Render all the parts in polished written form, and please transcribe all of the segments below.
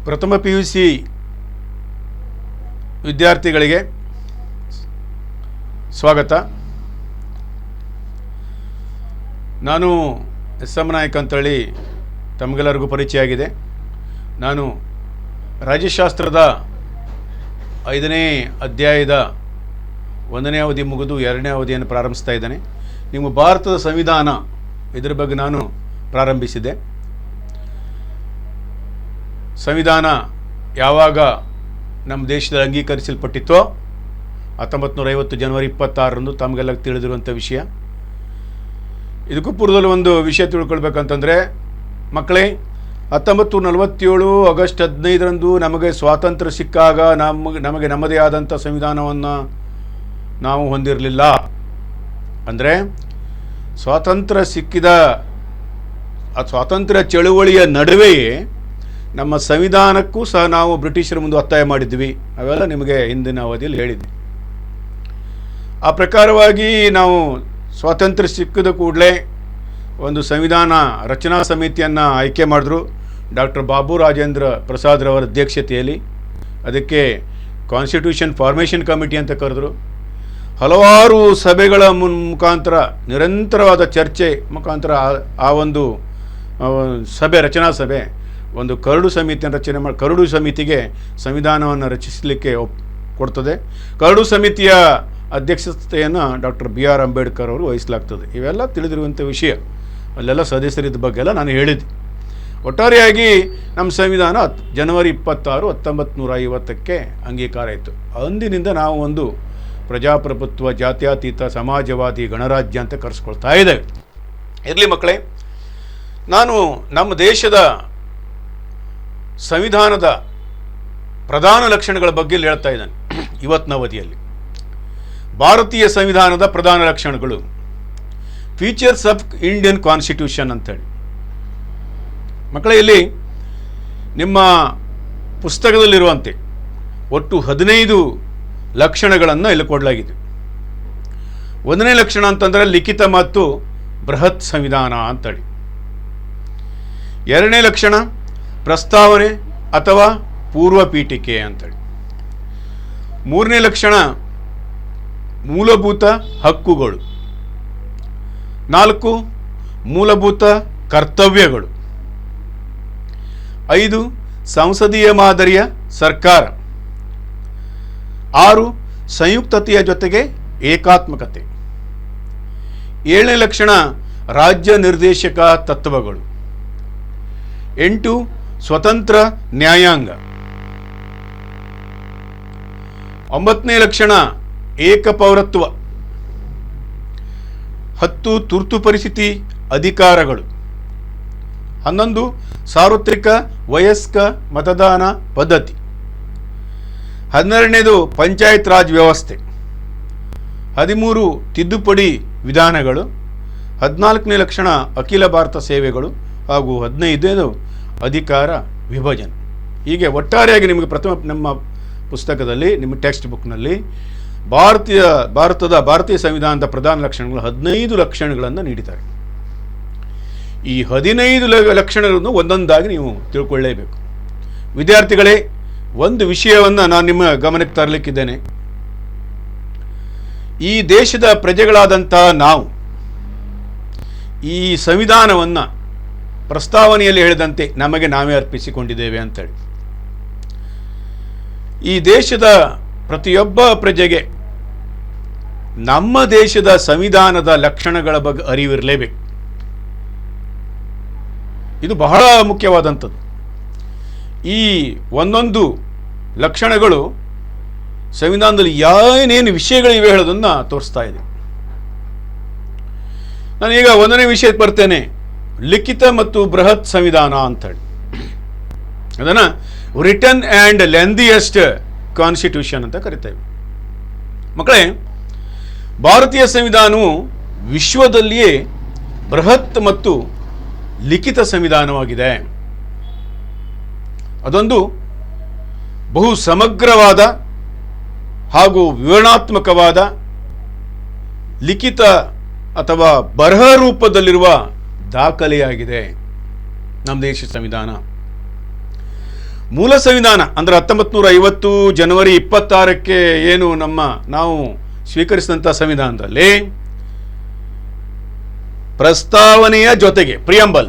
ಪ್ರಥಮ PUC ವಿದ್ಯಾರ್ಥಿಗಳಿಗೆ ಸ್ವಾಗತ. ನಾನು SM ನಾಯಕ್ ಅಂತೇಳಿ ತಮಗೆಲ್ಲರಿಗೂ ಪರಿಚಯ ಆಗಿದೆ. ನಾನು ರಾಜ್ಯಶಾಸ್ತ್ರದ 5ನೇ ಅಧ್ಯಾಯದ 1ನೇ ಅವಧಿ ಮುಗಿದು 2ನೇ ಅವಧಿಯನ್ನು ಪ್ರಾರಂಭಿಸ್ತಾ ಇದ್ದೇನೆ. ನಿಮ್ಮ ಭಾರತದ ಸಂವಿಧಾನ ಇದರ ಬಗ್ಗೆ ನಾನು ಪ್ರಾರಂಭಿಸಿದೆ. ಸಂವಿಧಾನ ಯಾವಾಗ ನಮ್ಮ ದೇಶದಲ್ಲಿ ಅಂಗೀಕರಿಸಲ್ಪಟ್ಟಿತ್ತೋ 1950 ಜನವರಿ 26ರಂದು ತಮಗೆಲ್ಲ ತಿಳಿದಿರುವಂಥ ವಿಷಯ. ಇದಕ್ಕೂ ಪೂರ್ವದಲ್ಲಿ ಒಂದು ವಿಷಯ ತಿಳ್ಕೊಳ್ಬೇಕಂತಂದರೆ, ಮಕ್ಕಳೇ, 1947 ಆಗಸ್ಟ್ 15ರಂದು ನಮಗೆ ಸ್ವಾತಂತ್ರ್ಯ ಸಿಕ್ಕಾಗ ನಮಗೆ ನಮ್ಮದೇ ಆದಂಥ ಸಂವಿಧಾನವನ್ನು ನಾವು ಹೊಂದಿರಲಿಲ್ಲ. ಅಂದರೆ ಸ್ವಾತಂತ್ರ್ಯ ಸಿಕ್ಕಿದ ಆ ಸ್ವಾತಂತ್ರ್ಯ ಚಳುವಳಿಯ ನಡುವೆಯೇ ನಮ್ಮ ಸಂವಿಧಾನಕ್ಕೂ ಸಹ ನಾವು ಬ್ರಿಟಿಷರ ಮುಂದೆ ಒತ್ತಾಯ ಮಾಡಿದ್ವಿ. ಅವೆಲ್ಲ ನಿಮಗೆ ಹಿಂದಿನ ಅವಧಿಯಲ್ಲಿ ಹೇಳಿದ್ವಿ. ಆ ಪ್ರಕಾರವಾಗಿ ನಾವು ಸ್ವಾತಂತ್ರ್ಯ ಸಿಕ್ಕಿದ ಕೂಡಲೇ ಒಂದು ಸಂವಿಧಾನ ರಚನಾ ಸಮಿತಿಯನ್ನು ಆಯ್ಕೆ ಮಾಡಿದ್ರು ಡಾಕ್ಟರ್ ಬಾಬು ರಾಜೇಂದ್ರ ಪ್ರಸಾದ್ರವರ ಅಧ್ಯಕ್ಷತೆಯಲ್ಲಿ. ಅದಕ್ಕೆ ಕಾನ್ಸ್ಟಿಟ್ಯೂಷನ್ ಫಾರ್ಮೇಷನ್ ಕಮಿಟಿ ಅಂತ ಕರೆದ್ರು. ಹಲವಾರು ಸಭೆಗಳ ಮುಖಾಂತರ, ನಿರಂತರವಾದ ಚರ್ಚೆ ಮುಖಾಂತರ ಆ ಒಂದು ರಚನಾ ಸಭೆ ಒಂದು ಕರಡು ಸಮಿತಿಯನ್ನು ರಚನೆ ಮಾಡಿ, ಕರಡು ಸಮಿತಿಗೆ ಸಂವಿಧಾನವನ್ನು ರಚಿಸಲಿಕ್ಕೆ ಕೊಡ್ತದೆ. ಕರಡು ಸಮಿತಿಯ ಅಧ್ಯಕ್ಷತೆಯನ್ನು ಡಾಕ್ಟರ್ BR ಅಂಬೇಡ್ಕರ್ ಅವರು ವಹಿಸಲಾಗ್ತದೆ. ಇವೆಲ್ಲ ತಿಳಿದಿರುವಂಥ ವಿಷಯ. ಅಲ್ಲೆಲ್ಲ ಸದಸ್ಯರಿದ್ದ ಬಗ್ಗೆ ಎಲ್ಲ ನಾನು ಹೇಳಿದ್ದೆ. ಒಟ್ಟಾರೆಯಾಗಿ ನಮ್ಮ ಸಂವಿಧಾನ ಜನವರಿ 26, 1950ಕ್ಕೆ ಅಂಗೀಕಾರ ಆಯಿತು. ಅಂದಿನಿಂದ ನಾವು ಒಂದು ಪ್ರಜಾಪ್ರಭುತ್ವ, ಜಾತ್ಯತೀತ, ಸಮಾಜವಾದಿ ಗಣರಾಜ್ಯ ಅಂತ ಕರೆಸ್ಕೊಳ್ತಾ ಇದ್ದೇವೆ. ಇರಲಿ ಮಕ್ಕಳೇ, ನಾನು ನಮ್ಮ ದೇಶದ ಸಂವಿಧಾನದ ಪ್ರಧಾನ ಲಕ್ಷಣಗಳ ಬಗ್ಗೆ ಹೇಳ್ತಾ ಇದ್ದೇನೆ ಇವತ್ತಿನ ಅವಧಿಯಲ್ಲಿ. ಭಾರತೀಯ ಸಂವಿಧಾನದ ಪ್ರಧಾನ ಲಕ್ಷಣಗಳು, ಫೀಚರ್ಸ್ ಆಫ್ ಇಂಡಿಯನ್ ಕಾನ್ಸ್ಟಿಟ್ಯೂಷನ್ ಅಂತೇಳಿ. ಮಕ್ಕಳೇ, ಇಲ್ಲಿ ನಿಮ್ಮ ಪುಸ್ತಕದಲ್ಲಿರುವಂತೆ ಒಟ್ಟು 15 ಲಕ್ಷಣಗಳನ್ನು ಇಲ್ಲಿ ಕೊಡಲಾಗಿದೆ. 1ನೇ ಲಕ್ಷಣ ಅಂತಂದರೆ ಲಿಖಿತ ಮತ್ತು ಬೃಹತ್ ಸಂವಿಧಾನ ಅಂತೇಳಿ. 2ನೇ ಲಕ್ಷಣ ಪ್ರಸ್ತಾವನೆ ಅಥವಾ ಪೂರ್ವ ಪೀಠಿಕೆ ಅಂತೇಳಿ. 3ನೇ ಲಕ್ಷಣ ಮೂಲಭೂತ ಹಕ್ಕುಗಳು. 4 ಮೂಲಭೂತ ಕರ್ತವ್ಯಗಳು. 5 ಸಂಸದೀಯ ಮಾದರಿಯ ಸರ್ಕಾರ. 6 ಸಂಯುಕ್ತತೆಯ ಜೊತೆಗೆ ಏಕಾತ್ಮಕತೆ. 7ನೇ ಲಕ್ಷಣ ರಾಜ್ಯ ನಿರ್ದೇಶಕ ತತ್ವಗಳು. 8 ಸ್ವತಂತ್ರ ನ್ಯಾಯಾಂಗ. 9ನೇ ಲಕ್ಷಣ ಏಕಪೌರತ್ವ. 10 ತುರ್ತು ಪರಿಸ್ಥಿತಿ ಅಧಿಕಾರಗಳು. 11 ಸಾರ್ವತ್ರಿಕ ವಯಸ್ಕ ಮತದಾನ ಪದ್ಧತಿ. 12ನೇದು ಪಂಚಾಯತ್ ರಾಜ್ ವ್ಯವಸ್ಥೆ. 13 ತಿದ್ದುಪಡಿ ವಿಧಾನಗಳು. 14ನೇ ಲಕ್ಷಣ ಅಖಿಲ ಭಾರತ ಸೇವೆಗಳು ಹಾಗೂ 15ನೇದು ಅಧಿಕಾರ ವಿಭಜನೆ. ಹೀಗೆ ಒಟ್ಟಾರೆಯಾಗಿ ನಿಮಗೆ ನಮ್ಮ ಪುಸ್ತಕದಲ್ಲಿ, ನಿಮ್ಮ ಟೆಕ್ಸ್ಟ್ ಬುಕ್ನಲ್ಲಿ ಭಾರತೀಯ ಸಂವಿಧಾನದ ಪ್ರಧಾನ ಲಕ್ಷಣಗಳು 15 ಲಕ್ಷಣಗಳನ್ನು ನೀಡಿದ್ದಾರೆ. ಈ 15 ಲಕ್ಷಣಗಳನ್ನು ಒಂದೊಂದಾಗಿ ನೀವು ತಿಳ್ಕೊಳ್ಳೇಬೇಕು. ವಿದ್ಯಾರ್ಥಿಗಳೇ, ಒಂದು ವಿಷಯವನ್ನು ನಾನು ನಿಮ್ಮ ಗಮನಕ್ಕೆ ತರಲಿಕ್ಕಿದ್ದೇನೆ. ಈ ದೇಶದ ಪ್ರಜೆಗಳಾದಂಥ ನಾವು ಈ ಸಂವಿಧಾನವನ್ನು ಪ್ರಸ್ತಾವನೆಯಲ್ಲಿ ಹೇಳಿದಂತೆ ನಮಗೆ ನಾವೇ ಅರ್ಪಿಸಿಕೊಂಡಿದ್ದೇವೆ ಅಂತೇಳಿ. ಈ ದೇಶದ ಪ್ರತಿಯೊಬ್ಬ ಪ್ರಜೆಗೆ ನಮ್ಮ ದೇಶದ ಸಂವಿಧಾನದ ಲಕ್ಷಣಗಳ ಬಗ್ಗೆ ಅರಿವಿರಲೇಬೇಕು. ಇದು ಬಹಳ ಮುಖ್ಯವಾದಂಥದ್ದು. ಈ ಒಂದೊಂದು ಲಕ್ಷಣಗಳು ಸಂವಿಧಾನದಲ್ಲಿ ಏನೇನು ವಿಷಯಗಳಿವೆ ಹೇಳೋದನ್ನು ತೋರಿಸ್ತಾ ಇದೆ. ನಾನೀಗ 1ನೇ ವಿಷಯಕ್ಕೆ ಬರ್ತೇನೆ, ಲಿಖಿತ ಮತ್ತು ಬೃಹತ್ ಸಂವಿಧಾನ ಅಂತೇಳಿ. ಅದನ್ನು ರಿಟನ್ ಆ್ಯಂಡ್ ಲೆಂದಿಯೆಸ್ಟ್ ಕಾನ್ಸ್ಟಿಟ್ಯೂಷನ್ ಅಂತ ಕರಿತೇವೆ. ಮಕ್ಕಳೇ, ಭಾರತೀಯ ಸಂವಿಧಾನವು ವಿಶ್ವದಲ್ಲಿಯೇ ಬೃಹತ್ ಮತ್ತು ಲಿಖಿತ ಸಂವಿಧಾನವಾಗಿದೆ. ಅದೊಂದು ಬಹು ಸಮಗ್ರವಾದ ಹಾಗೂ ವಿವರಣಾತ್ಮಕವಾದ ಲಿಖಿತ ಅಥವಾ ಬರಹ ರೂಪದಲ್ಲಿರುವ ದಾಖಲೆಯಾಗಿದೆ ನಮ್ಮ ದೇಶದ ಸಂವಿಧಾನ. ಮೂಲ ಸಂವಿಧಾನ ಅಂದರೆ 1950 ಜನವರಿ 26ಕ್ಕೆ ಏನು ನಾವು ಸ್ವೀಕರಿಸಿದಂಥ ಸಂವಿಧಾನದಲ್ಲಿ ಪ್ರಸ್ತಾವನೆಯ ಜೊತೆಗೆ ಪ್ರಿಯಂಬಲ್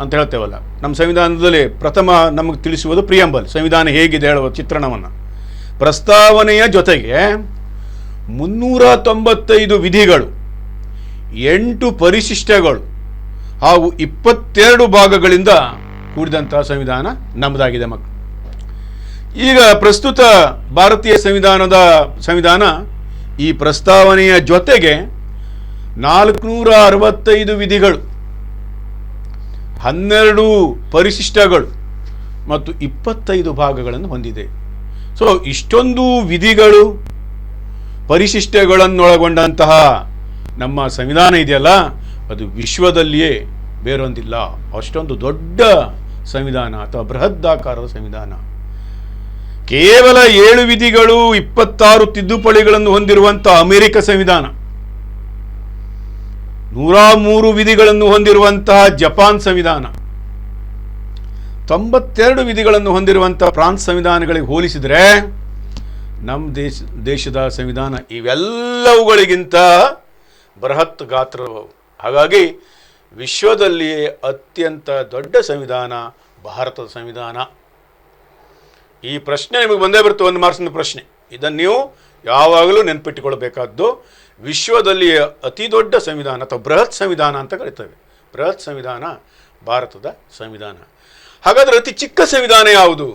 ಅಂತ ಹೇಳ್ತೇವಲ್ಲ, ನಮ್ಮ ಸಂವಿಧಾನದಲ್ಲಿ ಪ್ರಥಮ ನಮಗೆ ತಿಳಿಸುವುದು ಪ್ರಿಯಂಬಲ್, ಸಂವಿಧಾನ ಹೇಗಿದೆ ಹೇಳುವ ಚಿತ್ರಣವನ್ನು. ಪ್ರಸ್ತಾವನೆಯ ಜೊತೆಗೆ 395 ವಿಧಿಗಳು, 8 ಪರಿಶಿಷ್ಟಗಳು ಹಾಗೂ 22 ಭಾಗಗಳಿಂದ ಕೂಡಿದಂತಹ ಸಂವಿಧಾನ ನಮ್ಮದಾಗಿದೆ ಮಕ್ಕಳು. ಈಗ ಪ್ರಸ್ತುತ ಭಾರತೀಯ ಸಂವಿಧಾನ ಈ ಪ್ರಸ್ತಾವನೆಯ ಜೊತೆಗೆ 465 ವಿಧಿಗಳು, 12 ಪರಿಶಿಷ್ಟಗಳು ಮತ್ತು 25 ಭಾಗಗಳನ್ನು ಹೊಂದಿದೆ. ಸೊ ಇಷ್ಟೊಂದು ವಿಧಿಗಳು ಪರಿಶಿಷ್ಟಗಳನ್ನೊಳಗೊಂಡಂತಹ ನಮ್ಮ ಸಂವಿಧಾನ ಇದೆಯಲ್ಲ, ಅದು ವಿಶ್ವದಲ್ಲಿಯೇ ಬೇರೊಂದಿಲ್ಲ. ಅಷ್ಟೊಂದು ದೊಡ್ಡ ಸಂವಿಧಾನ ಅಥವಾ ಬೃಹದಾಕಾರದ ಸಂವಿಧಾನ. ಕೇವಲ 7 ವಿಧಿಗಳು 26 ತಿದ್ದುಪಡಿಗಳನ್ನು ಹೊಂದಿರುವಂಥ ಅಮೆರಿಕ ಸಂವಿಧಾನ, 103 ವಿಧಿಗಳನ್ನು ಹೊಂದಿರುವಂತಹ ಜಪಾನ್ ಸಂವಿಧಾನ, 92 ವಿಧಿಗಳನ್ನು ಹೊಂದಿರುವಂತಹ ಫ್ರಾನ್ಸ್ ಸಂವಿಧಾನಗಳಿಗೆ ಹೋಲಿಸಿದರೆ ನಮ್ಮ ದೇಶದ ಸಂವಿಧಾನ ಇವೆಲ್ಲವುಗಳಿಗಿಂತ ಬೃಹತ್ ಗಾತ್ರವು. ಹಾಗಾಗಿ ವಿಶ್ವದಲ್ಲಿಯೇ ಅತ್ಯಂತ ದೊಡ್ಡ ಸಂವಿಧಾನ ಭಾರತದ ಸಂವಿಧಾನ. ಈ ಪ್ರಶ್ನೆ ನಿಮಗೆ ಬಂದೇ ಬರುತ್ತೆ, 1 ಮಾರ್ಕ್ಸ್ನ ಪ್ರಶ್ನೆ. ಇದನ್ನು ನೀವು ಯಾವಾಗಲೂ ನೆನಪಿಟ್ಟುಕೊಳ್ಬೇಕಾದ್ದು. ವಿಶ್ವದಲ್ಲಿ ಅತಿ ದೊಡ್ಡ ಸಂವಿಧಾನ ಅಥವಾ ಬೃಹತ್ ಸಂವಿಧಾನ ಅಂತ ಕರೀತೇವೆ. ಬೃಹತ್ ಸಂವಿಧಾನ ಭಾರತದ ಸಂವಿಧಾನ. ಹಾಗಾದರೆ ಅತಿ ಚಿಕ್ಕ ಸಂವಿಧಾನ ಯಾವುದು?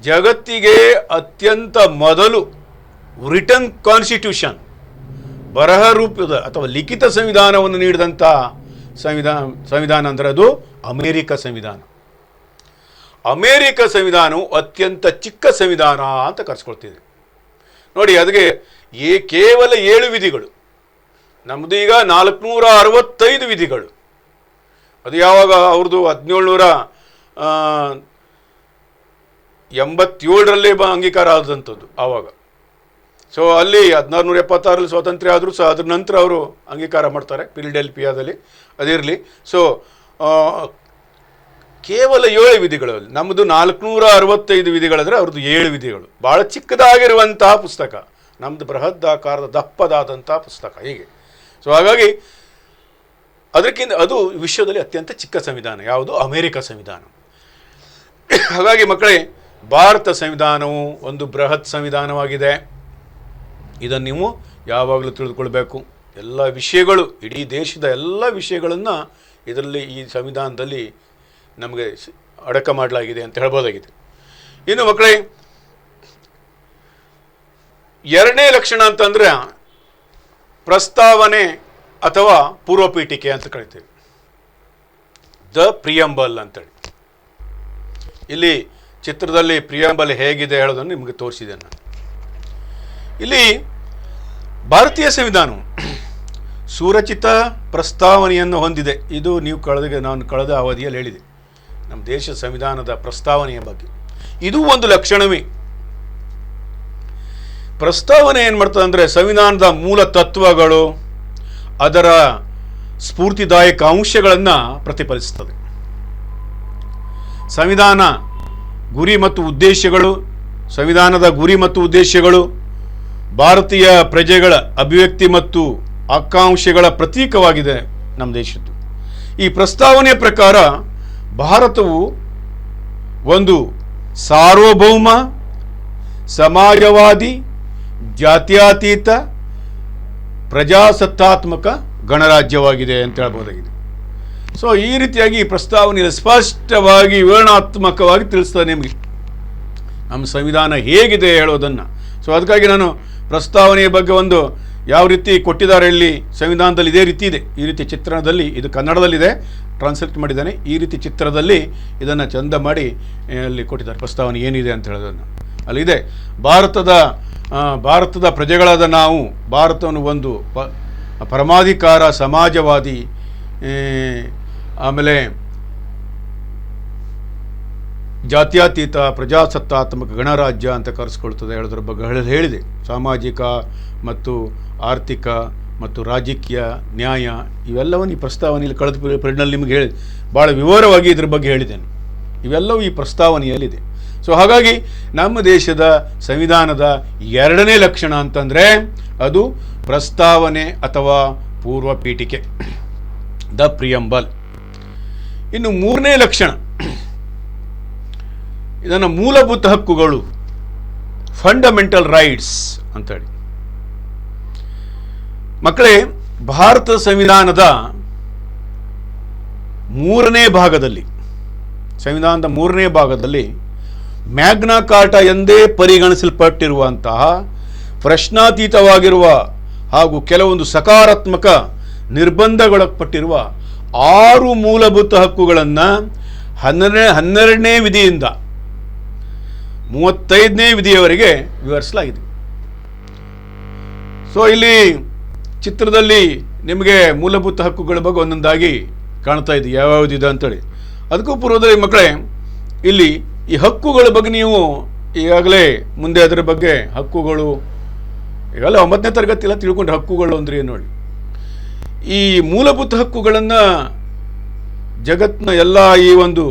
ಜಗತ್ತಿಗೆ ಅತ್ಯಂತ ಮೊದಲು ರಿಟನ್ ಕಾನ್ಸ್ಟಿಟ್ಯೂಷನ್, ಬರಹ ರೂಪದ ಅಥವಾ ಲಿಖಿತ ಸಂವಿಧಾನವನ್ನು ನೀಡಿದಂಥ ಸಂವಿಧಾನ ಅಂದರೆ ಅದು ಅಮೇರಿಕ ಸಂವಿಧಾನ. ಅಮೇರಿಕ ಸಂವಿಧಾನವು ಅತ್ಯಂತ ಚಿಕ್ಕ ಸಂವಿಧಾನ ಅಂತ ಕರೆಸ್ಕೊಳ್ತಿದೆ. ನೋಡಿ, ಅದಕ್ಕೆ ಕೇವಲ 7 ವಿಧಿಗಳು. ನಮ್ಮದು ಈಗ 465 ವಿಧಿಗಳು. ಅದು ಯಾವಾಗ ಅವ್ರದ್ದು 1787ರಲ್ಲೇ ಅಂಗೀಕಾರ ಆದಂಥದ್ದು ಆವಾಗ. ಸೊ ಅಲ್ಲಿ 1676ರಲ್ಲಿ ಸ್ವಾತಂತ್ರ್ಯ ಆದರೂ ಸಹ ಅದ್ರ ನಂತರ ಅವರು ಅಂಗೀಕಾರ ಮಾಡ್ತಾರೆ ಫಿಲಡೆಲ್ಫಿಯಾದಲ್ಲಿ. ಅದಿರಲಿ. ಸೊ ಕೇವಲ 7 ವಿಧಿಗಳು. ನಮ್ಮದು 465 ವಿಧಿಗಳಂದರೆ ಅವ್ರದ್ದು 7 ವಿಧಿಗಳು. ಭಾಳ ಚಿಕ್ಕದಾಗಿರುವಂತಹ ಪುಸ್ತಕ, ನಮ್ಮದು ಬೃಹದಾಕಾರದ ದಪ್ಪದಾದಂಥ ಪುಸ್ತಕ ಹೀಗೆ. ಸೊ ಹಾಗಾಗಿ ಅದಕ್ಕಿಂತ ಅದು ವಿಶ್ವದಲ್ಲಿ ಅತ್ಯಂತ ಚಿಕ್ಕ ಸಂವಿಧಾನ ಯಾವುದು? ಅಮೇರಿಕ ಸಂವಿಧಾನ. ಹಾಗಾಗಿ ಮಕ್ಕಳೇ, ಭಾರತ ಸಂವಿಧಾನವು ಒಂದು ಬೃಹತ್ ಸಂವಿಧಾನವಾಗಿದೆ. ಇದನ್ನು ನೀವು ಯಾವಾಗಲೂ ತಿಳಿದುಕೊಳ್ಬೇಕು. ಎಲ್ಲ ವಿಷಯಗಳು, ಇಡೀ ದೇಶದ ಎಲ್ಲ ವಿಷಯಗಳನ್ನು ಇದರಲ್ಲಿ ಈ ಸಂವಿಧಾನದಲ್ಲಿ ನಮಗೆ ಅಡಕ ಮಾಡಲಾಗಿದೆ ಅಂತ ಹೇಳ್ಬೋದಾಗಿದೆ. ಇನ್ನು ಮಕ್ಕಳೇ, 2ನೇ ಲಕ್ಷಣ ಅಂತಂದರೆ ಪ್ರಸ್ತಾವನೆ ಅಥವಾ ಪೂರ್ವಪೀಠಿಕೆ ಅಂತ ಕರಿತೀವಿ. ದ ಪ್ರಿಯಂಬಲ್ ಅಂತೇಳಿ. ಇಲ್ಲಿ ಚಿತ್ರದಲ್ಲಿ ಪ್ರಿಯಂಬಲ್ ಹೇಗಿದೆ ಹೇಳೋದನ್ನು ನಿಮಗೆ ತೋರಿಸಿದೆ ನಾನು. ಇಲ್ಲಿ ಭಾರತೀಯ ಸಂವಿಧಾನವು ಸುರಚಿತ ಪ್ರಸ್ತಾವನೆಯನ್ನು ಹೊಂದಿದೆ. ಇದು ನಾನು ಕಳೆದ ಅವಧಿಯಲ್ಲಿ ಹೇಳಿದೆ ನಮ್ಮ ದೇಶ ಸಂವಿಧಾನದ ಪ್ರಸ್ತಾವನೆಯ ಬಗ್ಗೆ. ಇದು ಒಂದು ಲಕ್ಷಣವೇ. ಪ್ರಸ್ತಾವನೆ ಏನು ಮಾಡ್ತದೆ ಅಂದರೆ ಸಂವಿಧಾನದ ಮೂಲ ತತ್ವಗಳು, ಅದರ ಸ್ಫೂರ್ತಿದಾಯಕ ಅಂಶಗಳನ್ನು ಪ್ರತಿಫಲಿಸುತ್ತದೆ. ಸಂವಿಧಾನದ ಗುರಿ ಮತ್ತು ಉದ್ದೇಶಗಳು ಭಾರತೀಯ ಪ್ರಜೆಗಳ ಅಭಿವ್ಯಕ್ತಿ ಮತ್ತು ಆಕಾಂಕ್ಷೆಗಳ ಪ್ರತೀಕವಾಗಿದೆ ನಮ್ಮ ದೇಶದ್ದು. ಈ ಪ್ರಸ್ತಾವನೆಯ ಪ್ರಕಾರ ಭಾರತವು ಒಂದು ಸಾರ್ವಭೌಮ, ಸಮಾಜವಾದಿ, ಜಾತ್ಯತೀತ, ಪ್ರಜಾಸತ್ತಾತ್ಮಕ ಗಣರಾಜ್ಯವಾಗಿದೆ ಅಂತ ಹೇಳ್ಬೋದಾಗಿದೆ. ಸೊ ಈ ರೀತಿಯಾಗಿ ಈ ಪ್ರಸ್ತಾವನೆಯಲ್ಲಿ ಸ್ಪಷ್ಟವಾಗಿ ವಿವರಣಾತ್ಮಕವಾಗಿ ತಿಳಿಸ್ತದೆ ನಿಮಗೆ ನಮ್ಮ ಸಂವಿಧಾನ ಹೇಗಿದೆ ಹೇಳೋದನ್ನು. ಸೊ ಅದಕ್ಕಾಗಿ ನಾನು ಪ್ರಸ್ತಾವನೆಯ ಬಗ್ಗೆ ಒಂದು ಯಾವ ರೀತಿ ಕೊಟ್ಟಿದ್ದಾರೆ ಇಲ್ಲಿ ಸಂವಿಧಾನದಲ್ಲಿ ಇದೇ ರೀತಿ ಇದೆ. ಈ ರೀತಿ ಚಿತ್ರಣದಲ್ಲಿ, ಇದು ಕನ್ನಡದಲ್ಲಿದೆ, ಟ್ರಾನ್ಸ್ಲೇಟ್ ಮಾಡಿದ್ದಾನೆ. ಈ ರೀತಿ ಚಿತ್ರದಲ್ಲಿ ಇದನ್ನು ಚಂದ ಮಾಡಿ ಅಲ್ಲಿ ಕೊಟ್ಟಿದ್ದಾರೆ ಪ್ರಸ್ತಾವನೆ ಏನಿದೆ ಅಂತ ಹೇಳೋದನ್ನು. ಅಲ್ಲಿದೆ ಭಾರತದ ಪ್ರಜೆಗಳಾದ ನಾವು ಭಾರತವನ್ನು ಒಂದು ಪರಮಾಧಿಕಾರ, ಸಮಾಜವಾದಿ, ಆಮೇಲೆ ಜಾತ್ಯತೀತ, ಪ್ರಜಾಸತ್ತಾತ್ಮಕ ಗಣರಾಜ್ಯ ಅಂತ ಕರೆಸ್ಕೊಳ್ತದೆ ಹೇಳೋದ್ರ ಬಗ್ಗೆ ಹೇಳಿದೆ. ಸಾಮಾಜಿಕ ಮತ್ತು ಆರ್ಥಿಕ ಮತ್ತು ರಾಜಕೀಯ ನ್ಯಾಯ ಇವೆಲ್ಲವನ್ನು ಈ ಪ್ರಸ್ತಾವನೆಯಲ್ಲಿ ಕಳೆದ ಪೀರಿಯಡ್ನಲ್ಲಿ ನಿಮಗೆ ಭಾಳ ವಿವರವಾಗಿ ಇದ್ರ ಬಗ್ಗೆ ಹೇಳಿದ್ದೇನೆ. ಇವೆಲ್ಲವೂ ಈ ಪ್ರಸ್ತಾವನೆಯಲ್ಲಿದೆ. ಸೊ ಹಾಗಾಗಿ ನಮ್ಮ ದೇಶದ ಸಂವಿಧಾನದ ಎರಡನೇ ಲಕ್ಷಣ ಅಂತಂದರೆ ಅದು ಪ್ರಸ್ತಾವನೆ ಅಥವಾ ಪೂರ್ವ ಪೀಠಿಕೆ, ದ ಪ್ರಿಯಂಬಲ್. ಇನ್ನು ಮೂರನೇ ಲಕ್ಷಣ, ಇದನ್ನು ಮೂಲಭೂತ ಹಕ್ಕುಗಳು, ಫಂಡಮೆಂಟಲ್ ರೈಟ್ಸ್ ಅಂತೇಳಿ. ಮಕ್ಕಳೇ, ಭಾರತ ಸಂವಿಧಾನದ ಸಂವಿಧಾನದ ಮೂರನೇ ಭಾಗದಲ್ಲಿ ಮ್ಯಾಗ್ನಾ ಕಾರ್ಟಾ ಎಂದೇ ಪರಿಗಣಿಸಲ್ಪಟ್ಟಿರುವಂತಹ ಪ್ರಶ್ನಾತೀತವಾಗಿರುವ ಹಾಗೂ ಕೆಲವೊಂದು ಸಕಾರಾತ್ಮಕ ನಿರ್ಬಂಧಗೊಳಪಟ್ಟಿರುವ 6 ಮೂಲಭೂತ ಹಕ್ಕುಗಳನ್ನು 12ನೇ ವಿಧಿಯಿಂದ 35ನೇ ವಿಧಿಯವರೆಗೆ ವಿವರಿಸಲಾಗಿದೆ. ಸೊ ಇಲ್ಲಿ ಚಿತ್ರದಲ್ಲಿ ನಿಮಗೆ ಮೂಲಭೂತ ಹಕ್ಕುಗಳ ಬಗ್ಗೆ ಒಂದೊಂದಾಗಿ ಕಾಣ್ತಾ ಇದೆ, ಯಾವ್ಯಾವುದಿದೆ ಅಂತೇಳಿ. ಅದಕ್ಕೂ ಪೂರ್ವದಲ್ಲಿ ಮಕ್ಕಳೇ, ಇಲ್ಲಿ ಈ ಹಕ್ಕುಗಳ ಬಗ್ಗೆ ನೀವು ಈಗಾಗಲೇ ಮುಂದೆ ಅದರ ಬಗ್ಗೆ ಹಕ್ಕುಗಳು ಈಗಾಗಲೇ 9ನೇ ತರಗತಿ ಎಲ್ಲ ತಿಳ್ಕೊಂಡು ಹಕ್ಕುಗಳು ಅಂದರೆ ಏನು ನೋಡಿ. ಈ ಮೂಲಭೂತ ಹಕ್ಕುಗಳನ್ನು ಜಗತ್ತಿನ ಎಲ್ಲ ಈ ಒಂದು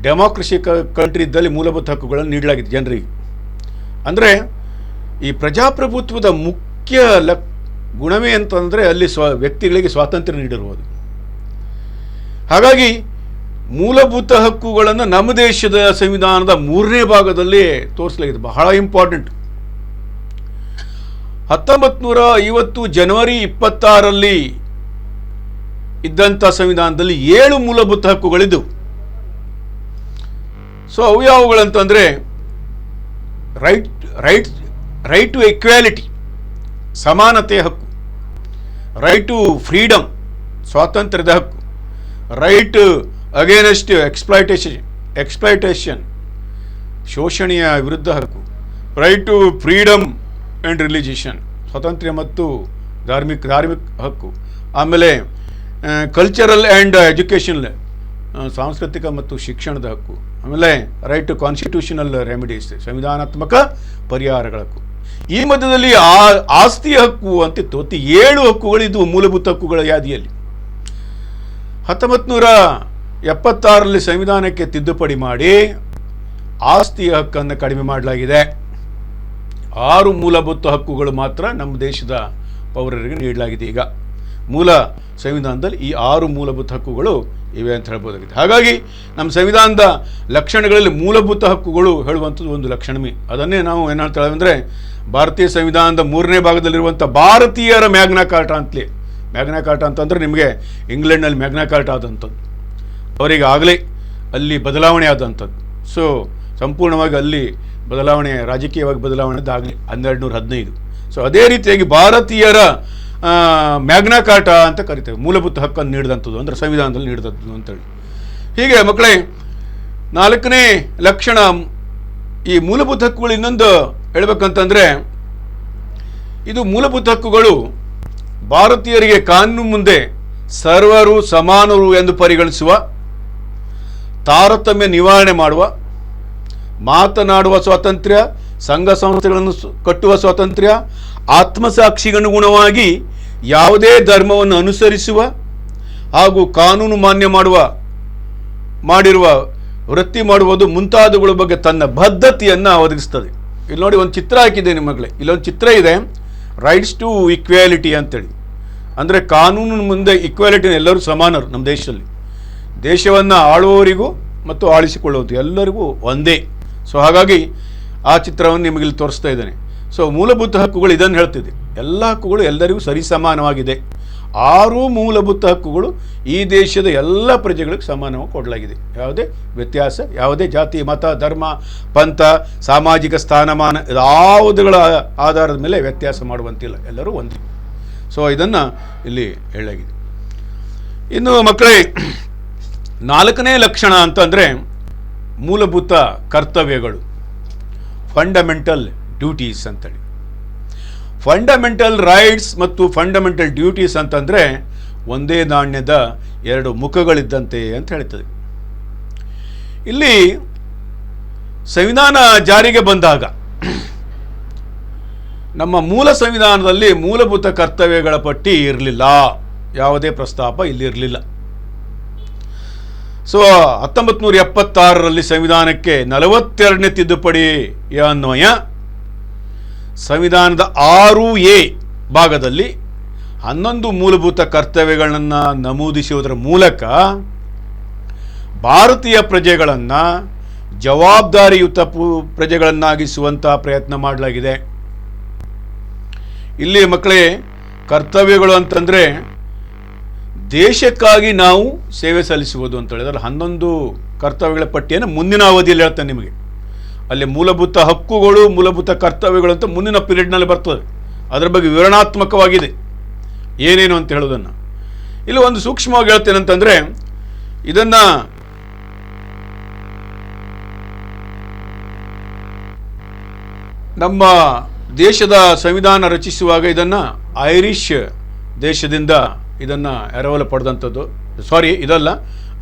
ಡೆಮಾಕ್ರಸಿ ಕಂಟ್ರಿ ಇದ್ದಲ್ಲಿ ಮೂಲಭೂತ ಹಕ್ಕುಗಳನ್ನು ನೀಡಲಾಗಿದೆ ಜನರಿಗೆ. ಅಂದರೆ ಈ ಪ್ರಜಾಪ್ರಭುತ್ವದ ಮುಖ್ಯ ಗುಣವೇ ಅಂತಂದರೆ ಅಲ್ಲಿ ವ್ಯಕ್ತಿಗಳಿಗೆ ಸ್ವಾತಂತ್ರ್ಯ ನೀಡಿರುವುದು. ಹಾಗಾಗಿ ಮೂಲಭೂತ ಹಕ್ಕುಗಳನ್ನು ನಮ್ಮ ದೇಶದ ಸಂವಿಧಾನದ 3ನೇ ಭಾಗದಲ್ಲಿ ತೋರಿಸಲಾಗಿದೆ. ಬಹಳ ಇಂಪಾರ್ಟೆಂಟ್. 1950 ಜನವರಿ 26ರಲ್ಲಿ ಇದ್ದಂಥ ಸಂವಿಧಾನದಲ್ಲಿ 7 ಮೂಲಭೂತ ಹಕ್ಕುಗಳಿದ್ದವು. ಸೊ ಅವು ಯಾವುಗಳಂತಂದರೆ ರೈಟ್ ಟು ಈಕ್ವಾಲಿಟಿ, ಸಮಾನತೆಯ ಹಕ್ಕು; ರೈಟ್ ಟು ಫ್ರೀಡಮ್, ಸ್ವಾತಂತ್ರ್ಯದ ಹಕ್ಕು; ರೈಟ್ ಅಗೇನೆಸ್ಟ್ ಎಕ್ಸ್ಪ್ಲಾಯ್ಟೇಷನ್, ಶೋಷಣೆಯ ವಿರುದ್ಧ ಹಕ್ಕು; right to freedom and religion, ಸ್ವಾತಂತ್ರ್ಯ ಮತ್ತು ಧಾರ್ಮಿಕ ಹಕ್ಕು; ಆಮೇಲೆ ಕಲ್ಚರಲ್ ಆ್ಯಂಡ್ ಎಜುಕೇಷನಲ್, ಸಾಂಸ್ಕೃತಿಕ ಮತ್ತು ಶಿಕ್ಷಣದ ಹಕ್ಕು; ಆಮೇಲೆ ರೈಟ್ ಟು ಕಾನ್ಸ್ಟಿಟ್ಯೂಷನಲ್ ರೆಮಿಡೀಸ್, ಸಂವಿಧಾನಾತ್ಮಕ ಪರಿಹಾರಗಳ ಹಕ್ಕು. ಈ ಮಧ್ಯದಲ್ಲಿ ಆಸ್ತಿಯ ಹಕ್ಕು ಅಂತಿತ್ತು. 7 ಹಕ್ಕುಗಳಿದ್ದು ಮೂಲಭೂತ ಹಕ್ಕುಗಳ ಯಾದಿಯಲ್ಲಿ. 1976ರಲ್ಲಿ ಸಂವಿಧಾನಕ್ಕೆ ತಿದ್ದುಪಡಿ ಮಾಡಿ ಆಸ್ತಿಯ ಹಕ್ಕನ್ನು ಕಡಿಮೆ ಮಾಡಲಾಗಿದೆ. 6 ಮೂಲಭೂತ ಹಕ್ಕುಗಳು ಮಾತ್ರ ನಮ್ಮ ದೇಶದ ಪೌರರಿಗೆ ನೀಡಲಾಗಿದೆ. ಈಗ ಮೂಲ ಸಂವಿಧಾನದಲ್ಲಿ ಈ 6 ಮೂಲಭೂತ ಹಕ್ಕುಗಳು ಇವೆ ಅಂತ ಹೇಳ್ಬೋದಾಗಿದೆ. ಹಾಗಾಗಿ ನಮ್ಮ ಸಂವಿಧಾನದ ಲಕ್ಷಣಗಳಲ್ಲಿ ಮೂಲಭೂತ ಹಕ್ಕುಗಳು ಹೇಳುವಂಥದ್ದು ಒಂದು ಲಕ್ಷಣವೇ. ಅದನ್ನೇ ನಾವು ಏನು ಹೇಳ್ತೇವೆ ಅಂದರೆ, ಭಾರತೀಯ ಸಂವಿಧಾನದ 3ನೇ ಭಾಗದಲ್ಲಿರುವಂಥ ಭಾರತೀಯರ ಮ್ಯಾಗ್ನಾ ಕಾರ್ಟಾ ಅಂತಲೇ. ಮ್ಯಾಗ್ನಾ ಕಾರ್ಟಾ ಅಂತಂದರೆ ನಿಮಗೆ ಇಂಗ್ಲೆಂಡ್ನಲ್ಲಿ ಮ್ಯಾಗ್ನಾ ಕಾರ್ಟಾ ಆದಂಥದ್ದು, ಅವರಿಗೆ ಆಗಲೇ ಅಲ್ಲಿ ಬದಲಾವಣೆ ಆದಂಥದ್ದು. ಸೊ ಸಂಪೂರ್ಣವಾಗಿ ಅಲ್ಲಿ ಬದಲಾವಣೆ, ರಾಜಕೀಯವಾಗಿ ಬದಲಾವಣೆ ಆಗಲಿ 1215. ಸೊ ಅದೇ ರೀತಿಯಾಗಿ ಭಾರತೀಯರ ಮ್ಯಾಗ್ನಾ ಕಾರ್ಟಾ ಅಂತ ಕರಿತೇವೆ, ಮೂಲಭೂತ ಹಕ್ಕನ್ನು ನೀಡಿದಂಥದ್ದು, ಅಂದರೆ ಸಂವಿಧಾನದಲ್ಲಿ ನೀಡಿದಂಥದ್ದು ಅಂತೇಳಿ. ಹೀಗೆ ಮಕ್ಕಳೇ, 4ನೇ ಲಕ್ಷಣ, ಈ ಮೂಲಭೂತ ಹಕ್ಕುಗಳು ಇನ್ನೊಂದು ಹೇಳ್ಬೇಕಂತಂದರೆ, ಇದು ಮೂಲಭೂತ ಹಕ್ಕುಗಳು ಭಾರತೀಯರಿಗೆ ಕಾನೂನು ಮುಂದೆ ಸರ್ವರು ಸಮಾನರು ಎಂದು ಪರಿಗಣಿಸುವ, ತಾರತಮ್ಯ ನಿವಾರಣೆ ಮಾಡುವ, ಮಾತನಾಡುವ ಸ್ವಾತಂತ್ರ್ಯ, ಸಂಘ ಸಂಸ್ಥೆಗಳನ್ನು ಕಟ್ಟುವ ಸ್ವಾತಂತ್ರ್ಯ, ಆತ್ಮಸಾಕ್ಷಿಗನುಗುಣವಾಗಿ ಯಾವುದೇ ಧರ್ಮವನ್ನು ಅನುಸರಿಸುವ ಹಾಗೂ ಕಾನೂನು ಮಾನ್ಯ ಮಾಡಿರುವ ವೃತ್ತಿ ಮಾಡುವುದು ಮುಂತಾದವುಗಳ ಬಗ್ಗೆ ತನ್ನ ಬದ್ಧತೆಯನ್ನು ಒದಗಿಸ್ತದೆ. ಇಲ್ಲಿ ನೋಡಿ, ಒಂದು ಚಿತ್ರ ಹಾಕಿದೆ ನಿಮ್ಮಗಳೇ. ಇಲ್ಲೊಂದು ಚಿತ್ರ ಇದೆ, ರೈಟ್ಸ್ ಟು ಈಕ್ವಾಲಿಟಿ ಅಂತೇಳಿ. ಅಂದರೆ ಕಾನೂನು ಮುಂದೆ ಈಕ್ವಾಲಿಟಿ, ಎಲ್ಲರೂ ಸಮಾನರು ನಮ್ಮ ದೇಶದಲ್ಲಿ. ದೇಶವನ್ನು ಆಳುವವರಿಗೂ ಮತ್ತು ಆಳಿಸಿಕೊಳ್ಳುವುದು ಎಲ್ಲರಿಗೂ ಒಂದೇ. ಸೊ ಹಾಗಾಗಿ ಆ ಚಿತ್ರವನ್ನು ನಿಮಗಿಲ್ಲಿ ತೋರಿಸ್ತಾ ಇದ್ದೇನೆ. ಸೊ ಮೂಲಭೂತ ಹಕ್ಕುಗಳು ಇದನ್ನು ಹೇಳ್ತಿದೆ, ಎಲ್ಲ ಹಕ್ಕುಗಳು ಎಲ್ಲರಿಗೂ ಸರಿಸಮಾನವಾಗಿದೆ. 6 ಮೂಲಭೂತ ಹಕ್ಕುಗಳು ಈ ದೇಶದ ಎಲ್ಲ ಪ್ರಜೆಗಳಿಗೆ ಸಮಾನವಾಗಿ ಕೊಡಲಾಗಿದೆ. ಯಾವುದೇ ವ್ಯತ್ಯಾಸ, ಯಾವುದೇ ಜಾತಿ, ಮತ, ಧರ್ಮ, ಪಂಥ, ಸಾಮಾಜಿಕ ಸ್ಥಾನಮಾನ ಯಾವುದುಗಳ ಆಧಾರದ ಮೇಲೆ ವ್ಯತ್ಯಾಸ ಮಾಡುವಂತಿಲ್ಲ, ಎಲ್ಲರೂ ಒಂದೇ. ಸೊ ಇದನ್ನು ಇಲ್ಲಿ ಹೇಳಲಾಗಿದೆ. ಇನ್ನು ಮಕ್ಕಳೇ, 4ನೇ ಲಕ್ಷಣ ಅಂತಂದರೆ ಮೂಲಭೂತ ಕರ್ತವ್ಯಗಳು, ಫಂಡಮೆಂಟಲ್ ಡ್ಯೂಟೀಸ್ ಅಂತೇಳಿ. ಫಂಡಮೆಂಟಲ್ ರೈಟ್ಸ್ ಮತ್ತು ಫಂಡಮೆಂಟಲ್ ಡ್ಯೂಟೀಸ್ ಅಂತಂದರೆ ಒಂದೇ ನಾಣ್ಯದ 2 ಮುಖಗಳಿದ್ದಂತೆ ಅಂತ ಹೇಳ್ತದೆ. ಇಲ್ಲಿ ಸಂವಿಧಾನ ಜಾರಿಗೆ ಬಂದಾಗ ನಮ್ಮ ಮೂಲ ಸಂವಿಧಾನದಲ್ಲಿ ಮೂಲಭೂತ ಕರ್ತವ್ಯಗಳ ಪಟ್ಟಿ ಇರಲಿಲ್ಲ, ಯಾವುದೇ ಪ್ರಸ್ತಾಪ ಇಲ್ಲಿ ಇರಲಿಲ್ಲ. ಸೊ 1976ರಲ್ಲಿ ಸಂವಿಧಾನಕ್ಕೆ 42ನೇ ತಿದ್ದುಪಡಿಯ ಅನ್ವಯ ಸಂವಿಧಾನದ 6A ಭಾಗದಲ್ಲಿ 11 ಮೂಲಭೂತ ಕರ್ತವ್ಯಗಳನ್ನು ನಮೂದಿಸುವುದರ ಮೂಲಕ ಭಾರತೀಯ ಪ್ರಜೆಗಳನ್ನು ಜವಾಬ್ದಾರಿಯುತ ಪ್ರಜೆಗಳನ್ನಾಗಿಸುವಂಥ ಪ್ರಯತ್ನ ಮಾಡಲಾಗಿದೆ. ಇಲ್ಲಿ ಮಕ್ಕಳೇ, ಕರ್ತವ್ಯಗಳು ಅಂತಂದರೆ ದೇಶಕ್ಕಾಗಿ ನಾವು ಸೇವೆ ಸಲ್ಲಿಸುವುದು ಅಂತ ಹೇಳಿದ್ರೆ 11 ಕರ್ತವ್ಯಗಳ ಪಟ್ಟಿಯನ್ನು ಮುಂದಿನ ಅವಧಿಯಲ್ಲಿ ಹೇಳ್ತೇನೆ ನಿಮಗೆ. ಅಲ್ಲಿ ಮೂಲಭೂತ ಹಕ್ಕುಗಳು, ಮೂಲಭೂತ ಕರ್ತವ್ಯಗಳು ಅಂತ ಮುಂದಿನ ಪೀರಿಯಡ್ನಲ್ಲಿ ಬರ್ತದೆ. ಅದರ ಬಗ್ಗೆ ವಿವರಣಾತ್ಮಕವಾಗಿದೆ ಏನೇನು ಅಂತ ಹೇಳೋದನ್ನು. ಇಲ್ಲಿ ಒಂದು ಸೂಕ್ಷ್ಮವಾಗಿ ಹೇಳ್ತೇನೆ ಅಂತಂದರೆ, ಇದನ್ನು ನಮ್ಮ ದೇಶದ ಸಂವಿಧಾನ ರಚಿಸುವಾಗ ಇದನ್ನು ಐರಿಷ್ ದೇಶದಿಂದ ಇದನ್ನು ಎರವಲು ಪಡೆದಂಥದ್ದು. ಇದಲ್ಲ,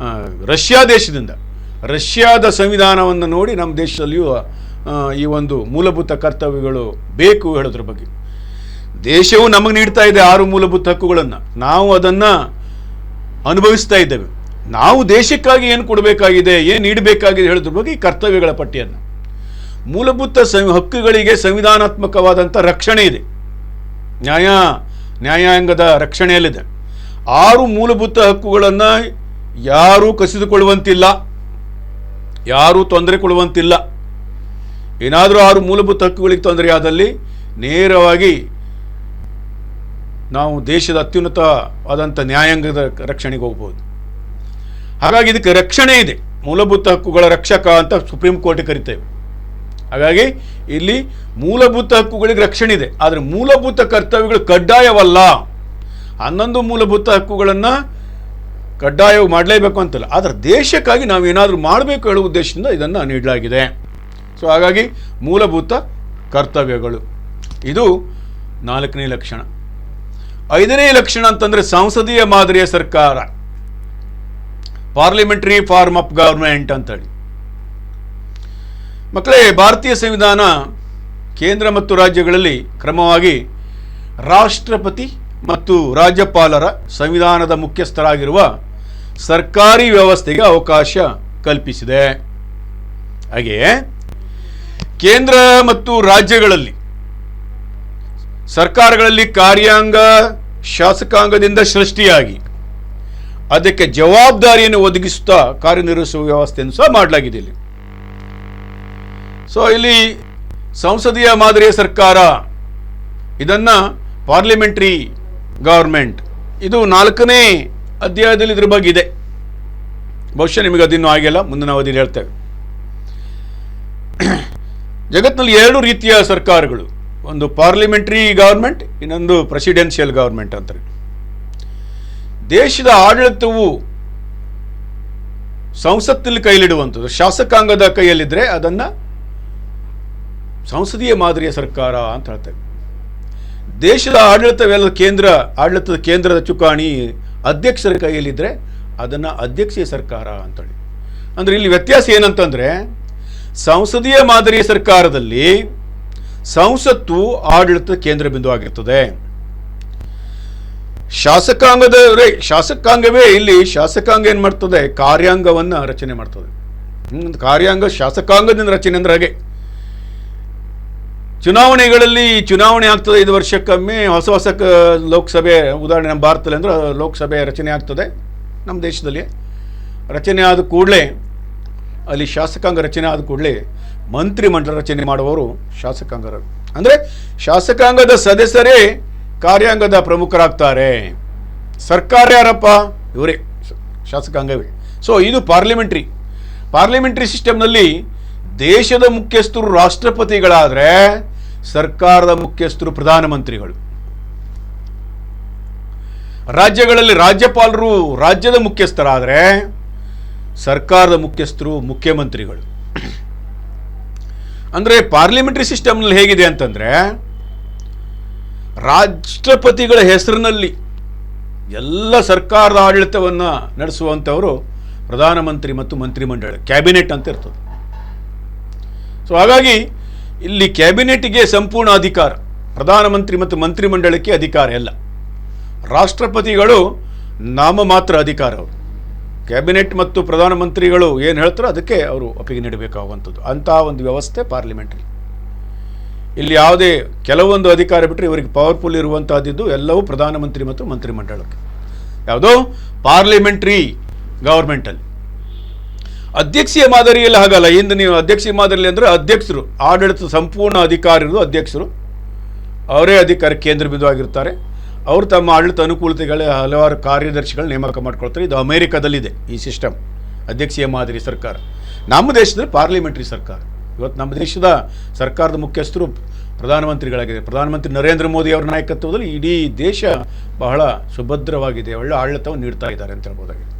ರಷ್ಯಾ ದೇಶದಿಂದ. ರಷ್ಯಾದ ಸಂವಿಧಾನವನ್ನು ನೋಡಿ ನಮ್ಮ ದೇಶದಲ್ಲಿಯೂ ಈ ಒಂದು ಮೂಲಭೂತ ಕರ್ತವ್ಯಗಳು ಬೇಕು ಹೇಳೋದ್ರ ಬಗ್ಗೆ. ದೇಶವು ನಮಗೆ ನೀಡ್ತಾ ಇದೆ 6 ಮೂಲಭೂತ ಹಕ್ಕುಗಳನ್ನು, ನಾವು ಅದನ್ನು ಅನುಭವಿಸ್ತಾ ಇದ್ದೇವೆ. ನಾವು ದೇಶಕ್ಕಾಗಿ ಏನು ಕೊಡಬೇಕಾಗಿದೆ, ಏನು ನೀಡಬೇಕಾಗಿದೆ ಹೇಳೋದ್ರ ಬಗ್ಗೆ ಈ ಕರ್ತವ್ಯಗಳ ಪಟ್ಟಿಯನ್ನು. ಮೂಲಭೂತ ಹಕ್ಕುಗಳಿಗೆ ಸಂವಿಧಾನಾತ್ಮಕವಾದಂಥ ರಕ್ಷಣೆ ಇದೆ, ನ್ಯಾಯಾಂಗದ ರಕ್ಷಣೆಯಲ್ಲಿದೆ. 6 ಮೂಲಭೂತ ಹಕ್ಕುಗಳನ್ನು ಯಾರೂ ಕಸಿದುಕೊಳ್ಳುವಂತಿಲ್ಲ, ಯಾರೂ ತೊಂದರೆ ಕೊಡುವಂತಿಲ್ಲ. ಏನಾದರೂ 6 ಮೂಲಭೂತ ಹಕ್ಕುಗಳಿಗೆ ತೊಂದರೆ ಆದಲ್ಲಿ ನೇರವಾಗಿ ನಾವು ದೇಶದ ಅತ್ಯುನ್ನತವಾದಂಥ ನ್ಯಾಯಾಂಗದ ರಕ್ಷಣೆಗೆ ಹೋಗ್ಬೋದು. ಹಾಗಾಗಿ ಇದಕ್ಕೆ ರಕ್ಷಣೆ ಇದೆ, ಮೂಲಭೂತ ಹಕ್ಕುಗಳ ರಕ್ಷಕ ಅಂತ ಸುಪ್ರೀಂ ಕೋರ್ಟ್ ಕರಿತೇವೆ. ಹಾಗಾಗಿ ಇಲ್ಲಿ ಮೂಲಭೂತ ಹಕ್ಕುಗಳಿಗೆ ರಕ್ಷಣೆ ಇದೆ, ಆದರೆ ಮೂಲಭೂತ ಕರ್ತವ್ಯಗಳು ಕಡ್ಡಾಯವಲ್ಲ. 11 ಮೂಲಭೂತ ಹಕ್ಕುಗಳನ್ನು ಕಡ್ಡಾಯವಾಗಿ ಮಾಡಲೇಬೇಕು ಅಂತಲ್ಲ, ಆದರೆ ದೇಶಕ್ಕಾಗಿ ನಾವು ಏನಾದರೂ ಮಾಡಬೇಕು ಹೇಳುವ ಉದ್ದೇಶದಿಂದ ಇದನ್ನು ನೀಡಲಾಗಿದೆ. ಸೊ ಹಾಗಾಗಿ ಮೂಲಭೂತ ಕರ್ತವ್ಯಗಳು ಇದು 4ನೇ ಲಕ್ಷಣ. 5ನೇ ಲಕ್ಷಣ ಅಂತಂದರೆ ಸಂಸದೀಯ ಮಾದರಿಯ ಸರ್ಕಾರ, ಪಾರ್ಲಿಮೆಂಟರಿ ಫಾರ್ಮ್ ಆಫ್ ಗವರ್ಮೆಂಟ್ ಅಂತೇಳಿ. ಮಕ್ಕಳೇ, ಭಾರತೀಯ ಸಂವಿಧಾನ ಕೇಂದ್ರ ಮತ್ತು ರಾಜ್ಯಗಳಲ್ಲಿ ಕ್ರಮವಾಗಿ ರಾಷ್ಟ್ರಪತಿ ಮತ್ತು ರಾಜ್ಯಪಾಲರ ಸಂವಿಧಾನದ ಮುಖ್ಯಸ್ಥರಾಗಿರುವ ಸರ್ಕಾರಿ ವ್ಯವಸ್ಥೆಗೆ ಅವಕಾಶ ಕಲ್ಪಿಸಿದೆ. ಹಾಗೆಯೇ ಕೇಂದ್ರ ಮತ್ತು ರಾಜ್ಯಗಳಲ್ಲಿ ಸರ್ಕಾರಗಳಲ್ಲಿ ಕಾರ್ಯಾಂಗ ಶಾಸಕಾಂಗದಿಂದ ಸೃಷ್ಟಿಯಾಗಿ ಅದಕ್ಕೆ ಜವಾಬ್ದಾರಿಯನ್ನು ಒದಗಿಸುತ್ತಾ ಕಾರ್ಯನಿರ್ವಹಿಸುವ ವ್ಯವಸ್ಥೆಯನ್ನು ಸಹ ಮಾಡಲಾಗಿದೆ ಇಲ್ಲಿ. ಸೊ ಇಲ್ಲಿ ಸಂಸದೀಯ ಮಾದರಿಯ ಸರ್ಕಾರ, ಇದನ್ನು ಪಾರ್ಲಿಮೆಂಟ್ರಿ ಗವರ್ಮೆಂಟ್, ಇದು 4ನೇ ಅಧ್ಯಾಯದಲ್ಲಿ ಇದ್ರ ಬಗ್ಗೆ ಇದೆ. ಬಹುಶಃ ನಿಮಗೆ ಅದಿನ್ನೂ ಆಗಿಲ್ಲ, ಮುಂದಿನ ಅವಧಿಯಲ್ಲಿ ಹೇಳ್ತೇವೆ. ಜಗತ್ತಿನಲ್ಲಿ 2 ರೀತಿಯ ಸರ್ಕಾರಗಳು, ಒಂದು ಪಾರ್ಲಿಮೆಂಟ್ರಿ ಗವರ್ಮೆಂಟ್, ಇನ್ನೊಂದು ಪ್ರೆಸಿಡೆನ್ಷಿಯಲ್ ಗವರ್ಮೆಂಟ್ ಅಂತಾರೆ. ದೇಶದ ಆಡಳಿತವು ಸಂಸತ್ತಿನಲ್ಲಿ ಕೈಲಿಡುವಂಥದ್ದು, ಶಾಸಕಾಂಗದ ಕೈಯಲ್ಲಿದ್ದರೆ ಅದನ್ನು ಸಂಸದೀಯ ಮಾದರಿಯ ಸರ್ಕಾರ ಅಂತ ಹೇಳ್ತೇವೆ. ದೇಶದ ಆಡಳಿತವೆಲ್ಲ ಆಡಳಿತದ ಕೇಂದ್ರದ ಚುಕ್ಕಾಣಿ ಅಧ್ಯಕ್ಷರ ಕೈಯಲ್ಲಿದ್ದರೆ ಅದನ್ನು ಅಧ್ಯಕ್ಷೀಯ ಸರ್ಕಾರ ಅಂತೇಳಿ. ಅಂದರೆ ಇಲ್ಲಿ ವ್ಯತ್ಯಾಸ ಏನಂತಂದರೆ, ಸಂಸದೀಯ ಮಾದರಿಯ ಸರ್ಕಾರದಲ್ಲಿ ಸಂಸತ್ತು ಆಡಳಿತದ ಕೇಂದ್ರ ಬಿಂದು ಆಗಿರ್ತದೆ. ಶಾಸಕಾಂಗವೇ ಇಲ್ಲಿ ಶಾಸಕಾಂಗ ಏನು ಮಾಡ್ತದೆ, ಕಾರ್ಯಾಂಗವನ್ನು ರಚನೆ ಮಾಡ್ತದೆ. ಕಾರ್ಯಾಂಗ ಶಾಸಕಾಂಗದಿಂದ ರಚನೆ ಅಂದ್ರೆ ಹಾಗೆ. ಚುನಾವಣೆಗಳಲ್ಲಿ ಚುನಾವಣೆ ಆಗ್ತದೆ 5 ವರ್ಷಕ್ಕೊಮ್ಮೆ, ಹೊಸ ಲೋಕಸಭೆ, ಉದಾಹರಣೆ ನಮ್ಮ ಭಾರತದಲ್ಲಿ ಅಂದ್ರೆ ಲೋಕಸಭೆ ರಚನೆ ಆಗ್ತದೆ. ನಮ್ಮ ದೇಶದಲ್ಲಿ ರಚನೆ ಆದ ಕೂಡಲೇ, ಅಲ್ಲಿ ಶಾಸಕಾಂಗ ರಚನೆ ಆದ ಕೂಡಲೇ ಮಂತ್ರಿಮಂಡಲ ರಚನೆ ಮಾಡುವವರು ಶಾಸಕಾಂಗರು. ಅಂದರೆ ಶಾಸಕಾಂಗದ ಸದಸ್ಯರೇ ಕಾರ್ಯಾಂಗದ ಪ್ರಮುಖರಾಗ್ತಾರೆ. ಸರ್ಕಾರ ಯಾರಪ್ಪ? ಇವರೇ, ಶಾಸಕಾಂಗವೇ. ಸೊ ಇದು ಪಾರ್ಲಿಮೆಂಟ್ರಿ ಸಿಸ್ಟಮ್ನಲ್ಲಿ ದೇಶದ ಮುಖ್ಯಸ್ಥರು ರಾಷ್ಟ್ರಪತಿಗಳಾದರೆ ಸರ್ಕಾರದ ಮುಖ್ಯಸ್ಥರು ಪ್ರಧಾನಮಂತ್ರಿಗಳು. ರಾಜ್ಯಗಳಲ್ಲಿ ರಾಜ್ಯಪಾಲರು ರಾಜ್ಯದ ಮುಖ್ಯಸ್ಥರಾದರೆ ಸರ್ಕಾರದ ಮುಖ್ಯಸ್ಥರು ಮುಖ್ಯಮಂತ್ರಿಗಳು. ಅಂದರೆ ಪಾರ್ಲಿಮೆಂಟ್ರಿ ಸಿಸ್ಟಮ್ನಲ್ಲಿ ಹೇಗಿದೆ ಅಂತಂದರೆ, ರಾಷ್ಟ್ರಪತಿಗಳ ಹೆಸರಿನಲ್ಲಿ ಎಲ್ಲ ಸರ್ಕಾರದ ಆಡಳಿತವನ್ನು ನಡೆಸುವಂಥವರು ಪ್ರಧಾನಮಂತ್ರಿ ಮತ್ತು ಮಂತ್ರಿಮಂಡಲ, ಕ್ಯಾಬಿನೆಟ್ ಅಂತ ಇರ್ತದೆ. ಸೊ ಹಾಗಾಗಿ ಇಲ್ಲಿ ಕ್ಯಾಬಿನೆಟ್ಗೆ ಸಂಪೂರ್ಣ ಅಧಿಕಾರ, ಪ್ರಧಾನಮಂತ್ರಿ ಮತ್ತು ಮಂತ್ರಿಮಂಡಲಕ್ಕೆ ಅಧಿಕಾರ ಇಲ್ಲ. ರಾಷ್ಟ್ರಪತಿಗಳು ನಾಮ ಮಾತ್ರ ಅಧಿಕಾರ ಅವರು. ಕ್ಯಾಬಿನೆಟ್ ಮತ್ತು ಪ್ರಧಾನಮಂತ್ರಿಗಳು ಏನು ಹೇಳ್ತಾರೋ ಅದಕ್ಕೆ ಅವರು ಒಪ್ಪಿಗೆ ನೀಡಬೇಕಾಗುವಂಥದ್ದು. ಅಂತಹ ಒಂದು ವ್ಯವಸ್ಥೆ ಪಾರ್ಲಿಮೆಂಟ್ರಿ. ಇಲ್ಲಿ ಯಾವುದೇ ಕೆಲವೊಂದು ಅಧಿಕಾರ ಬಿಟ್ಟರೆ ಇವರಿಗೆ ಪವರ್ಫುಲ್ ಇರುವಂಥದ್ದು ಎಲ್ಲವೂ ಪ್ರಧಾನಮಂತ್ರಿ ಮತ್ತು ಮಂತ್ರಿಮಂಡಲಕ್ಕೆ. ಯಾವುದೋ ಪಾರ್ಲಿಮೆಂಟ್ರಿ ಗವರ್ಮೆಂಟಲ್ಲಿ. ಅಧ್ಯಕ್ಷೀಯ ಮಾದರಿಯಲ್ಲಿ ಹಾಗಲ್ಲ. ಇಂದು ನೀವು ಅಧ್ಯಕ್ಷೀಯ ಮಾದರಿಯಲ್ಲಿ ಅಂದರೆ ಅಧ್ಯಕ್ಷರು, ಆಡಳಿತ ಸಂಪೂರ್ಣ ಅಧಿಕಾರ ಇರೋದು ಅಧ್ಯಕ್ಷರು, ಅವರೇ ಅಧಿಕಾರ ಕೇಂದ್ರ ಬಿಂದು ಆಗಿರ್ತಾರೆ. ಅವರು ತಮ್ಮ ಆಡಳಿತ ಅನುಕೂಲತೆಗಳ ಹಲವಾರು ಕಾರ್ಯದರ್ಶಿಗಳು ನೇಮಕ ಮಾಡ್ಕೊಳ್ತಾರೆ. ಇದು ಅಮೇರಿಕಾದಲ್ಲಿದೆ ಈ ಸಿಸ್ಟಮ್, ಅಧ್ಯಕ್ಷೀಯ ಮಾದರಿ ಸರ್ಕಾರ. ನಮ್ಮ ದೇಶದಲ್ಲಿ ಪಾರ್ಲಿಮೆಂಟ್ರಿ ಸರ್ಕಾರ. ಇವತ್ತು ನಮ್ಮ ದೇಶದ ಸರ್ಕಾರದ ಮುಖ್ಯಸ್ಥರು ಪ್ರಧಾನಮಂತ್ರಿಗಳಾಗಿದೆ. ಪ್ರಧಾನಮಂತ್ರಿ ನರೇಂದ್ರ ಮೋದಿ ಅವರ ನಾಯಕತ್ವದಲ್ಲಿ ಇಡೀ ದೇಶ ಬಹಳ ಸುಭದ್ರವಾಗಿದೆ, ಒಳ್ಳೆ ಆಡಳಿತವನ್ನು ನೀಡ್ತಾ ಇದ್ದಾರೆ ಅಂತ ಹೇಳ್ಬೋದಾಗಿದೆ.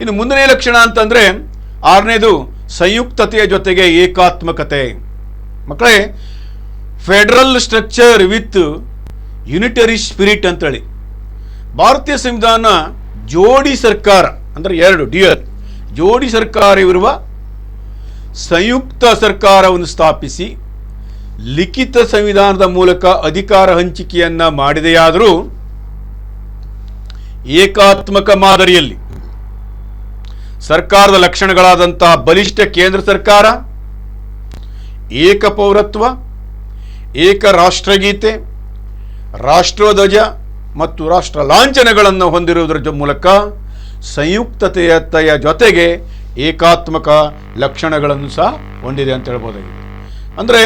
ಇನ್ನು ಮುಂದನೇ ಲಕ್ಷಣ ಅಂತಂದರೆ 6ನೇದು ಸಂಯುಕ್ತತೆಯ ಜೊತೆಗೆ ಏಕಾತ್ಮಕತೆ. ಮಕ್ಕಳೇ, federal structure with unitary spirit ಅಂತೇಳಿ ಭಾರತೀಯ ಸಂವಿಧಾನ ಜೋಡಿ ಸರ್ಕಾರ ಅಂದರೆ 2 ಡ್ಯುಯಲ್ ಜೋಡಿ ಸರ್ಕಾರವಿರುವ ಸಂಯುಕ್ತ ಸರ್ಕಾರವನ್ನು ಸ್ಥಾಪಿಸಿ ಲಿಖಿತ ಸಂವಿಧಾನದ ಮೂಲಕ ಅಧಿಕಾರ ಹಂಚಿಕೆಯನ್ನ ಮಾಡಿದೆಯಾದರೂ ಏಕಾತ್ಮಕ ಮಾದರಿಯಲ್ಲಿ ಸರ್ಕಾರದ ಲಕ್ಷಣಗಳಾದಂತಹ ಬಲಿಷ್ಠ ಕೇಂದ್ರ ಸರ್ಕಾರ, ಏಕಪೌರತ್ವ, ಏಕ ರಾಷ್ಟ್ರಗೀತೆ, ರಾಷ್ಟ್ರಧ್ವಜ ಮತ್ತು ರಾಷ್ಟ್ರ ಲಾಂಛನಗಳನ್ನು ಹೊಂದಿರುವುದರ ಮೂಲಕ ಸಂಯುಕ್ತತೆಯ ಜೊತೆಗೆ ಏಕಾತ್ಮಕ ಲಕ್ಷಣಗಳನ್ನು ಸಹ ಹೊಂದಿದೆ ಅಂತ ಹೇಳ್ಬೋದಾಗಿದೆ. ಅಂದರೆ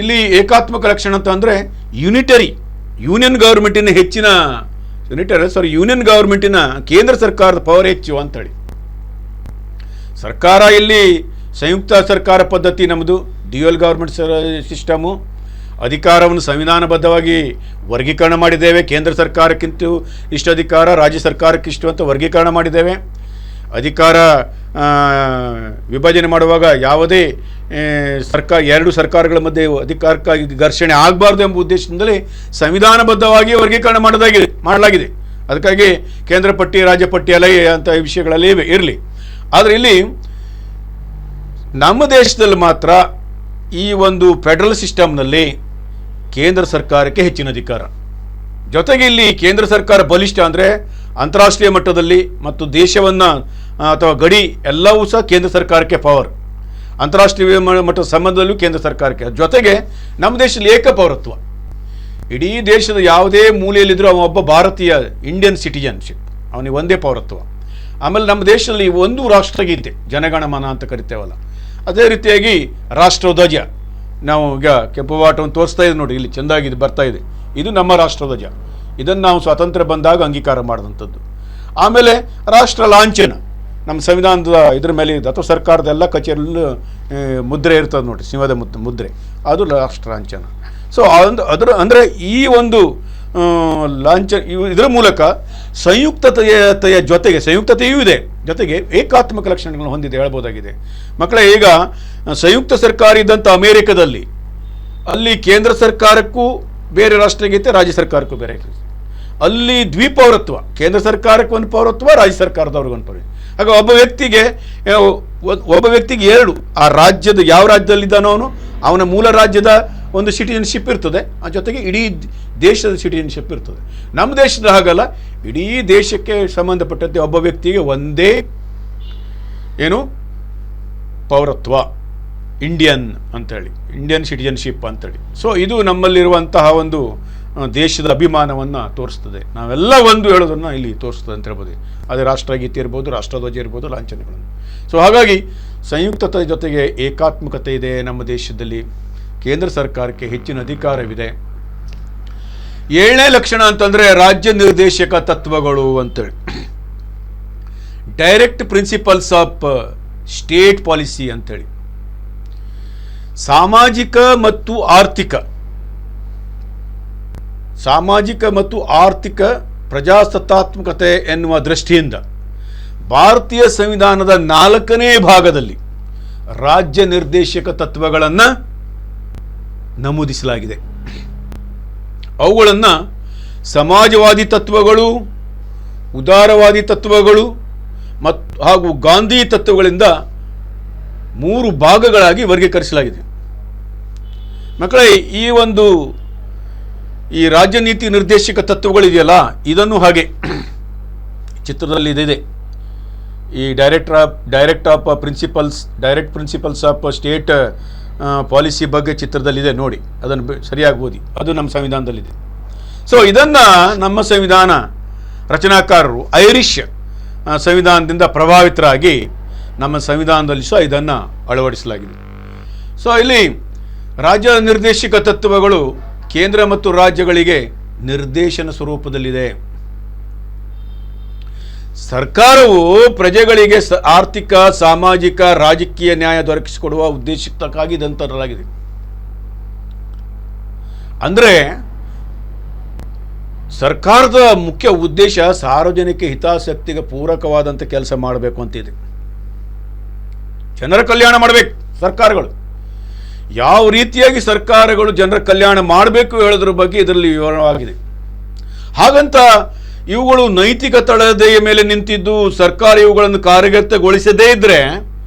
ಇಲ್ಲಿ ಏಕಾತ್ಮಕ ಲಕ್ಷಣ ಅಂತ ಅಂದರೆ ಯೂನಿಯನ್ ಗೌರ್ಮೆಂಟಿನ ಹೆಚ್ಚಿನ ಯೂನಿಯನ್ ಗೌರ್ಮೆಂಟಿನ ಕೇಂದ್ರ ಸರ್ಕಾರದ ಪವರ್ ಹೆಚ್ಚು ಅಂತೇಳಿ. ಸರ್ಕಾರ ಇಲ್ಲಿ ಸಂಯುಕ್ತ ಸರ್ಕಾರ ಪದ್ಧತಿ ನಮ್ಮದು, ಡ್ಯುಯಲ್ ಗೌರ್ಮೆಂಟ್ ಸಿಸ್ಟಮು. ಅಧಿಕಾರವನ್ನು ಸಂವಿಧಾನಬದ್ಧವಾಗಿ ವರ್ಗೀಕರಣ ಮಾಡಿದ್ದೇವೆ. ಕೇಂದ್ರ ಸರ್ಕಾರಕ್ಕಿಂತ ಇಷ್ಟು ಅಧಿಕಾರ, ರಾಜ್ಯ ಸರ್ಕಾರಕ್ಕಿಷ್ಟು ಅಂತ ವರ್ಗೀಕರಣ ಮಾಡಿದ್ದೇವೆ. ಅಧಿಕಾರ ವಿಭಜನೆ ಮಾಡುವಾಗ ಯಾವುದೇ ಎರಡು ಸರ್ಕಾರಗಳ ಮಧ್ಯೆ ಅಧಿಕಾರಕ್ಕಾಗಿ ಘರ್ಷಣೆ ಆಗಬಾರ್ದು ಎಂಬ ಉದ್ದೇಶದಿಂದಲೇ ಸಂವಿಧಾನಬದ್ಧವಾಗಿ ವರ್ಗೀಕರಣ ಮಾಡಲಾಗಿದೆ. ಅದಕ್ಕಾಗಿ ಕೇಂದ್ರ ಪಟ್ಟಿ, ರಾಜ್ಯ ಪಟ್ಟಿ ಎಲ್ಲ ಅಂತ ವಿಷಯಗಳಲ್ಲಿ ಇರಲಿ. ಆದರೆ ಇಲ್ಲಿ ನಮ್ಮ ದೇಶದಲ್ಲಿ ಮಾತ್ರ ಈ ಒಂದು ಫೆಡರಲ್ ಸಿಸ್ಟಮ್ನಲ್ಲಿ ಕೇಂದ್ರ ಸರ್ಕಾರಕ್ಕೆ ಹೆಚ್ಚಿನ ಅಧಿಕಾರ. ಜೊತೆಗೆ ಇಲ್ಲಿ ಕೇಂದ್ರ ಸರ್ಕಾರ ಬಲಿಷ್ಠ ಅಂದರೆ ಅಂತಾರಾಷ್ಟ್ರೀಯ ಮಟ್ಟದಲ್ಲಿ ಮತ್ತು ದೇಶವನ್ನು ಅಥವಾ ಗಡಿ ಎಲ್ಲವೂ ಸಹ ಕೇಂದ್ರ ಸರ್ಕಾರಕ್ಕೆ ಪವರ್. ಅಂತಾರಾಷ್ಟ್ರೀಯ ಮಟ್ಟದ ಸಂಬಂಧದಲ್ಲೂ ಕೇಂದ್ರ ಸರ್ಕಾರಕ್ಕೆ. ಜೊತೆಗೆ ನಮ್ಮ ದೇಶದಲ್ಲಿ ಏಕಪೌರತ್ವ. ಇಡೀ ದೇಶದ ಯಾವುದೇ ಮೂಲೆಯಲ್ಲಿದ್ದರೂ ಒಬ್ಬ ಭಾರತೀಯ ಇಂಡಿಯನ್ ಸಿಟಿಜನ್ಶಿಪ್, ಅವನಿಗೆ ಒಂದೇ ಪೌರತ್ವ. ಆಮೇಲೆ ನಮ್ಮ ದೇಶದಲ್ಲಿ ಒಂದು ರಾಷ್ಟ್ರಗೀತೆ, ಜನಗಣಮನ ಅಂತ ಕರಿತೇವಲ್ಲ, ಅದೇ ರೀತಿಯಾಗಿ ರಾಷ್ಟ್ರಧ್ವಜ. ನಾವು ಈಗ ಕೆಂಪು ಬಾಟವನ್ನು ತೋರಿಸ್ತಾ ಇದ್ದೀವಿ ನೋಡಿ, ಇಲ್ಲಿ ಚೆಂದಾಗಿ ಬರ್ತಾ ಇದೆ. ಇದು ನಮ್ಮ ರಾಷ್ಟ್ರಧ್ವಜ. ಇದನ್ನು ನಾವು ಸ್ವಾತಂತ್ರ್ಯ ಬಂದಾಗ ಅಂಗೀಕಾರ ಮಾಡಿದಂಥದ್ದು. ಆಮೇಲೆ ರಾಷ್ಟ್ರ ಲಾಂಛನ ನಮ್ಮ ಸಂವಿಧಾನದ ಇದ್ರ ಮೇಲೆ ಇದೆ, ಅಥವಾ ಸರ್ಕಾರದ ಎಲ್ಲ ಕಚೇರಿಯಲ್ಲೂ ಮುದ್ರೆ ಇರ್ತದೆ ನೋಡಿ, ಸಿಂಹದ ಮುದ್ರೆ, ಅದು ರಾಷ್ಟ್ರ ಲಾಂಛನ. ಸೊ ಅಂದರೆ ಈ ಒಂದು ಇದರ ಮೂಲಕ ಸಂಯುಕ್ತತೆಯ ಜೊತೆಗೆ ಸಂಯುಕ್ತತೆಯೂ ಇದೆ, ಜೊತೆಗೆ ಏಕಾತ್ಮಕ ಲಕ್ಷಣಗಳನ್ನು ಹೊಂದಿದೆ ಹೇಳ್ಬೋದಾಗಿದೆ. ಮಕ್ಕಳೇ, ಈಗ ಸಂಯುಕ್ತ ಸರ್ಕಾರ ಇದ್ದಂಥ ಅಮೇರಿಕದಲ್ಲಿ ಅಲ್ಲಿ ಕೇಂದ್ರ ಸರ್ಕಾರಕ್ಕೂ ಬೇರೆ ರಾಷ್ಟ್ರಗೀತೆ, ರಾಜ್ಯ ಸರ್ಕಾರಕ್ಕೂ ಬೇರೆ. ಅಲ್ಲಿ ದ್ವಿಪೌರತ್ವ, ಕೇಂದ್ರ ಸರ್ಕಾರಕ್ಕೆ ಒಂದು ಪೌರತ್ವ, ರಾಜ್ಯ ಸರ್ಕಾರದವ್ರಿಗೊಂದು ಪೌರತ್ವ. ಆಗ ಒಬ್ಬ ವ್ಯಕ್ತಿಗೆ 2 ಆ ರಾಜ್ಯದ ಯಾವ ರಾಜ್ಯದಲ್ಲಿದ್ದಾನೋ ಅವನ ಮೂಲ ರಾಜ್ಯದ ಒಂದು ಸಿಟಿಜನ್ಶಿಪ್ ಇರ್ತದೆ, ಆ ಜೊತೆಗೆ ಇಡೀ ದೇಶದ ಸಿಟಿಜನ್ಶಿಪ್ ಇರ್ತದೆ. ನಮ್ಮ ದೇಶದ ಹಾಗಲ್ಲ, ಇಡೀ ದೇಶಕ್ಕೆ ಸಂಬಂಧಪಟ್ಟಂತೆ ಒಬ್ಬ ವ್ಯಕ್ತಿಗೆ ಒಂದೇ ಪೌರತ್ವ, ಇಂಡಿಯನ್ ಸಿಟಿಜನ್ಶಿಪ್ ಅಂತೇಳಿ. ಸೊ ಇದು ನಮ್ಮಲ್ಲಿರುವಂತಹ ಒಂದು ದೇಶದ ಅಭಿಮಾನವನ್ನು ತೋರಿಸ್ತದೆ. ನಾವೆಲ್ಲ ಒಂದು ಹೇಳೋದನ್ನು ಇಲ್ಲಿ ತೋರಿಸ್ತದೆ ಅಂತ ಹೇಳ್ಬೋದು. ಅದೇ ರಾಷ್ಟ್ರಗೀತೆ ಇರ್ಬೋದು, ರಾಷ್ಟ್ರಧ್ವಜ ಇರ್ಬೋದು, ಲಾಂಛನಗಳನ್ನು. ಸೊ ಹಾಗಾಗಿ ಸಂಯುಕ್ತತೆ ಜೊತೆಗೆ ಏಕಾತ್ಮಕತೆ ಇದೆ ನಮ್ಮ ದೇಶದಲ್ಲಿ. ಕೇಂದ್ರ ಸರ್ಕಾರಕ್ಕೆ ಹೆಚ್ಚಿನ ಅಧಿಕಾರವಿದೆ. 7ನೇ ಲಕ್ಷಣ ಅಂತಂದರೆ ರಾಜ್ಯ ನಿರ್ದೇಶಕ ತತ್ವಗಳು ಅಂತೇಳಿ, direct principles of state policy ಅಂತೇಳಿ. ಸಾಮಾಜಿಕ ಮತ್ತು ಆರ್ಥಿಕ ಪ್ರಜಾಸತ್ತಾತ್ಮಕತೆ ಎನ್ನುವ ದೃಷ್ಟಿಯಿಂದ ಭಾರತೀಯ ಸಂವಿಧಾನದ 4ನೇ ಭಾಗದಲ್ಲಿ ರಾಜ್ಯ ನಿರ್ದೇಶಕ ತತ್ವಗಳನ್ನು ನಮೂದಿಸಲಾಗಿದೆ. ಅವುಗಳನ್ನು ಸಮಾಜವಾದಿ ತತ್ವಗಳು, ಉದಾರವಾದಿ ತತ್ವಗಳು ಹಾಗೂ ಗಾಂಧಿ ತತ್ವಗಳಿಂದ 3 ಭಾಗಗಳಾಗಿ ವರ್ಗೀಕರಿಸಲಾಗಿದೆ. ಮಕ್ಕಳೇ, ಈ ರಾಜ್ಯ ನೀತಿ ನಿರ್ದೇಶಕ ತತ್ವಗಳಿದೆಯಲ್ಲ, ಇದನ್ನು ಹಾಗೆ ಚಿತ್ರದಲ್ಲಿ ಇದೆ. ಈ direct principles of state policy ಬಗ್ಗೆ ಚಿತ್ರದಲ್ಲಿದೆ ನೋಡಿ, ಅದನ್ನು ಸರಿಯಾಗಿ ಓದಿ, ಅದು ನಮ್ಮ ಸಂವಿಧಾನದಲ್ಲಿದೆ. ಸೊ ಇದನ್ನು ನಮ್ಮ ಸಂವಿಧಾನ ರಚನಾಕಾರರು ಐರಿಷ್ ಸಂವಿಧಾನದಿಂದ ಪ್ರಭಾವಿತರಾಗಿ ನಮ್ಮ ಸಂವಿಧಾನದಲ್ಲಿ ಸಹ ಇದನ್ನು ಅಳವಡಿಸಲಾಗಿದೆ. ಸೊ ಇಲ್ಲಿ ರಾಜ್ಯ ನಿರ್ದೇಶಕ ತತ್ವಗಳು ಕೇಂದ್ರ ಮತ್ತು ರಾಜ್ಯಗಳಿಗೆ ನಿರ್ದೇಶನ ಸ್ವರೂಪದಲ್ಲಿದೆ. ಸರ್ಕಾರವು ಪ್ರಜೆಗಳಿಗೆ ಆರ್ಥಿಕ, ಸಾಮಾಜಿಕ, ರಾಜಕೀಯ ನ್ಯಾಯ ದೊರಕಿಸಿಕೊಡುವ ಉದ್ದೇಶಕ್ಕಾಗಿ ಇದನ್ನು ತರಲಾಗಿದೆ. ಅಂದರೆ ಸರ್ಕಾರದ ಮುಖ್ಯ ಉದ್ದೇಶ ಸಾರ್ವಜನಿಕ ಹಿತಾಸಕ್ತಿಗೆ ಪೂರಕವಾದಂಥ ಕೆಲಸ ಮಾಡಬೇಕು ಅಂತಿದೆ. ಜನರ ಕಲ್ಯಾಣ ಮಾಡಬೇಕು ಸರ್ಕಾರಗಳು. ಯಾವ ರೀತಿಯಾಗಿ ಸರ್ಕಾರಗಳು ಜನರ ಕಲ್ಯಾಣ ಮಾಡಬೇಕು ಹೇಳೋದ್ರ ಬಗ್ಗೆ ಇದರಲ್ಲಿ ವಿವರವಾಗಿದೆ. ಹಾಗಂತ ಇವುಗಳು ನೈತಿಕ ತಳಹದಿಯ ಮೇಲೆ ನಿಂತಿದ್ದು ಸರ್ಕಾರ ಇವುಗಳನ್ನು ಕಾರ್ಯಗತಗೊಳಿಸದೇ ಇದ್ದರೆ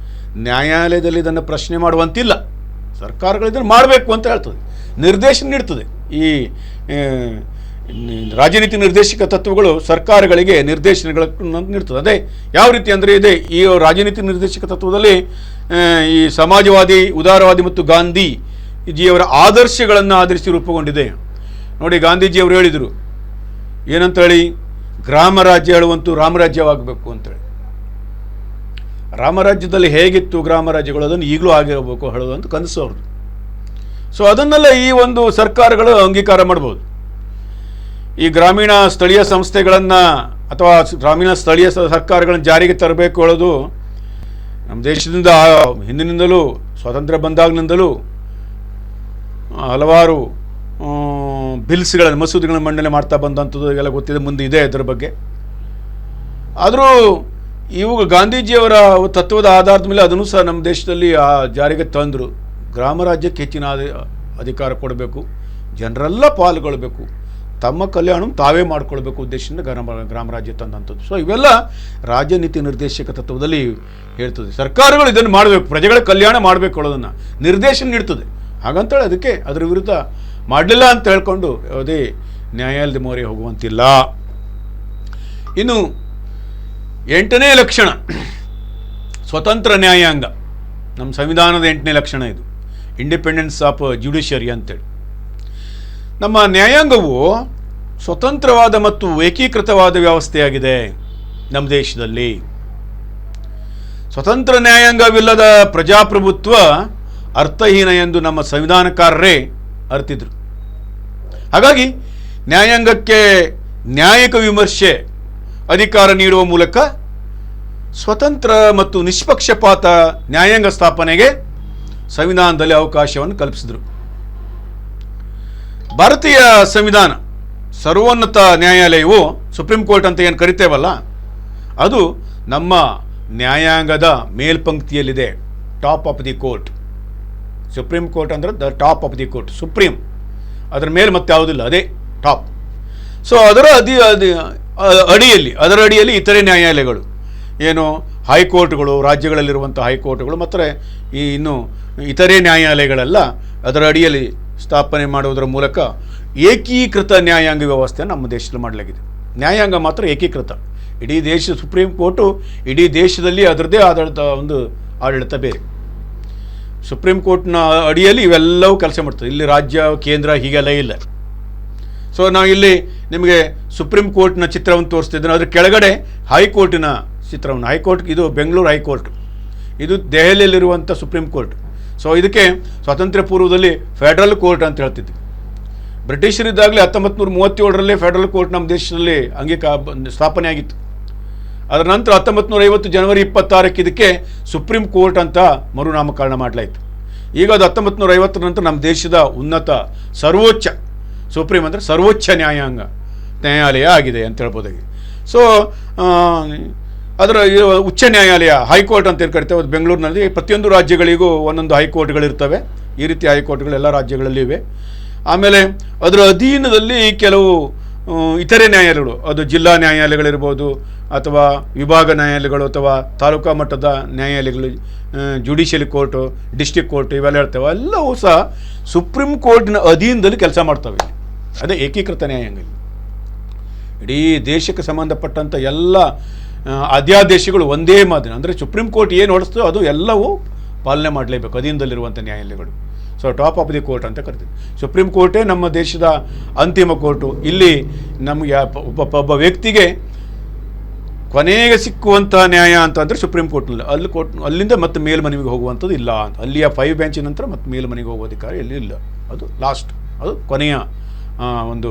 ನ್ಯಾಯಾಲಯದಲ್ಲಿ ಇದನ್ನು ಪ್ರಶ್ನೆ ಮಾಡುವಂತಿಲ್ಲ. ಸರ್ಕಾರಗಳು ಇದನ್ನು ಮಾಡಬೇಕು ಅಂತ ಹೇಳ್ತದೆ, ನಿರ್ದೇಶನ ನೀಡ್ತದೆ. ಈ ರಾಜನೀತಿ ನಿರ್ದೇಶಕ ತತ್ವಗಳು ಸರ್ಕಾರಗಳಿಗೆ ನಿರ್ದೇಶನಗಳನ್ನು ನೀಡ್ತದೆ. ಅದೇ ಯಾವ ರೀತಿ ಅಂದರೆ ಇದೆ ಈ ರಾಜನೀತಿ ನಿರ್ದೇಶಕ ತತ್ವದಲ್ಲಿ ಈ ಸಮಾಜವಾದಿ, ಉದಾರವಾದಿ ಮತ್ತು ಗಾಂಧೀಜಿಯವರ ಆದರ್ಶಗಳನ್ನು ಆಧರಿಸಿ ರೂಪುಗೊಂಡಿದೆ. ನೋಡಿ, ಗಾಂಧೀಜಿಯವರು ಹೇಳಿದರು ಏನಂತೇಳಿ, ಗ್ರಾಮ ರಾಜ್ಯ ಹೇಳುವಂತೂ ರಾಮರಾಜ್ಯವಾಗಬೇಕು ಅಂತೇಳಿ. ರಾಮರಾಜ್ಯದಲ್ಲಿ ಹೇಗಿತ್ತು ಗ್ರಾಮ ರಾಜ್ಯಗಳು, ಅದನ್ನು ಈಗಲೂ ಆಗಿರಬೇಕು ಹೇಳೋದಂತ ಕನಸು ಅವ್ರದ್ದು. ಸೊ ಅದನ್ನೆಲ್ಲ ಈ ಒಂದು ಸರ್ಕಾರಗಳು ಅಂಗೀಕಾರ ಮಾಡ್ಬೋದು. ಈ ಗ್ರಾಮೀಣ ಸ್ಥಳೀಯ ಸಂಸ್ಥೆಗಳನ್ನು ಅಥವಾ ಗ್ರಾಮೀಣ ಸ್ಥಳೀಯ ಸರ್ಕಾರಗಳನ್ನು ಜಾರಿಗೆ ತರಬೇಕು ಹೇಳೋದು ನಮ್ಮ ದೇಶದಿಂದ ಹಿಂದಿನಿಂದಲೂ, ಸ್ವಾತಂತ್ರ್ಯ ಬಂದಾಗಿನಿಂದಲೂ ಹಲವಾರು ಬಿಲ್ಸ್ಗಳನ್ನು, ಮಸೂದೆಗಳನ್ನು ಮಂಡನೆ ಮಾಡ್ತಾ ಬಂದಂಥದ್ದು ಎಲ್ಲ ಗೊತ್ತಿದೆ, ಮುಂದೆ ಇದೆ ಇದರ ಬಗ್ಗೆ. ಆದರೂ ಇವು ಗಾಂಧೀಜಿಯವರ ತತ್ವದ ಆಧಾರದ ಮೇಲೆ ಅದನ್ನು ಸಹ ನಮ್ಮ ದೇಶದಲ್ಲಿ ಜಾರಿಗೆ ತಂದರು. ಗ್ರಾಮ ರಾಜ್ಯಕ್ಕೆ ಹೆಚ್ಚಿನ ಅಧಿಕಾರ ಕೊಡಬೇಕು, ಜನರೆಲ್ಲ ಪಾಲ್ಗೊಳ್ಬೇಕು, ತಮ್ಮ ಕಲ್ಯಾಣ ತಾವೇ ಮಾಡ್ಕೊಳ್ಬೇಕು ಉದ್ದೇಶದಿಂದ ಗ್ರಾಮ ರಾಜ್ಯ ತಂದಂಥದ್ದು. ಸೊ ಇವೆಲ್ಲ ರಾಜನೀತಿ ನಿರ್ದೇಶಕ ತತ್ವದಲ್ಲಿ ಹೇಳ್ತದೆ. ಸರ್ಕಾರಗಳು ಇದನ್ನು ಮಾಡಬೇಕು, ಪ್ರಜೆಗಳ ಕಲ್ಯಾಣ ಮಾಡಬೇಕು ಅನ್ನೋದನ್ನು ನಿರ್ದೇಶನ ನೀಡ್ತದೆ. ಹಾಗಂತೇಳಿ ಅದಕ್ಕೆ ಅದರ ವಿರುದ್ಧ ಮಾಡಲಿಲ್ಲ ಅಂತ ಹೇಳ್ಕೊಂಡು ಯಾವುದೇ ನ್ಯಾಯಾಲಯದ ಮೊರೆ ಹೋಗುವಂತಿಲ್ಲ. ಇನ್ನು 8ನೇ ಲಕ್ಷಣ ಸ್ವತಂತ್ರ ನ್ಯಾಯಾಂಗ. ನಮ್ಮ ಸಂವಿಧಾನದ 8ನೇ ಲಕ್ಷಣ ಇದು, ಇಂಡಿಪೆಂಡೆನ್ಸ್ ಆಫ್ ಜ್ಯುಡಿಷಿಯರಿ ಅಂತೇಳಿ. ನಮ್ಮ ನ್ಯಾಯಾಂಗವು ಸ್ವತಂತ್ರವಾದ ಮತ್ತು ಏಕೀಕೃತವಾದ ವ್ಯವಸ್ಥೆಯಾಗಿದೆ ನಮ್ಮ ದೇಶದಲ್ಲಿ. ಸ್ವತಂತ್ರ ನ್ಯಾಯಾಂಗವಿಲ್ಲದ ಪ್ರಜಾಪ್ರಭುತ್ವ ಅರ್ಥಹೀನ ಎಂದು ನಮ್ಮ ಸಂವಿಧಾನಕಾರರೇ ಅರ್ಥಿದ್ರು. ಹಾಗಾಗಿ ನ್ಯಾಯಾಂಗಕ್ಕೆ ನ್ಯಾಯಿಕ ವಿಮರ್ಶೆ ಅಧಿಕಾರ ನೀಡುವ ಮೂಲಕ ಸ್ವತಂತ್ರ ಮತ್ತು ನಿಷ್ಪಕ್ಷಪಾತ ನ್ಯಾಯಾಂಗ ಸ್ಥಾಪನೆಗೆ ಸಂವಿಧಾನದಲ್ಲಿ ಅವಕಾಶವನ್ನು ಕಲ್ಪಿಸಿದರು. ಭಾರತೀಯ ಸಂವಿಧಾನ ಸರ್ವೋನ್ನತ ನ್ಯಾಯಾಲಯವು, ಸುಪ್ರೀಂ ಕೋರ್ಟ್ ಅಂತ ಏನು ಕರಿತೇವಲ್ಲ, ಅದು ನಮ್ಮ ನ್ಯಾಯಾಂಗದ ಮೇಲ್ಪಂಕ್ತಿಯಲ್ಲಿದೆ, top of the court. Supreme court ಅಂದರೆ the top of the court, supreme, ಅದರ ಮೇಲೆ ಮತ್ತೆ ಯಾವುದಿಲ್ಲ, ಅದೇ ಟಾಪ್. ಸೊ ಅದರ ಅಡಿಯಲ್ಲಿ ಇತರೆ ನ್ಯಾಯಾಲಯಗಳು, ಏನು ಹೈಕೋರ್ಟ್ಗಳು, ರಾಜ್ಯಗಳಲ್ಲಿರುವಂಥ ಹೈಕೋರ್ಟ್ಗಳು ಮತ್ತು ಇನ್ನು ಇತರೆ ನ್ಯಾಯಾಲಯಗಳೆಲ್ಲ ಅದರ ಅಡಿಯಲ್ಲಿ ಸ್ಥಾಪನೆ ಮಾಡುವುದರ ಮೂಲಕ ಏಕೀಕೃತ ನ್ಯಾಯಾಂಗ ವ್ಯವಸ್ಥೆ ನಮ್ಮ ದೇಶದಲ್ಲಿ ಮಾಡಲಾಗಿದೆ. ನ್ಯಾಯಾಂಗ ಮಾತ್ರ ಏಕೀಕೃತ. ಇಡೀ ದೇಶ ಸುಪ್ರೀಂ ಕೋರ್ಟು ಇಡೀ ದೇಶದಲ್ಲಿ ಅದರದ್ದೇ ಆಡಳಿತ, ಒಂದು ಆಡಳಿತ ಬೇರೆ. ಸುಪ್ರೀಂ ಕೋರ್ಟ್ನ ಅಡಿಯಲ್ಲಿ ಇವೆಲ್ಲವೂ ಕೆಲಸ ಮಾಡ್ತದೆ. ಇಲ್ಲಿ ರಾಜ್ಯ, ಕೇಂದ್ರ ಹೀಗೆಲ್ಲ ಇಲ್ಲ. ಸೊ ನಾವು ಇಲ್ಲಿ ನಿಮಗೆ ಸುಪ್ರೀಂ ಕೋರ್ಟ್ನ ಚಿತ್ರವನ್ನು ತೋರಿಸ್ತಿದ್ದೇನೆ. ಅದ್ರ ಕೆಳಗಡೆ ಹೈಕೋರ್ಟಿನ ಚಿತ್ರವನ್ನು, ಹೈಕೋರ್ಟ್ ಇದು ಬೆಂಗಳೂರು ಹೈಕೋರ್ಟ್, ಇದು ದೆಹಲಿಯಲ್ಲಿರುವಂಥ ಸುಪ್ರೀಂ ಕೋರ್ಟ್. ಸೊ ಇದಕ್ಕೆ ಸ್ವಾತಂತ್ರ್ಯ ಪೂರ್ವದಲ್ಲಿ ಫೆಡರಲ್ ಕೋರ್ಟ್ ಅಂತ ಹೇಳ್ತಿದ್ವಿ. ಬ್ರಿಟಿಷರಿದ್ದಾಗಲೇ 1937 ಫೆಡರಲ್ ಕೋರ್ಟ್ ನಮ್ಮ ದೇಶದಲ್ಲಿ ಸ್ಥಾಪನೆ ಆಗಿತ್ತು. ಅದರ ನಂತರ 1950 ಜನವರಿ 26 ಇದಕ್ಕೆ ಸುಪ್ರೀಂ ಕೋರ್ಟ್ ಅಂತ ಮರುನಾಮಕರಣ ಮಾಡಲಾಯಿತು. ಈಗ ಅದು 1950 ನಂತರ ನಮ್ಮ ದೇಶದ ಉನ್ನತ ಸರ್ವೋಚ್ಚ, ಸುಪ್ರೀಂ ಅಂದರೆ ಸರ್ವೋಚ್ಚ ನ್ಯಾಯಾಲಯ ಆಗಿದೆ ಅಂತ ಹೇಳ್ಬೋದಾಗಿ. ಸೊ ಅದರ ಉಚ್ಚ ನ್ಯಾಯಾಲಯ, ಹೈಕೋರ್ಟ್ ಅಂತ ಏನು ಕರಿತೇವೆ, ಅದು ಬೆಂಗಳೂರಿನಲ್ಲಿ. ಪ್ರತಿಯೊಂದು ರಾಜ್ಯಗಳಿಗೂ ಒಂದೊಂದು ಹೈಕೋರ್ಟ್ಗಳಿರ್ತವೆ. ಈ ರೀತಿ ಹೈಕೋರ್ಟ್ಗಳು ಎಲ್ಲ ರಾಜ್ಯಗಳಲ್ಲಿ ಇವೆ. ಆಮೇಲೆ ಅದರ ಅಧೀನದಲ್ಲಿ ಕೆಲವು ಇತರೆ ನ್ಯಾಯಾಲಯಗಳು, ಅದು ಜಿಲ್ಲಾ ನ್ಯಾಯಾಲಯಗಳಿರ್ಬೋದು ಅಥವಾ ವಿಭಾಗ ನ್ಯಾಯಾಲಯಗಳು ಅಥವಾ ತಾಲೂಕಾ ಮಟ್ಟದ ನ್ಯಾಯಾಲಯಗಳು, ಜುಡಿಷಿಯಲ್ ಕೋರ್ಟು, ಡಿಸ್ಟ್ರಿಕ್ಟ್ ಕೋರ್ಟ್, ಇವೆಲ್ಲ ಹೇಳ್ತೇವೆ. ಎಲ್ಲವೂ ಸಹ ಸುಪ್ರೀಂ ಕೋರ್ಟ್ನ ಅಧೀನದಲ್ಲಿ ಕೆಲಸ ಮಾಡ್ತವೆ. ಅದೇ ಏಕೀಕೃತ ನ್ಯಾಯಾಂಗ. ಇಡೀ ದೇಶಕ್ಕೆ ಸಂಬಂಧಪಟ್ಟಂಥ ಎಲ್ಲ ಅಧ್ಯಾದೇಶಗಳು ಒಂದೇ ಮಾದರಿ, ಅಂದರೆ ಸುಪ್ರೀಂ ಕೋರ್ಟ್ ಏನು ಹೊಡಿಸ್ತೋ ಅದು ಎಲ್ಲವೂ ಪಾಲನೆ ಮಾಡಲೇಬೇಕು ಅಧೀನದಲ್ಲಿರುವಂಥ ನ್ಯಾಯಾಲಯಗಳು. So top of the court ಅಂತ ಕರಿತೀವಿ. ಸುಪ್ರೀಂ ಕೋರ್ಟೇ ನಮ್ಮ ದೇಶದ ಅಂತಿಮ ಕೋರ್ಟು. ಇಲ್ಲಿ ನಮಗೆ ಒಬ್ಬ ವ್ಯಕ್ತಿಗೆ ಕೊನೆಗೆ ಸಿಕ್ಕುವಂಥ ನ್ಯಾಯ ಅಂತಂದರೆ ಸುಪ್ರೀಂ ಕೋರ್ಟ್ನಲ್ಲಿ, ಅಲ್ಲಿಂದ ಮತ್ತೆ ಮೇಲ್ಮನವಿಗೆ ಹೋಗುವಂಥದ್ದು ಇಲ್ಲ ಅಂತ. ಅಲ್ಲಿಯ 5 ಬೆಂಚಿನ ನಂತರ ಮತ್ತೆ ಮೇಲ್ಮನೆಗೆ ಹೋಗುವ ಅಧಿಕಾರ ಎಲ್ಲಿ ಇಲ್ಲ. ಅದು ಲಾಸ್ಟ್, ಅದು ಕೊನೆಯ ಒಂದು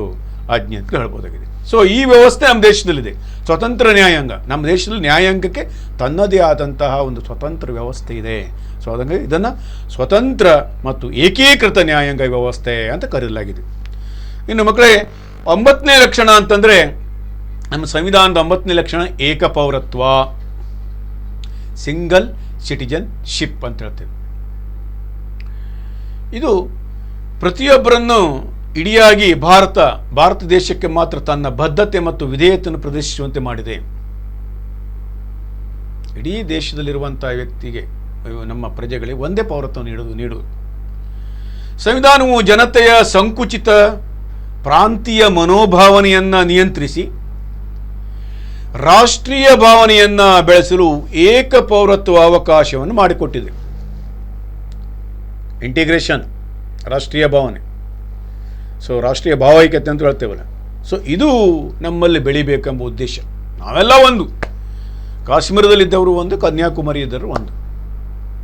ಆಜ್ಞೆ ಅಂತ ಹೇಳ್ಬೋದಾಗಿದೆ. ಸೊ ಈ ವ್ಯವಸ್ಥೆ ನಮ್ಮ ದೇಶದಲ್ಲಿದೆ, ಸ್ವತಂತ್ರ ನ್ಯಾಯಾಂಗ. ನಮ್ಮ ದೇಶದಲ್ಲಿ ನ್ಯಾಯಾಂಗಕ್ಕೆ ತನ್ನದೇ ಆದಂತಹ ಒಂದು ಸ್ವತಂತ್ರ ವ್ಯವಸ್ಥೆ ಇದೆ. ಸೊ ಹಾಗಾಗಿ ಇದನ್ನು ಸ್ವತಂತ್ರ ಮತ್ತು ಏಕೀಕೃತ ನ್ಯಾಯಾಂಗ ವ್ಯವಸ್ಥೆ ಅಂತ ಕರೆಯಲಾಗಿದೆ. ಇನ್ನು ಮಕ್ಕಳೇ, 9ನೇ ಲಕ್ಷಣ ಅಂತಂದರೆ ನಮ್ಮ ಸಂವಿಧಾನದ 9ನೇ ಲಕ್ಷಣ ಏಕಪೌರತ್ವ, ಸಿಂಗಲ್ ಸಿಟಿಜನ್ಶಿಪ್ ಅಂತ ಹೇಳ್ತೇವೆ. ಇದು ಪ್ರತಿಯೊಬ್ಬರನ್ನು ಇಡಿಯಾಗಿ ಭಾರತ ದೇಶಕ್ಕೆ ಮಾತ್ರ ತನ್ನ ಬದ್ಧತೆ ಮತ್ತು ವಿಧೇಯತೆಯನ್ನು ಪ್ರದರ್ಶಿಸುವಂತೆ ಮಾಡಿದೆ. ಇಡೀ ದೇಶದಲ್ಲಿರುವಂಥ ವ್ಯಕ್ತಿಗೆ, ನಮ್ಮ ಪ್ರಜೆಗಳಿಗೆ ಒಂದೇ ಪೌರತ್ವವನ್ನು ನೀಡುವುದು. ಸಂವಿಧಾನವು ಜನತೆಯ ಸಂಕುಚಿತ ಪ್ರಾಂತೀಯ ಮನೋಭಾವನೆಯನ್ನು ನಿಯಂತ್ರಿಸಿ ರಾಷ್ಟ್ರೀಯ ಭಾವನೆಯನ್ನು ಬೆಳೆಸಲು ಏಕ ಪೌರತ್ವ ಅವಕಾಶವನ್ನು ಮಾಡಿಕೊಟ್ಟಿದೆ. ಇಂಟಿಗ್ರೇಷನ್, ರಾಷ್ಟ್ರೀಯ ಭಾವನೆ, ಸೊ ರಾಷ್ಟ್ರೀಯ ಭಾವೈಕ್ಯತೆ ಅಂತ ಹೇಳ್ತೇವಲ್ಲ. ಸೊ ಇದು ನಮ್ಮಲ್ಲಿ ಬೆಳಿಬೇಕೆಂಬ ಉದ್ದೇಶ. ನಾವೆಲ್ಲ ಒಂದು, ಕಾಶ್ಮೀರದಲ್ಲಿದ್ದವರು ಒಂದು, ಕನ್ಯಾಕುಮಾರಿ ಇದ್ದರು ಒಂದು,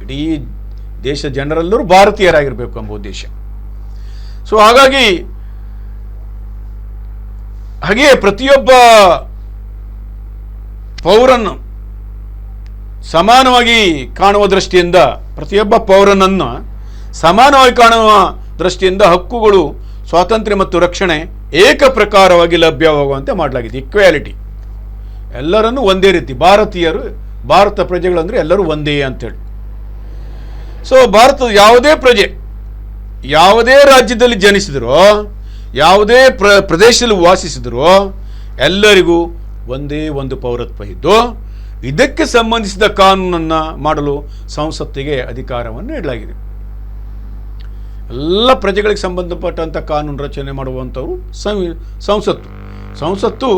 ಇಡೀ ದೇಶ ಜನರೆಲ್ಲರೂ ಭಾರತೀಯರಾಗಿರಬೇಕು ಎಂಬ ಉದ್ದೇಶ. ಸೊ ಹಾಗಾಗಿ ಹಾಗೆಯೇ ಪ್ರತಿಯೊಬ್ಬ ಪೌರನ್ನು ಸಮಾನವಾಗಿ ಕಾಣುವ ದೃಷ್ಟಿಯಿಂದ, ಪ್ರತಿಯೊಬ್ಬ ಪೌರನನ್ನು ಸಮಾನವಾಗಿ ಕಾಣುವ ದೃಷ್ಟಿಯಿಂದ ಹಕ್ಕುಗಳು, ಸ್ವಾತಂತ್ರ್ಯ ಮತ್ತು ರಕ್ಷಣೆ ಏಕಪ್ರಕಾರವಾಗಿ ಲಭ್ಯವಾಗುವಂತೆ ಮಾಡಲಾಗಿದೆ. ಈಕ್ವಾಲಿಟಿ, ಎಲ್ಲರನ್ನೂ ಒಂದೇ ರೀತಿ, ಭಾರತ ಪ್ರಜೆಗಳಂದರೆ ಎಲ್ಲರೂ ಒಂದೇ ಅಂತೇಳಿ. ಸೊ ಭಾರತದ ಯಾವುದೇ ಪ್ರಜೆ ಯಾವುದೇ ರಾಜ್ಯದಲ್ಲಿ ಜನಿಸಿದರೋ, ಯಾವುದೇ ಪ್ರದೇಶದಲ್ಲಿ ವಾಸಿಸಿದರೋ ಎಲ್ಲರಿಗೂ ಒಂದೇ ಒಂದು ಪೌರತ್ವ ಇದ್ದು, ಇದಕ್ಕೆ ಸಂಬಂಧಿಸಿದ ಕಾನೂನನ್ನು ಮಾಡಲು ಸಂಸತ್ತಿಗೆ ಅಧಿಕಾರವನ್ನು ನೀಡಲಾಗಿದೆ. ಎಲ್ಲ ಪ್ರಜೆಗಳಿಗೆ ಸಂಬಂಧಪಟ್ಟಂಥ ಕಾನೂನು ರಚನೆ ಮಾಡುವಂಥವರು ಸಂಸತ್ತು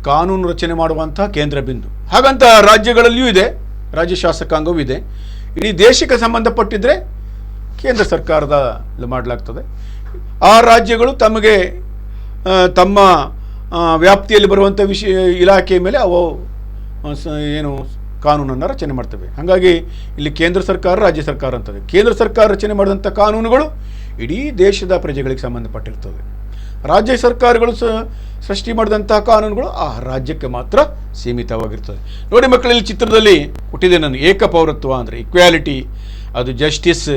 ಕಾನೂನು ರಚನೆ ಮಾಡುವಂತಹ ಕೇಂದ್ರ ಬಿಂದು. ಹಾಗಂತ ರಾಜ್ಯಗಳಲ್ಲಿಯೂ ಇದೆ, ರಾಜ್ಯ ಶಾಸಕಾಂಗವೂ ಇದೆ. ಇಡೀ ದೇಶಕ್ಕೆ ಸಂಬಂಧಪಟ್ಟಿದ್ದರೆ ಕೇಂದ್ರ ಸರ್ಕಾರದಲ್ಲಿ ಮಾಡಲಾಗ್ತದೆ. ಆ ರಾಜ್ಯಗಳು ತಮಗೆ ತಮ್ಮ ವ್ಯಾಪ್ತಿಯಲ್ಲಿ ಬರುವಂಥ ಇಲಾಖೆಯ ಮೇಲೆ ಅವು ಏನು ಕಾನೂನನ್ನು ರಚನೆ ಮಾಡ್ತವೆ. ಹಾಗಾಗಿ ಇಲ್ಲಿ ಕೇಂದ್ರ ಸರ್ಕಾರ, ರಾಜ್ಯ ಸರ್ಕಾರ ಅಂತದೆ. ಕೇಂದ್ರ ಸರ್ಕಾರ ರಚನೆ ಮಾಡಿದಂಥ ಕಾನೂನುಗಳು ಇಡೀ ದೇಶದ ಪ್ರಜೆಗಳಿಗೆ ಸಂಬಂಧಪಟ್ಟಿರ್ತದೆ. ರಾಜ್ಯ ಸರ್ಕಾರಗಳು ಸೃಷ್ಟಿ ಮಾಡಿದಂತಹ ಕಾನೂನುಗಳು ಆ ರಾಜ್ಯಕ್ಕೆ ಮಾತ್ರ ಸೀಮಿತವಾಗಿರ್ತದೆ. ನೋಡಿ ಮಕ್ಕಳಲ್ಲಿ ಚಿತ್ರದಲ್ಲಿ ಕೊಟ್ಟಿದೆ ನಾನು, ಏಕಪೌರತ್ವ ಅಂದರೆ ಈಕ್ವಾಲಿಟಿ, ಅದು ಜಸ್ಟಿಸ್,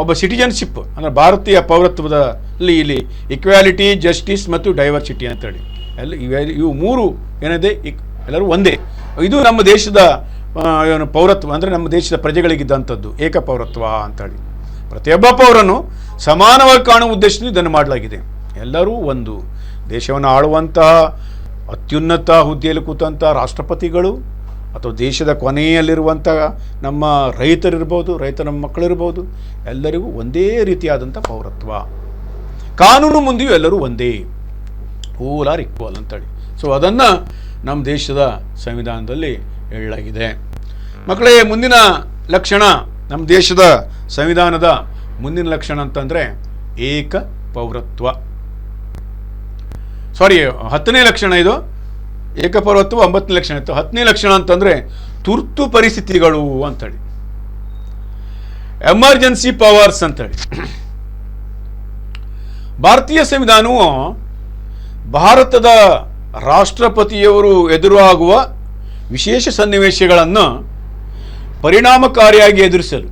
ಒಬ್ಬ ಸಿಟಿಜನ್ಶಿಪ್ ಅಂದರೆ ಭಾರತೀಯ ಪೌರತ್ವದಲ್ಲಿ ಇಲ್ಲಿ ಈಕ್ವಾಲಿಟಿ, ಜಸ್ಟಿಸ್ ಮತ್ತು ಡೈವರ್ಸಿಟಿ ಅಂತೇಳಿ ಇವು ಮೂರು ಏನಿದೆ ಎಲ್ಲರೂ ಒಂದೇ. ಇದು ನಮ್ಮ ದೇಶದ ಏನು ಪೌರತ್ವ ಅಂದರೆ ನಮ್ಮ ದೇಶದ ಪ್ರಜೆಗಳಿಗಿದ್ದಂಥದ್ದು ಏಕಪೌರತ್ವ ಅಂತೇಳಿ. ಪ್ರತಿಯೊಬ್ಬ ಪೌರನು ಸಮಾನವಾಗಿ ಕಾಣುವ ಉದ್ದೇಶದಿಂದ ಇದನ್ನು ಮಾಡಲಾಗಿದೆ. ಎಲ್ಲರೂ ಒಂದು. ದೇಶವನ್ನು ಆಳುವಂತಹ ಅತ್ಯುನ್ನತ ಹುದ್ದೆಯಲ್ಲಿ ಕೂತಂಥ ರಾಷ್ಟ್ರಪತಿಗಳು ಅಥವಾ ದೇಶದ ಕೊನೆಯಲ್ಲಿರುವಂಥ ನಮ್ಮ ರೈತರಿರ್ಬೋದು, ರೈತರ ಮಕ್ಕಳಿರ್ಬೋದು, ಎಲ್ಲರಿಗೂ ಒಂದೇ ರೀತಿಯಾದಂಥ ಪೌರತ್ವ. ಕಾನೂನು ಮುಂದೆಯೂ ಎಲ್ಲರೂ ಒಂದೇ, ಆಲ್ ಆರ್ ಈಕ್ವಲ್ ಅಂತೇಳಿ. ಸೊ ಅದನ್ನು ನಮ್ಮ ದೇಶದ ಸಂವಿಧಾನದಲ್ಲಿ ಹೇಳಲಾಗಿದೆ. ಮಕ್ಕಳೇ, ಮುಂದಿನ ಲಕ್ಷಣ, ನಮ್ಮ ದೇಶದ ಸಂವಿಧಾನದ ಮುಂದಿನ ಲಕ್ಷಣ ಅಂತಂದರೆ ಏಕ ಪೌರತ್ವ. 10ನೇ ಲಕ್ಷಣ ಇದು. ಏಕಪೌರತ್ವ 9ನೇ ಲಕ್ಷಣ ಇತ್ತು. 10ನೇ ಲಕ್ಷಣ ಅಂತಂದರೆ ತುರ್ತು ಪರಿಸ್ಥಿತಿಗಳು ಅಂತೇಳಿ, ಎಮರ್ಜೆನ್ಸಿ ಪವರ್ಸ್ ಅಂತೇಳಿ. ಭಾರತೀಯ ಸಂವಿಧಾನವು ಭಾರತದ ರಾಷ್ಟ್ರಪತಿಯವರು ಎದುರಾಗುವ ವಿಶೇಷ ಸನ್ನಿವೇಶಗಳನ್ನು ಪರಿಣಾಮಕಾರಿಯಾಗಿ ಎದುರಿಸಲು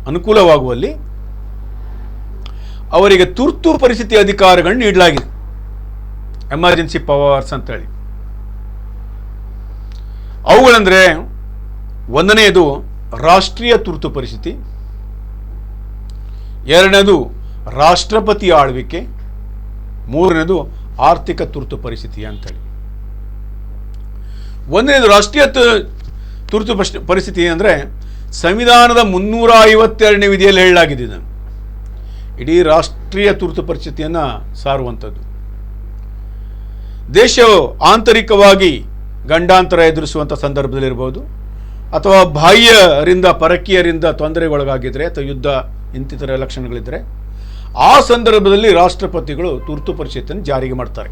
ಅನುಕೂಲವಾಗುವಲ್ಲಿ ಅವರಿಗೆ ತುರ್ತು ಪರಿಸ್ಥಿತಿ ಅಧಿಕಾರಗಳನ್ನು ನೀಡಲಾಗಿದೆ, ಎಮರ್ಜೆನ್ಸಿ ಪವರ್ಸ್ ಅಂತೇಳಿ. ಅವುಗಳಂದರೆ, 1ನೇದು ರಾಷ್ಟ್ರೀಯ ತುರ್ತು ಪರಿಸ್ಥಿತಿ, 2ನೇದು ರಾಷ್ಟ್ರಪತಿ ಆಳ್ವಿಕೆ, 3ನೇದು ಆರ್ಥಿಕ ತುರ್ತು ಪರಿಸ್ಥಿತಿ ಅಂತೇಳಿ. 1ನೇದು ರಾಷ್ಟ್ರೀಯ ತುರ್ತು ಪರಿಸ್ಥಿತಿ ಅಂದರೆ ಸಂವಿಧಾನದ 352ನೇ ವಿಧಿಯಲ್ಲಿ ಹೇಳಲಾಗಿದೆ. ಇದನ್ನು ಇಡೀ ರಾಷ್ಟ್ರೀಯ ತುರ್ತು ಪರಿಸ್ಥಿತಿಯನ್ನು ಸಾರುವಂಥದ್ದು. ದೇಶವು ಆಂತರಿಕವಾಗಿ ಗಂಡಾಂತರ ಎದುರಿಸುವಂಥ ಸಂದರ್ಭದಲ್ಲಿರ್ಬೋದು, ಅಥವಾ ಬಾಹ್ಯರಿಂದ ಪರಕೀಯರಿಂದ ತೊಂದರೆಗೊಳಗಾಗಿದ್ದರೆ ಅಥವಾ ಯುದ್ಧ ಇಂತಿತರ ಲಕ್ಷಣಗಳಿದ್ದರೆ ಆ ಸಂದರ್ಭದಲ್ಲಿ ರಾಷ್ಟ್ರಪತಿಗಳು ತುರ್ತು ಪರಿಷತ್ತನ್ನು ಜಾರಿಗೆ ಮಾಡ್ತಾರೆ.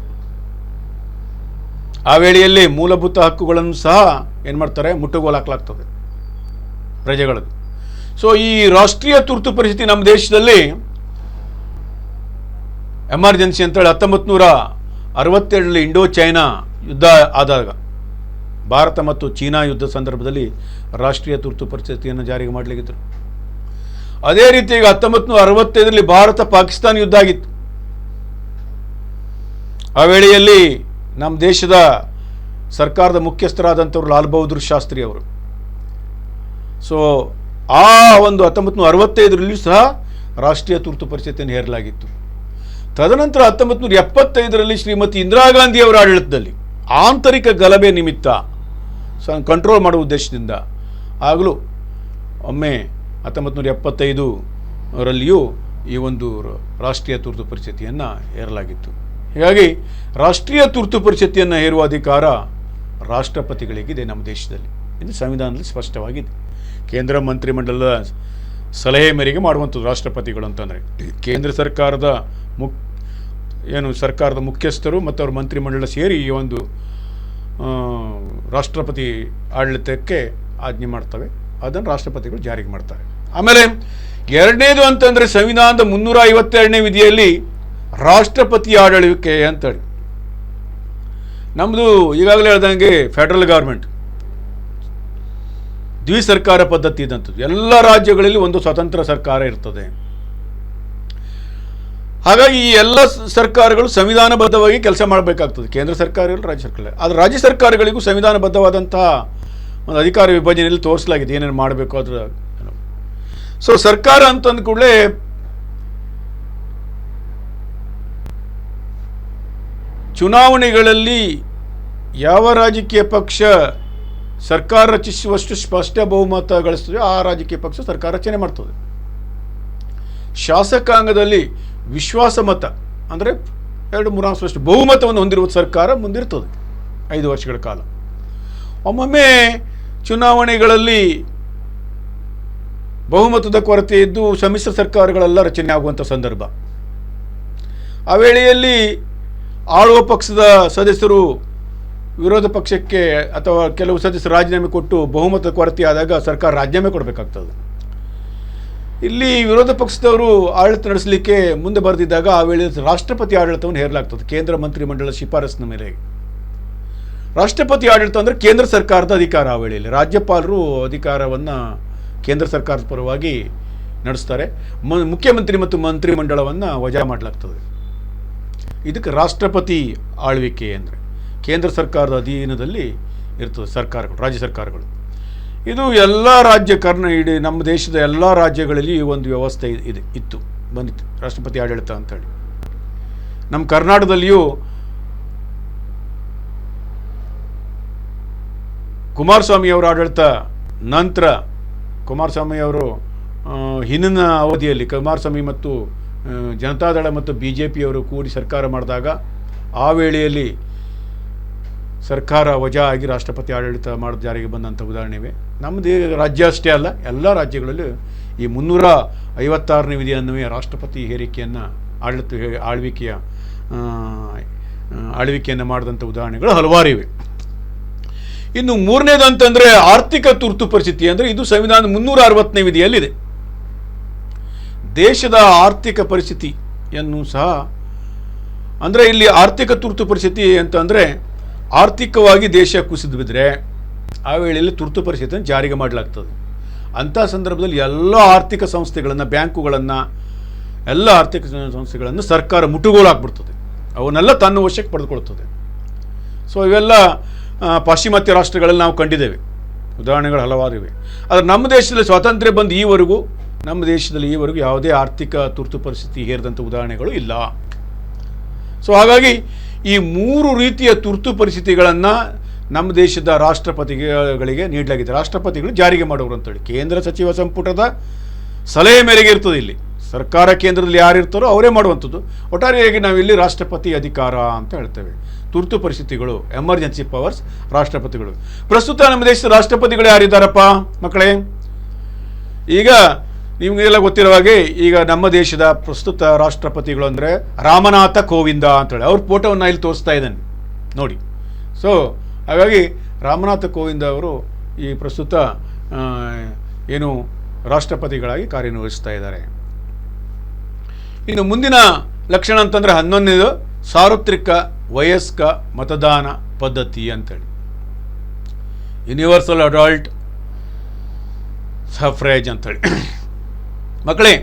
ಆ ವೇಳೆಯಲ್ಲಿ ಮೂಲಭೂತ ಹಕ್ಕುಗಳನ್ನು ಸಹ ಏನು ಮಾಡ್ತಾರೆ, ಮುಟ್ಟುಗೋಲು ಹಾಕಲಾಗ್ತದೆ ಪ್ರಜೆಗಳದ್ದು. ಸೊ ಈ ರಾಷ್ಟ್ರೀಯ ತುರ್ತು ಪರಿಸ್ಥಿತಿ ನಮ್ಮ ದೇಶದಲ್ಲಿ ಎಮರ್ಜೆನ್ಸಿ ಅಂತೇಳಿ 1967 ಇಂಡೋ ಚೈನಾ ಯುದ್ಧ ಆದಾಗ, ಭಾರತ ಮತ್ತು ಚೀನಾ ಯುದ್ಧ ಸಂದರ್ಭದಲ್ಲಿ ರಾಷ್ಟ್ರೀಯ ತುರ್ತು ಪರಿಸ್ಥಿತಿಯನ್ನು ಜಾರಿಗೆ ಮಾಡಲಿಕ್ಕಿದ್ರು. ಅದೇ ರೀತಿ ಈಗ 1965 ಭಾರತ ಪಾಕಿಸ್ತಾನ ಯುದ್ಧ ಆಗಿತ್ತು. ಆ ವೇಳೆಯಲ್ಲಿ ನಮ್ಮ ದೇಶದ ಸರ್ಕಾರದ ಮುಖ್ಯಸ್ಥರಾದಂಥವ್ರು ಲಾಲ್ ಬಹದ್ದೂರ್ ಶಾಸ್ತ್ರಿ ಅವರು. ಸೊ ಆ ಒಂದು 1965 ಸಹ ರಾಷ್ಟ್ರೀಯ ತುರ್ತು ಪರಿಸ್ಥಿತಿಯನ್ನು ಹೇರಲಾಗಿತ್ತು. ತದನಂತರ 1975 ಶ್ರೀಮತಿ ಇಂದಿರಾ ಗಾಂಧಿ ಅವರ ಆಡಳಿತದಲ್ಲಿ ಆಂತರಿಕ ಗಲಭೆ ನಿಮಿತ್ತ ಕಂಟ್ರೋಲ್ ಮಾಡುವ ಉದ್ದೇಶದಿಂದ ಆಗಲೂ ಒಮ್ಮೆ 1975 ಈ ಒಂದು ರಾಷ್ಟ್ರೀಯ ತುರ್ತು ಪರಿಸ್ಥಿತಿಯನ್ನು ಹೇರಲಾಗಿತ್ತು. ಹೀಗಾಗಿ ರಾಷ್ಟ್ರೀಯ ತುರ್ತು ಪರಿಸ್ಥಿತಿಯನ್ನು ಹೇರುವ ಅಧಿಕಾರ ರಾಷ್ಟ್ರಪತಿಗಳಿಗಿದೆ ನಮ್ಮ ದೇಶದಲ್ಲಿ. ಇದು ಸಂವಿಧಾನದಲ್ಲಿ ಸ್ಪಷ್ಟವಾಗಿದೆ. ಕೇಂದ್ರ ಮಂತ್ರಿಮಂಡಲದ ಸಲಹೆ ಮೇರೆಗೆ ಮಾಡುವಂಥದ್ದು ರಾಷ್ಟ್ರಪತಿಗಳು ಅಂತಂದರೆ. ಕೇಂದ್ರ ಸರ್ಕಾರದ ಸರ್ಕಾರದ ಮುಖ್ಯಸ್ಥರು ಮತ್ತು ಅವ್ರ ಮಂತ್ರಿಮಂಡಲ ಸೇರಿ ಈ ಒಂದು ರಾಷ್ಟ್ರಪತಿ ಆಡಳಿತಕ್ಕೆ ಆಜ್ಞೆ ಮಾಡ್ತವೆ. ಅದನ್ನು ರಾಷ್ಟ್ರಪತಿಗಳು ಜಾರಿಗೆ ಮಾಡ್ತಾರೆ. ಆಮೇಲೆ ಎರಡನೇದು ಅಂತಂದರೆ ಸಂವಿಧಾನದ 352ನೇ ವಿಧಿಯಲ್ಲಿ ರಾಷ್ಟ್ರಪತಿ ಆಡಳಿಕೆ ಅಂತೇಳಿ. ನಮ್ಮದು ಈಗಾಗಲೇ ಹೇಳ್ದಂಗೆ ಫೆಡರಲ್ ಗೌರ್ಮೆಂಟ್ ದ್ವಿಸರ್ಕಾರ ಪದ್ಧತಿ ಇದ್ದಂಥದ್ದು. ಎಲ್ಲ ರಾಜ್ಯಗಳಲ್ಲಿ ಒಂದು ಸ್ವತಂತ್ರ ಸರ್ಕಾರ ಇರ್ತದೆ. ಹಾಗಾಗಿ ಈ ಎಲ್ಲ ಸರ್ಕಾರಗಳು ಸಂವಿಧಾನಬದ್ಧವಾಗಿ ಕೆಲಸ ಮಾಡಬೇಕಾಗ್ತದೆ. ಕೇಂದ್ರ ಸರ್ಕಾರಗಳು, ರಾಜ್ಯ ಸರ್ಕಾರ. ಆದರೆ ರಾಜ್ಯ ಸರ್ಕಾರಗಳಿಗೂ ಸಂವಿಧಾನಬದ್ಧವಾದಂತಹ ಒಂದು ಅಧಿಕಾರ ವಿಭಜನೆಯಲ್ಲಿ ತೋರಿಸಲಾಗಿದೆ ಏನೇನು ಮಾಡಬೇಕು ಅದರ. ಸೊ ಸರ್ಕಾರ ಅಂತಂದ ಕೂಡಲೇ ಚುನಾವಣೆಗಳಲ್ಲಿ ಯಾವ ರಾಜಕೀಯ ಪಕ್ಷ ಸರ್ಕಾರ ರಚಿಸುವಷ್ಟು ಸ್ಪಷ್ಟ ಬಹುಮತ ಗಳಿಸ್ತದೆ ಆ ರಾಜಕೀಯ ಪಕ್ಷ ಸರ್ಕಾರ ರಚನೆ ಮಾಡ್ತದೆ. ಶಾಸಕಾಂಗದಲ್ಲಿ ವಿಶ್ವಾಸ ಮತ ಅಂದರೆ 2/3 ಬಹುಮತವನ್ನು ಹೊಂದಿರುವ ಸರ್ಕಾರ ಮುಂದಿರ್ತದೆ 5 ವರ್ಷಗಳ ಕಾಲ. ಒಮ್ಮೊಮ್ಮೆ ಚುನಾವಣೆಗಳಲ್ಲಿ ಬಹುಮತದ ಕೊರತೆ ಇದ್ದು ಸಮ್ಮಿಶ್ರ ಸರ್ಕಾರಗಳೆಲ್ಲ ರಚನೆ ಆಗುವಂಥ ಸಂದರ್ಭ. ಆ ವೇಳೆಯಲ್ಲಿ ಆಳುವ ಪಕ್ಷದ ಸದಸ್ಯರು ವಿರೋಧ ಪಕ್ಷಕ್ಕೆ ಅಥವಾ ಕೆಲವು ಸದಸ್ಯರು ರಾಜೀನಾಮೆ ಕೊಟ್ಟು ಬಹುಮತದ ಕೊರತೆ ಆದಾಗ ಸರ್ಕಾರ ರಾಜೀನಾಮೆ ಕೊಡಬೇಕಾಗ್ತದೆ. ಇಲ್ಲಿ ವಿರೋಧ ಪಕ್ಷದವರು ಆಡಳಿತ ನಡೆಸಲಿಕ್ಕೆ ಮುಂದೆ ಬರೆದಿದ್ದಾಗ ಆ ವೇಳೆ ರಾಷ್ಟ್ರಪತಿ ಆಡಳಿತವನ್ನು ಹೇರಲಾಗ್ತದೆ ಕೇಂದ್ರ ಮಂತ್ರಿಮಂಡಲ ಶಿಫಾರಸಿನ ಮೇಲೆ. ರಾಷ್ಟ್ರಪತಿ ಆಡಳಿತ ಅಂದರೆ ಕೇಂದ್ರ ಸರ್ಕಾರದ ಅಧಿಕಾರ. ಆ ವೇಳೆಯಲ್ಲಿ ರಾಜ್ಯಪಾಲರು ಅಧಿಕಾರವನ್ನು ಕೇಂದ್ರ ಸರ್ಕಾರದ ಪರವಾಗಿ ನಡೆಸ್ತಾರೆ. ಮುಖ್ಯಮಂತ್ರಿ ಮತ್ತು ಮಂತ್ರಿಮಂಡಲವನ್ನು ವಜಾ ಮಾಡಲಾಗ್ತದೆ. ಇದಕ್ಕೆ ರಾಷ್ಟ್ರಪತಿ ಆಳ್ವಿಕೆ ಅಂದರೆ ಕೇಂದ್ರ ಸರ್ಕಾರದ ಅಧೀನದಲ್ಲಿ ಇರ್ತದೆ ಸರ್ಕಾರಗಳು, ರಾಜ್ಯ ಸರ್ಕಾರಗಳು. ಇದು ಎಲ್ಲ ಇಡೀ ನಮ್ಮ ದೇಶದ ಎಲ್ಲ ರಾಜ್ಯಗಳಲ್ಲಿ ಈ ಒಂದು ವ್ಯವಸ್ಥೆ ಬಂದಿತ್ತು ರಾಷ್ಟ್ರಪತಿ ಆಡಳಿತ ಅಂತೇಳಿ. ನಮ್ಮ ಕರ್ನಾಟಕದಲ್ಲಿಯೂ ಕುಮಾರಸ್ವಾಮಿ ಅವರ ಆಡಳಿತ ನಂತರ ಕುಮಾರಸ್ವಾಮಿ ಅವರು ಹಿಂದಿನ ಅವಧಿಯಲ್ಲಿ ಕುಮಾರಸ್ವಾಮಿ ಮತ್ತು ಜನತಾದಳ ಮತ್ತು BJPಯವರು ಕೂಡಿ ಸರ್ಕಾರ ಮಾಡಿದಾಗ ಆ ವೇಳೆಯಲ್ಲಿ ಸರ್ಕಾರ ವಜಾ ಆಗಿ ರಾಷ್ಟ್ರಪತಿ ಆಡಳಿತ ಮಾಡೋದು ಜಾರಿಗೆ ಬಂದಂಥ ಉದಾಹರಣೆ ಇವೆ. ನಮ್ಮದೇ ರಾಜ್ಯ ಅಷ್ಟೇ ಅಲ್ಲ, ಎಲ್ಲ ರಾಜ್ಯಗಳಲ್ಲೂ ಈ 356ನೇ ವಿಧಿಯನ್ವಯ ರಾಷ್ಟ್ರಪತಿ ಹೇರಿಕೆಯನ್ನು ಆಳ್ವಿಕೆಯನ್ನು ಮಾಡಿದಂಥ ಉದಾಹರಣೆಗಳು ಹಲವಾರು ಇವೆ. ಇನ್ನು ಮೂರನೇದು ಅಂತಂದರೆ ಆರ್ಥಿಕ ತುರ್ತು ಪರಿಸ್ಥಿತಿ. ಅಂದರೆ ಇದು ಸಂವಿಧಾನದ 360ನೇ ವಿಧಿಯಲ್ಲಿದೆ. ದೇಶದ ಆರ್ಥಿಕ ಪರಿಸ್ಥಿತಿಯನ್ನು ಸಹ ಅಂದರೆ ಇಲ್ಲಿ ಆರ್ಥಿಕ ತುರ್ತು ಪರಿಸ್ಥಿತಿ ಅಂತಂದರೆ ಆರ್ಥಿಕವಾಗಿ ದೇಶ ಕುಸಿದು ಬಿದ್ದರೆ ಆ ವೇಳೆಯಲ್ಲಿ ತುರ್ತು ಪರಿಸ್ಥಿತಿಯನ್ನು ಜಾರಿಗೆ ಮಾಡಲಾಗ್ತದೆ. ಅಂಥ ಸಂದರ್ಭದಲ್ಲಿ ಎಲ್ಲ ಆರ್ಥಿಕ ಸಂಸ್ಥೆಗಳನ್ನು, ಬ್ಯಾಂಕುಗಳನ್ನು, ಎಲ್ಲ ಆರ್ಥಿಕ ಸಂಸ್ಥೆಗಳನ್ನು ಸರ್ಕಾರ ಮುಟ್ಟುಗೋಲು ಹಾಕ್ಬಿಡ್ತದೆ. ಅವನ್ನೆಲ್ಲ ತನ್ನ ವಶಕ್ಕೆ ಪಡೆದುಕೊಳ್ತದೆ. ಸೊ ಇವೆಲ್ಲ ಪಾಶ್ಚಿಮಾತ್ಯ ರಾಷ್ಟ್ರಗಳಲ್ಲಿ ನಾವು ಕಂಡಿದ್ದೇವೆ. ಉದಾಹರಣೆಗಳು ಹಲವಾರು ಇವೆ. ಆದರೆ ನಮ್ಮ ದೇಶದಲ್ಲಿ ಸ್ವಾತಂತ್ರ್ಯ ಬಂದು ಈವರೆಗೂ ನಮ್ಮ ದೇಶದಲ್ಲಿ ಯಾವುದೇ ಆರ್ಥಿಕ ತುರ್ತು ಪರಿಸ್ಥಿತಿ ಹೇರಿದಂಥ ಉದಾಹರಣೆಗಳು ಇಲ್ಲ. ಸೊ ಹಾಗಾಗಿ ಈ 3 ರೀತಿಯ ತುರ್ತು ಪರಿಸ್ಥಿತಿಗಳನ್ನು ನಮ್ಮ ದೇಶದ ರಾಷ್ಟ್ರಪತಿಗಳಿಗೆ ನೀಡಲಾಗಿದೆ. ರಾಷ್ಟ್ರಪತಿಗಳು ಜಾರಿಗೆ ಮಾಡೋರು ಅಂತೇಳಿ ಕೇಂದ್ರ ಸಚಿವ ಸಂಪುಟದ ಸಲಹೆ ಮೇರೆಗೆ ಇರ್ತದೆ. ಇಲ್ಲಿ ಸರ್ಕಾರ ಕೇಂದ್ರದಲ್ಲಿ ಯಾರಿರ್ತಾರೋ ಅವರೇ ಮಾಡುವಂಥದ್ದು. ಒಟ್ಟಾರೆಯಾಗಿ ನಾವಿಲ್ಲಿ ರಾಷ್ಟ್ರಪತಿ ಅಧಿಕಾರ ಅಂತ ಹೇಳ್ತೇವೆ. ತುರ್ತು ಪರಿಸ್ಥಿತಿಗಳು, ಎಮರ್ಜೆನ್ಸಿ ಪವರ್ಸ್ ರಾಷ್ಟ್ರಪತಿಗಳು. ಪ್ರಸ್ತುತ ನಮ್ಮ ದೇಶದ ರಾಷ್ಟ್ರಪತಿಗಳು ಯಾರಿದ್ದಾರಪ್ಪ ಮಕ್ಕಳೇ? ಈಗ ನಿಮಗೆಲ್ಲ ಗೊತ್ತಿರೋ ಹಾಗೆ ಈಗ ನಮ್ಮ ದೇಶದ ಪ್ರಸ್ತುತ ರಾಷ್ಟ್ರಪತಿಗಳು ಅಂದರೆ ರಾಮನಾಥ ಕೋವಿಂದ ಅಂತೇಳಿ, ಅವ್ರ ಫೋಟೋವನ್ನು ಇಲ್ಲಿ ತೋರಿಸ್ತಾ ಇದ್ದಾನೆ ನೋಡಿ. ಸೊ ಹಾಗಾಗಿ ರಾಮನಾಥ ಕೋವಿಂದ ಅವರು ಈ ಪ್ರಸ್ತುತ ಏನು ರಾಷ್ಟ್ರಪತಿಗಳಾಗಿ ಕಾರ್ಯನಿರ್ವಹಿಸ್ತಾ ಇದ್ದಾರೆ. ಇನ್ನು ಮುಂದಿನ ಲಕ್ಷಣ ಅಂತಂದರೆ 11ನೇದು ಸಾರ್ವತ್ರಿಕ ವಯಸ್ಕ ಮತದಾನ ಪದ್ಧತಿ ಅಂತೇಳಿ, ಯೂನಿವರ್ಸಲ್ ಅಡಲ್ಟ್ ಸಫ್ರೇಜ್ ಅಂತೇಳಿ. ಮಕ್ಕಳೇ,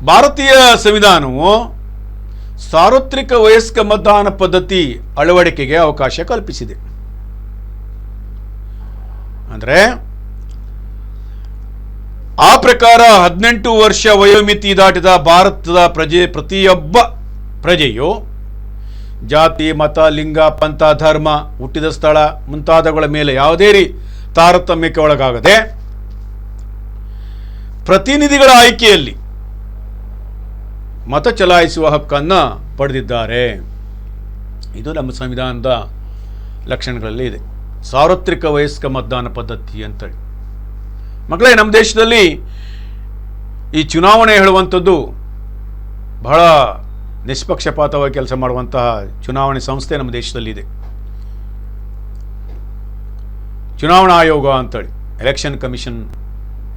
ಭಾರತೀಯ ಸಂವಿಧಾನವು ಸಾರ್ವತ್ರಿಕ ವಯಸ್ಕ ಮತದಾನ ಪದ್ಧತಿ ಅಳವಡಿಕೆಗೆ ಅವಕಾಶ ಕಲ್ಪಿಸಿದೆ. ಅಂದರೆ ಆ ಪ್ರಕಾರ 18 ವರ್ಷ ವಯೋಮಿತಿ ದಾಟಿದ ಭಾರತದ ಪ್ರತಿಯೊಬ್ಬ ಪ್ರಜೆಯು ಜಾತಿ, ಮತ, ಲಿಂಗ, ಪಂಥ, ಧರ್ಮ, ಹುಟ್ಟಿದ ಸ್ಥಳ ಮುಂತಾದವುಗಳ ಮೇಲೆ ಯಾವುದೇ ತಾರತಮ್ಯಕ್ಕೆ ಒಳಗಾಗದೆ ಪ್ರತಿನಿಧಿಗಳ ಆಯ್ಕೆಯಲ್ಲಿ ಮತ ಚಲಾಯಿಸುವ ಹಕ್ಕನ್ನು ಪಡೆದಿದ್ದಾರೆ. ಇದು ನಮ್ಮ ಸಂವಿಧಾನದ ಲಕ್ಷಣಗಳಲ್ಲಿ ಇದೆ, ಸಾರ್ವತ್ರಿಕ ವಯಸ್ಕ ಮತದಾನ ಪದ್ಧತಿ ಅಂತೇಳಿ. ಮಕ್ಕಳೇ, ನಮ್ಮ ದೇಶದಲ್ಲಿ ಈ ಚುನಾವಣೆ ಹೇಳುವಂಥದ್ದು ಬಹಳ ನಿಷ್ಪಕ್ಷಪಾತವಾಗಿ ಕೆಲಸ ಮಾಡುವಂತಹ ಚುನಾವಣೆ ಸಂಸ್ಥೆ ನಮ್ಮ ದೇಶದಲ್ಲಿದೆ. ಚುನಾವಣಾ ಆಯೋಗ ಅಂತೇಳಿ, ಎಲೆಕ್ಷನ್ ಕಮಿಷನ್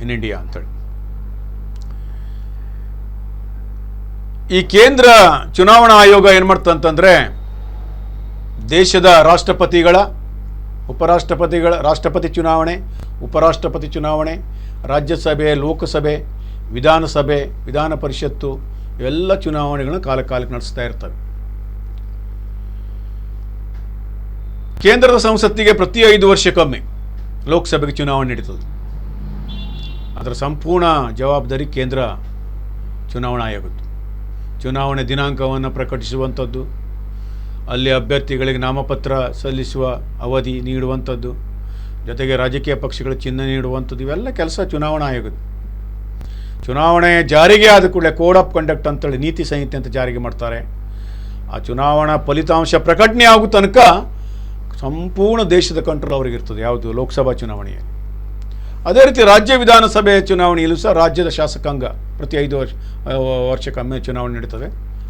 ಇನ್ ಇಂಡಿಯಾ ಅಂತೇಳಿ. ಈ ಕೇಂದ್ರ ಚುನಾವಣಾ ಆಯೋಗ ಏನು ಮಾಡ್ತಂತಂದರೆ ದೇಶದ ರಾಷ್ಟ್ರಪತಿಗಳ, ಉಪರಾಷ್ಟ್ರಪತಿಗಳ, ರಾಷ್ಟ್ರಪತಿ ಚುನಾವಣೆ, ಉಪರಾಷ್ಟ್ರಪತಿ ಚುನಾವಣೆ, ರಾಜ್ಯಸಭೆ, ಲೋಕಸಭೆ, ವಿಧಾನಸಭೆ, ವಿಧಾನ ಪರಿಷತ್ತು ಇವೆಲ್ಲ ಚುನಾವಣೆಗಳನ್ನು ಕಾಲಕ್ಕೆ ನಡೆಸ್ತಾ ಇರ್ತವೆ. ಕೇಂದ್ರದ ಸಂಸತ್ತಿಗೆ ಪ್ರತಿ 5 ವರ್ಷಕ್ಕೊಮ್ಮೆ ಲೋಕಸಭೆಗೆ ಚುನಾವಣೆ ನಡೀತದೆ. ಅದರ ಸಂಪೂರ್ಣ ಜವಾಬ್ದಾರಿ ಕೇಂದ್ರ ಚುನಾವಣಾ ಆಯೋಗದ್ದು. ಚುನಾವಣೆ ದಿನಾಂಕವನ್ನು ಪ್ರಕಟಿಸುವಂಥದ್ದು, ಅಲ್ಲಿ ಅಭ್ಯರ್ಥಿಗಳಿಗೆ ನಾಮಪತ್ರ ಸಲ್ಲಿಸುವ ಅವಧಿ ನೀಡುವಂಥದ್ದು, ಜೊತೆಗೆ ರಾಜಕೀಯ ಪಕ್ಷಗಳ ಚಿಹ್ನೆ ನೀಡುವಂಥದ್ದು, ಇವೆಲ್ಲ ಕೆಲಸ ಚುನಾವಣಾ ಆಯೋಗದ್ದು. ಚುನಾವಣೆ ಜಾರಿಗೆ ಆದ ಕೂಡಲೇ ಕೋಡ್ ಆಫ್ ಕಂಡಕ್ಟ್ ಅಂತೇಳಿ ನೀತಿ ಸಂಹಿತೆ ಅಂತ ಜಾರಿಗೆ ಮಾಡ್ತಾರೆ. ಆ ಚುನಾವಣಾ ಫಲಿತಾಂಶ ಪ್ರಕಟಣೆ ಆಗೋ ತನಕ ಸಂಪೂರ್ಣ ದೇಶದ ಕಂಟ್ರೋಲ್ ಅವರಿಗಿರ್ತದೆ, ಯಾವುದು ಲೋಕಸಭಾ ಚುನಾವಣೆಯಲ್ಲಿ. ಅದೇ ರೀತಿ ರಾಜ್ಯ ವಿಧಾನಸಭೆ ಚುನಾವಣೆಯಲ್ಲೂ ಸಹ ರಾಜ್ಯದ ಶಾಸಕಾಂಗ ಪ್ರತಿ 5 ವರ್ಷಕ್ಕೊಮ್ಮೆ ಚುನಾವಣೆ ನಡೀತದೆ.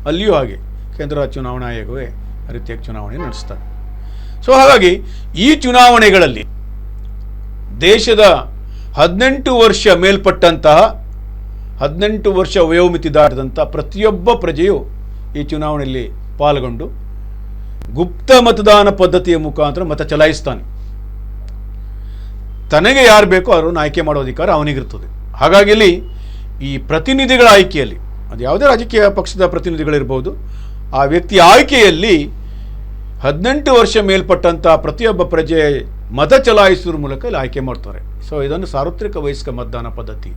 ಅಲ್ಲಿಯೂ ಹಾಗೆ ಕೇಂದ್ರ ಚುನಾವಣಾ ಆಯೋಗವೇ ರೀತಿಯಾಗಿ ಚುನಾವಣೆ ನಡೆಸ್ತಾರೆ. ಸೊ ಹಾಗಾಗಿ ಈ ಚುನಾವಣೆಗಳಲ್ಲಿ ದೇಶದ 18 ವರ್ಷ ಮೇಲ್ಪಟ್ಟಂತಹ 18 ವರ್ಷ ವಯೋಮಿತಿ ದಾಟಿದಂಥ ಪ್ರತಿಯೊಬ್ಬ ಪ್ರಜೆಯು ಈ ಚುನಾವಣೆಯಲ್ಲಿ ಪಾಲ್ಗೊಂಡು ಗುಪ್ತ ಮತದಾನ ಪದ್ಧತಿಯ ಮುಖಾಂತರ ಮತ ಚಲಾಯಿಸ್ತಾನೆ. ತನಗೆ ಯಾರು ಬೇಕೋ ಅವರನ್ನು ಆಯ್ಕೆ ಮಾಡೋ ಅಧಿಕಾರ ಅವನಿಗಿರ್ತದೆ. ಹಾಗಾಗಿ ಇಲ್ಲಿ ಈ ಪ್ರತಿನಿಧಿಗಳ ಆಯ್ಕೆಯಲ್ಲಿ, ಅದು ಯಾವುದೇ ರಾಜಕೀಯ ಪಕ್ಷದ ಪ್ರತಿನಿಧಿಗಳಿರ್ಬೋದು, ಆ ವ್ಯಕ್ತಿಯ ಆಯ್ಕೆಯಲ್ಲಿ 18 ವರ್ಷ ಮೇಲ್ಪಟ್ಟಂಥ ಪ್ರತಿಯೊಬ್ಬ ಪ್ರಜೆ ಮತ ಚಲಾಯಿಸುವ ಮೂಲಕ ಇಲ್ಲಿ ಆಯ್ಕೆ ಮಾಡ್ತಾರೆ. ಸೊ ಇದನ್ನು ಸಾರ್ವತ್ರಿಕ ವಯಸ್ಕ ಮತದಾನ ಪದ್ಧತಿ.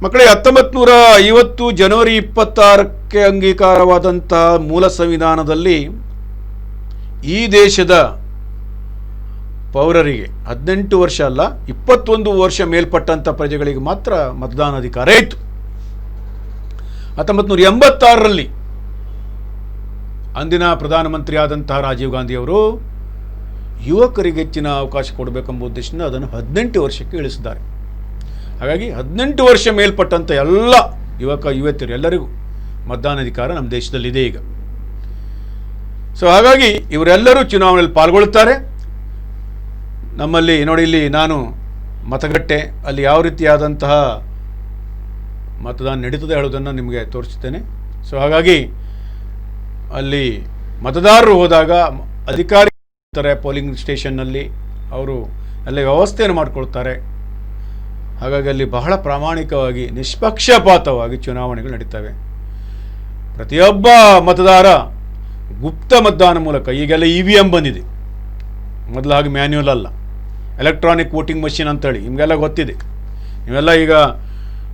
ಮಕ್ಕಳೇ, 1950 ಜನವರಿ 26ಕ್ಕೆ ಅಂಗೀಕಾರವಾದಂತಹ ಮೂಲ ಸಂವಿಧಾನದಲ್ಲಿ ಈ ದೇಶದ ಪೌರರಿಗೆ 18 ವರ್ಷ ಅಲ್ಲ 21 ವರ್ಷ ಮೇಲ್ಪಟ್ಟಂಥ ಪ್ರಜೆಗಳಿಗೆ ಮಾತ್ರ ಮತದಾನಾಧಿಕಾರ ಇತ್ತು. 1986ರಲ್ಲಿ ಅಂದಿನ ಪ್ರಧಾನಮಂತ್ರಿ ಆದಂತಹ ರಾಜೀವ್ ಗಾಂಧಿಯವರು ಯುವಕರಿಗೆ ಹೆಚ್ಚಿನ ಅವಕಾಶ ಕೊಡಬೇಕೆಂಬ ಉದ್ದೇಶದಿಂದ ಅದನ್ನು 18 ವರ್ಷಕ್ಕೆ ಇಳಿಸಿದ್ದಾರೆ. ಹಾಗಾಗಿ 18 ವರ್ಷ ಮೇಲ್ಪಟ್ಟಂಥ ಎಲ್ಲ ಯುವತಿಯರು ಎಲ್ಲರಿಗೂ ಮತದಾನಾಧಿಕಾರ ನಮ್ಮ ದೇಶದಲ್ಲಿದೆ ಈಗ. ಸೊ ಹಾಗಾಗಿ ಇವರೆಲ್ಲರೂ ಚುನಾವಣೆಯಲ್ಲಿ ಪಾಲ್ಗೊಳ್ಳುತ್ತಾರೆ. ನಮ್ಮಲ್ಲಿ ನೋಡಿ, ಇಲ್ಲಿ ನಾನು ಮತಗಟ್ಟೆ ಅಲ್ಲಿ ಯಾವ ರೀತಿಯಾದಂತಹ ಮತದಾನ ನಡೀತದೆ ಹೇಳೋದನ್ನು ನಿಮಗೆ ತೋರಿಸ್ತೇನೆ. ಸೊ ಹಾಗಾಗಿ ಅಲ್ಲಿ ಮತದಾರರು ಹೋದಾಗ ಅಧಿಕಾರಿ ಇರ್ತಾರೆ ಪೋಲಿಂಗ್ ಸ್ಟೇಷನ್ನಲ್ಲಿ, ಅವರು ಎಲ್ಲ ವ್ಯವಸ್ಥೆಯನ್ನು ಮಾಡಿಕೊಳ್ತಾರೆ. ಹಾಗಾಗಿ ಅಲ್ಲಿ ಬಹಳ ಪ್ರಾಮಾಣಿಕವಾಗಿ ನಿಷ್ಪಕ್ಷಪಾತವಾಗಿ ಚುನಾವಣೆಗಳು ನಡೀತವೆ. ಪ್ರತಿಯೊಬ್ಬ ಮತದಾರ ಗುಪ್ತ ಮತದಾನ ಮೂಲಕ, ಈಗೆಲ್ಲ EVM ಬಂದಿದೆ, ಮೊದಲು ಹಾಗೆ ಮ್ಯಾನ್ಯುವಲ್ ಅಲ್ಲ, ಎಲೆಕ್ಟ್ರಾನಿಕ್ ವೋಟಿಂಗ್ ಮಷಿನ್ ಅಂತೇಳಿ ನಿಮಗೆಲ್ಲ ಗೊತ್ತಿದೆ. ನೀವೆಲ್ಲ ಈಗ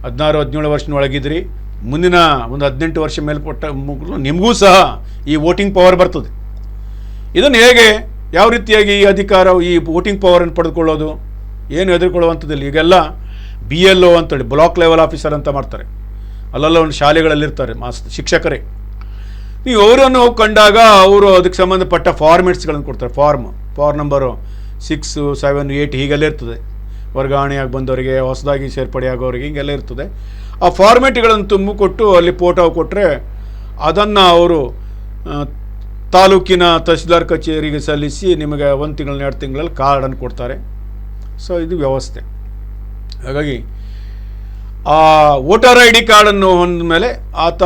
16-17 ವರ್ಷದೊಳಗಿದ್ರಿ, ಮುಂದಿನ ಒಂದು 18 ವರ್ಷ ಮೇಲ್ಪಟ್ಟ ನಿಮಗೂ ಸಹ ಈ ವೋಟಿಂಗ್ ಪವರ್ ಬರ್ತದೆ. ಇದನ್ನು ಹೇಗೆ, ಯಾವ ರೀತಿಯಾಗಿ ಈ ಅಧಿಕಾರ, ಈ ವೋಟಿಂಗ್ ಪವರನ್ನು ಪಡೆದುಕೊಳ್ಳೋದು, ಏನು ಎದುರುಕೊಳ್ಳುವಂಥದ್ದಿಲ್ಲ. ಈಗೆಲ್ಲ BLO ಅಂತೇಳಿ ಬ್ಲಾಕ್ ಲೆವೆಲ್ ಆಫೀಸರ್ ಅಂತ ಮಾಡ್ತಾರೆ. ಅಲ್ಲೆಲ್ಲ ಒಂದು ಶಾಲೆಗಳಲ್ಲಿರ್ತಾರೆ ಶಿಕ್ಷಕರೇ. ನೀವು ಅವರನ್ನು ಕಂಡಾಗ ಅವರು ಅದಕ್ಕೆ ಸಂಬಂಧಪಟ್ಟ ಫಾರ್ಮೆಟ್ಸ್ಗಳನ್ನು ಕೊಡ್ತಾರೆ. ಫಾರ್ಮ್ ನಂಬರು 6, 7, 8 ಹೀಗೆಲ್ಲ ಇರ್ತದೆ. ವರ್ಗಾವಣೆಯಾಗಿ ಬಂದವರಿಗೆ, ಹೊಸದಾಗಿ ಸೇರ್ಪಡೆ ಆಗೋರಿಗೆ ಹೀಗೆಲ್ಲ ಇರ್ತದೆ. ಆ ಫಾರ್ಮೆಟ್ಗಳನ್ನು ತುಂಬಿಕೊಟ್ಟು ಅಲ್ಲಿ ಫೋಟೋ ಕೊಟ್ಟರೆ ಅದನ್ನು ಅವರು ತಾಲೂಕಿನ ತಹಸೀಲ್ದಾರ್ ಕಚೇರಿಗೆ ಸಲ್ಲಿಸಿ ನಿಮಗೆ 1 ತಿಂಗಳು 2 ತಿಂಗಳಲ್ಲಿ ಕಾರ್ಡನ್ನು ಕೊಡ್ತಾರೆ. ಸೊ ಇದು ವ್ಯವಸ್ಥೆ. ಹಾಗಾಗಿ ಆ ವೋಟರ್ ID ಕಾರ್ಡನ್ನು ಹೊಂದ ಮೇಲೆ ಆತ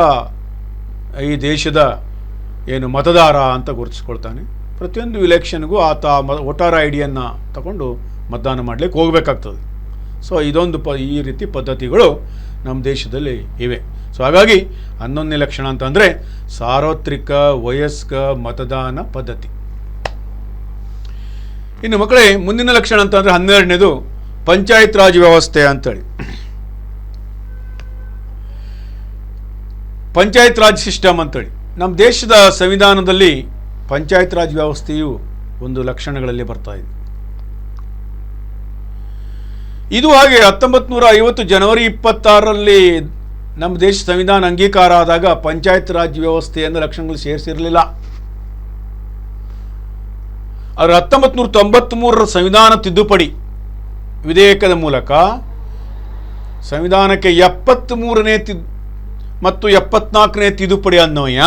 ಈ ದೇಶದ ಏನು ಮತದಾರ ಅಂತ ಗುರುತಿಸ್ಕೊಳ್ತಾನೆ. ಪ್ರತಿಯೊಂದು ಇಲೆಕ್ಷನ್ಗೂ ಆತ ವೋಟರ್ ID ತಗೊಂಡು ಮತದಾನ ಮಾಡಲಿಕ್ಕೆ ಹೋಗಬೇಕಾಗ್ತದೆ. ಸೊ ಇದೊಂದು ಈ ರೀತಿ ಪದ್ಧತಿಗಳು ನಮ್ಮ ದೇಶದಲ್ಲಿ ಇವೆ. ಸೊ ಹಾಗಾಗಿ 11ನೇ ಲಕ್ಷಣ ಅಂತಂದರೆ ಸಾರ್ವತ್ರಿಕ ವಯಸ್ಕ ಮತದಾನ ಪದ್ಧತಿ. ಇನ್ನು ಮಕ್ಕಳೇ, ಮುಂದಿನ ಲಕ್ಷಣ ಅಂತಂದರೆ 12ನೇದು ಪಂಚಾಯತ್ ರಾಜ್ ವ್ಯವಸ್ಥೆ ಅಂತೇಳಿ. ಪಂಚಾಯತ್ ರಾಜ್ ಸಿಸ್ಟಮ್ ಅಂತೇಳಿ ನಮ್ಮ ದೇಶದ ಸಂವಿಧಾನದಲ್ಲಿ ಪಂಚಾಯತ್ ರಾಜ್ ವ್ಯವಸ್ಥೆಯು ಒಂದು ಲಕ್ಷಣಗಳಲ್ಲಿ ಬರ್ತಾ ಇದೆ. ಇದು ಹಾಗೆ 1950 ಜನವರಿ 26ರಲ್ಲಿ ನಮ್ಮ ದೇಶ ಸಂವಿಧಾನ ಅಂಗೀಕಾರ ಆದಾಗ ಪಂಚಾಯತ್ ರಾಜ್ ವ್ಯವಸ್ಥೆಯನ್ನು ಲಕ್ಷಣಗಳು ಸೇರಿಸಿರಲಿಲ್ಲ. ಆದರೆ 1993ರ ಸಂವಿಧಾನ ತಿದ್ದುಪಡಿ ವಿಧೇಯಕದ ಮೂಲಕ ಸಂವಿಧಾನಕ್ಕೆ 73ನೇ ಮತ್ತು 74ನೇ ತಿದ್ದುಪಡಿ ಅನ್ವಯ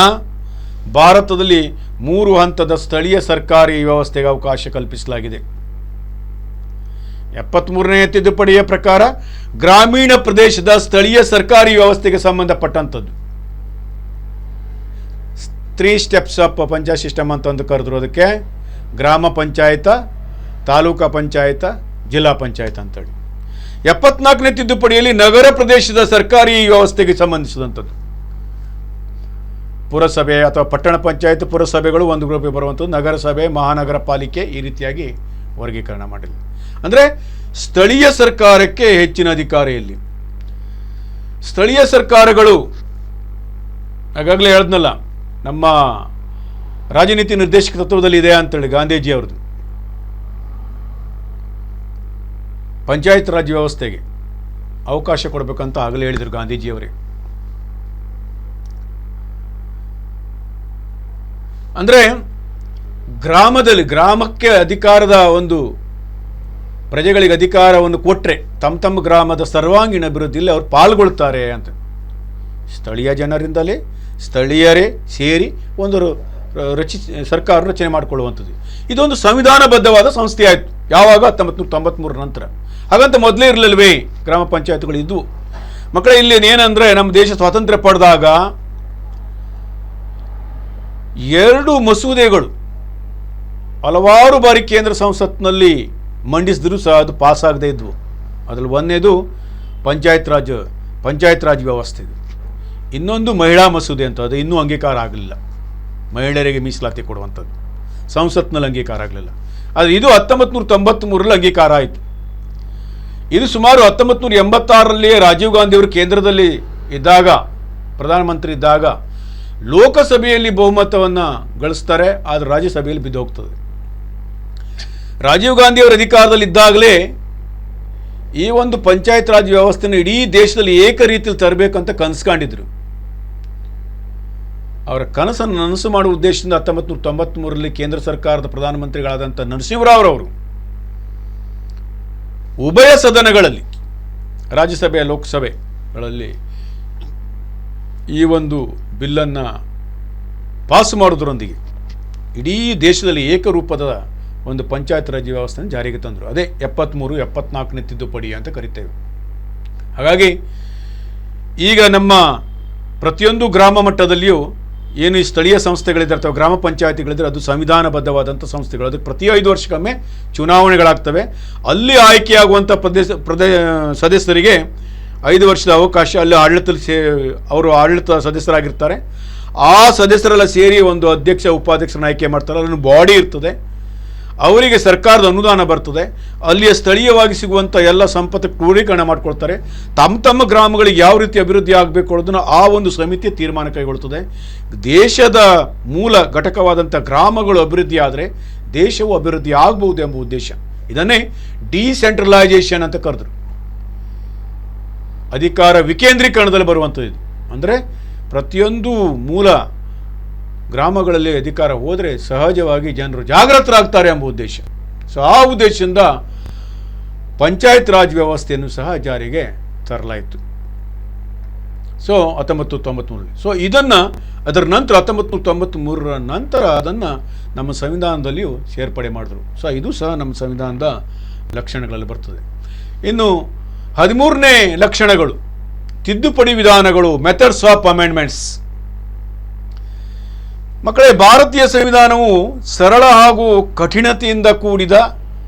ಭಾರತದಲ್ಲಿ 3 ಹಂತದ ಸ್ಥಳೀಯ ಸರ್ಕಾರಿ ವ್ಯವಸ್ಥೆಗೆ ಅವಕಾಶ ಕಲ್ಪಿಸಲಾಗಿದೆ. 73ನೇ ತಿದ್ದುಪಡಿಯ ಪ್ರಕಾರ ಗ್ರಾಮೀಣ ಪ್ರದೇಶದ ಸ್ಥಳೀಯ ಸರ್ಕಾರಿ ವ್ಯವಸ್ಥೆಗೆ ಸಂಬಂಧಪಟ್ಟಂಥದ್ದು 3 ಸ್ಟೆಪ್ಸ್ ಆಫ್ ಪಂಚಾಯತ್ ಸಿಸ್ಟಮ್ ಅಂತ ಒಂದು ಕರೆದ್ರು. ಅದಕ್ಕೆ ಗ್ರಾಮ ಪಂಚಾಯತ, ತಾಲೂಕಾ ಪಂಚಾಯತ, ಜಿಲ್ಲಾ ಪಂಚಾಯತ್ ಅಂತೇಳಿ. 74ನೇ ತಿದ್ದುಪಡಿಯಲ್ಲಿ ನಗರ ಪ್ರದೇಶದ ಸರ್ಕಾರಿ ವ್ಯವಸ್ಥೆಗೆ ಸಂಬಂಧಿಸಿದಂಥದ್ದು ಪುರಸಭೆ ಅಥವಾ ಪಟ್ಟಣ ಪಂಚಾಯತ್ ಪುರಸಭೆಗಳು ಒಂದು ಗ್ರೂಪಿಗೆ ಬರುವಂಥದ್ದು, ನಗರಸಭೆ, ಮಹಾನಗರ ಪಾಲಿಕೆ ಈ ರೀತಿಯಾಗಿ ವರ್ಗೀಕರಣ ಮಾಡಿಲ್ಲ. ಅಂದರೆ ಸ್ಥಳೀಯ ಸರ್ಕಾರಕ್ಕೆ ಹೆಚ್ಚಿನ ಅಧಿಕಾರ ಇಲ್ಲಿ. ಸ್ಥಳೀಯ ಸರ್ಕಾರಗಳು ಆಗಾಗಲೇ ಹೇಳಿದ್ನಲ್ಲ, ನಮ್ಮ ರಾಜನೀತಿ ನಿರ್ದೇಶಕ ತತ್ವದಲ್ಲಿ ಇದೆ ಅಂತೇಳಿ ಗಾಂಧೀಜಿ ಅವ್ರದ್ದು. ಪಂಚಾಯತ್ ರಾಜ್ ವ್ಯವಸ್ಥೆಗೆ ಅವಕಾಶ ಕೊಡಬೇಕಂತ ಆಗಲೇ ಹೇಳಿದರು ಗಾಂಧೀಜಿಯವರೇ. ಅಂದರೆ ಗ್ರಾಮಕ್ಕೆ ಅಧಿಕಾರದ ಒಂದು ಪ್ರಜೆಗಳಿಗೆ ಅಧಿಕಾರವನ್ನು ಕೊಟ್ಟರೆ ತಮ್ಮ ಗ್ರಾಮದ ಸರ್ವಾಂಗೀಣ ಅಭಿವೃದ್ಧಿಯಲ್ಲಿ ಅವರು ಪಾಲ್ಗೊಳ್ತಾರೆ ಅಂತ. ಸ್ಥಳೀಯ ಜನರಿಂದಲೇ ಸ್ಥಳೀಯರೇ ಸೇರಿ ಒಂದು ಸರ್ಕಾರ ರಚನೆ ಮಾಡಿಕೊಳ್ಳುವಂಥದ್ದು. ಇದೊಂದು ಸಂವಿಧಾನಬದ್ಧವಾದ ಸಂಸ್ಥೆ ಆಯಿತು ಯಾವಾಗ 1993 ನಂತರ. ಹಾಗಂತ ಮೊದಲೇ ಇರಲಿಲ್ವೇ ಗ್ರಾಮ ಪಂಚಾಯತ್ಗಳು ಇದ್ವು. ಮಕ್ಕಳೇ, ಇಲ್ಲಿ ಏನಂದರೆ ನಮ್ಮ ದೇಶ ಸ್ವಾತಂತ್ರ್ಯ ಪಡೆದಾಗ 2 ಮಸೂದೆಗಳು ಹಲವಾರು ಬಾರಿ ಕೇಂದ್ರ ಸಂಸತ್ನಲ್ಲಿ ಮಂಡಿಸಿದ್ರು ಸಹ ಅದು ಪಾಸ್ ಆಗದೇ ಇದ್ವು. ಅದರಲ್ಲಿ ಒಂದನೇದು ಪಂಚಾಯತ್ ರಾಜ್ ವ್ಯವಸ್ಥೆ, ಇನ್ನೊಂದು ಮಹಿಳಾ ಮಸೂದೆ ಅಂತ, ಅದು ಇನ್ನೂ ಅಂಗೀಕಾರ ಆಗಲಿಲ್ಲ. ಮಹಿಳೆಯರಿಗೆ ಮೀಸಲಾತಿ ಕೊಡುವಂಥದ್ದು ಸಂಸತ್ನಲ್ಲಿ ಅಂಗೀಕಾರ ಆಗಲಿಲ್ಲ. ಆದರೆ ಇದು 1993ರಲ್ಲಿ ಅಂಗೀಕಾರ ಆಯಿತು. ಇದು ಸುಮಾರು 1986ರಲ್ಲಿಯೇ ರಾಜೀವ್ ಗಾಂಧಿಯವರು ಕೇಂದ್ರದಲ್ಲಿ ಇದ್ದಾಗ, ಪ್ರಧಾನಮಂತ್ರಿ ಇದ್ದಾಗ ಲೋಕಸಭೆಯಲ್ಲಿ ಬಹುಮತವನ್ನು ಗಳಿಸ್ತಾರೆ, ಆದರೆ ರಾಜ್ಯಸಭೆಯಲ್ಲಿ ಬಿದ್ದು ಹೋಗ್ತದೆ. ರಾಜೀವ್ ಗಾಂಧಿಯವರ ಅಧಿಕಾರದಲ್ಲಿದ್ದಾಗಲೇ ಈ ಒಂದು ಪಂಚಾಯತ್ ರಾಜ್ ವ್ಯವಸ್ಥೆಯನ್ನು ಇಡೀ ದೇಶದಲ್ಲಿ ಏಕ ರೀತಿಯಲ್ಲಿ ತರಬೇಕಂತ ಕನಸ್ಕೊಂಡಿದ್ರು. ಅವರ ಕನಸನ್ನು ನನಸು ಮಾಡುವ ಉದ್ದೇಶದಿಂದ 1993ರಲ್ಲಿ ಕೇಂದ್ರ ಸರ್ಕಾರದ ಪ್ರಧಾನಮಂತ್ರಿಗಳಾದಂಥ ನರಸಿಂಹರಾವ್ರವರು ಉಭಯ ಸದನಗಳಲ್ಲಿ, ರಾಜ್ಯಸಭೆ ಲೋಕಸಭೆಗಳಲ್ಲಿ ಈ ಒಂದು ಬಿಲ್ಲನ್ನು ಪಾಸ್ ಮಾಡೋದ್ರೊಂದಿಗೆ ಇಡೀ ದೇಶದಲ್ಲಿ ಏಕರೂಪದ ಒಂದು ಪಂಚಾಯತ್ ರಾಜ್ ವ್ಯವಸ್ಥೆಯನ್ನು ಜಾರಿಗೆ ತಂದರು. ಅದೇ 73, 74ನೇ ತಿದ್ದುಪಡಿ ಅಂತ ಕರಿತೇವೆ. ಹಾಗಾಗಿ ಈಗ ನಮ್ಮ ಪ್ರತಿಯೊಂದು ಗ್ರಾಮ ಮಟ್ಟದಲ್ಲಿಯೂ ಏನು ಈ ಸ್ಥಳೀಯ ಸಂಸ್ಥೆಗಳಿದ್ರೆ ಅಥವಾ ಗ್ರಾಮ ಪಂಚಾಯತಿಗಳಿದ್ರೆ ಅದು ಸಂವಿಧಾನಬದ್ಧವಾದಂಥ ಸಂಸ್ಥೆಗಳು. ಅದಕ್ಕೆ ಪ್ರತಿ 5 ವರ್ಷಕ್ಕೊಮ್ಮೆ ಚುನಾವಣೆಗಳಾಗ್ತವೆ. ಅಲ್ಲಿ ಆಯ್ಕೆಯಾಗುವಂಥ ಸದಸ್ಯರಿಗೆ 5 ವರ್ಷದ ಅವಕಾಶ. ಅಲ್ಲಿ ಅವರು ಆಡಳಿತ ಸದಸ್ಯರಾಗಿರ್ತಾರೆ. ಆ ಸದಸ್ಯರೆಲ್ಲ ಸೇರಿ ಒಂದು ಅಧ್ಯಕ್ಷ ಉಪಾಧ್ಯಕ್ಷರನ್ನ ಆಯ್ಕೆ ಮಾಡ್ತಾರೆ. ಅದನ್ನು ಬಾಡಿ ಇರ್ತದೆ, ಅವರಿಗೆ ಸರ್ಕಾರದ ಅನುದಾನ ಬರ್ತದೆ. ಅಲ್ಲಿಯ ಸ್ಥಳೀಯವಾಗಿ ಸಿಗುವಂಥ ಎಲ್ಲ ಸಂಪತ್ತು ಕ್ರೋಢೀಕರಣ ಮಾಡ್ಕೊಳ್ತಾರೆ. ತಮ್ಮ ಗ್ರಾಮಗಳಿಗೆ ಯಾವ ರೀತಿ ಅಭಿವೃದ್ಧಿ ಆಗಬೇಕು ಅನ್ನೋದನ್ನು ಆ ಒಂದು ಸಮಿತಿಯ ತೀರ್ಮಾನ ಕೈಗೊಳ್ಳುತ್ತದೆ. ದೇಶದ ಮೂಲ ಘಟಕವಾದಂಥ ಗ್ರಾಮಗಳು ಅಭಿವೃದ್ಧಿ ಆದರೆ ದೇಶವು ಅಭಿವೃದ್ಧಿ ಆಗಬಹುದು ಎಂಬ ಉದ್ದೇಶ. ಇದನ್ನೇ ಡಿಸೆಂಟ್ರಲೈಸೇಷನ್ ಅಂತ ಕರೆದ್ರು. ಅಧಿಕಾರ ವಿಕೇಂದ್ರೀಕರಣದಲ್ಲಿ ಬರುವಂಥದ್ದು. ಅಂದರೆ ಪ್ರತಿಯೊಂದು ಮೂಲ ಗ್ರಾಮಗಳಲ್ಲಿ ಅಧಿಕಾರ ಹೋದರೆ ಸಹಜವಾಗಿ ಜನರು ಜಾಗೃತರಾಗ್ತಾರೆ ಎಂಬ ಉದ್ದೇಶ. ಸೊ ಆ ಉದ್ದೇಶದಿಂದ ಪಂಚಾಯತ್ ರಾಜ್ ವ್ಯವಸ್ಥೆಯನ್ನು ಸಹ ಜಾರಿಗೆ ತರಲಾಯಿತು. ಸೊ 1993. ಸೊ ಇದನ್ನು ಅದರ ನಂತರ 1993 ನಂತರ ಅದನ್ನು ನಮ್ಮ ಸಂವಿಧಾನದಲ್ಲಿಯೂ ಸೇರ್ಪಡೆ ಮಾಡಿದ್ರು. ಸೊ ಇದು ಸಹ ನಮ್ಮ ಸಂವಿಧಾನದ ಲಕ್ಷಣಗಳಲ್ಲಿ ಬರ್ತದೆ. ಇನ್ನು 13ನೇ ಲಕ್ಷಣಗಳು ತಿದ್ದುಪಡಿ ವಿಧಾನಗಳು, ಮೆಥಡ್ಸ್ ಆಫ್ ಅಮೆಂಡ್ಮೆಂಟ್ಸ್. ಮಕ್ಕಳೇ, ಭಾರತೀಯ ಸಂವಿಧಾನವು ಸರಳ ಹಾಗೂ ಕಠಿಣತೆಯಿಂದ ಕೂಡಿದ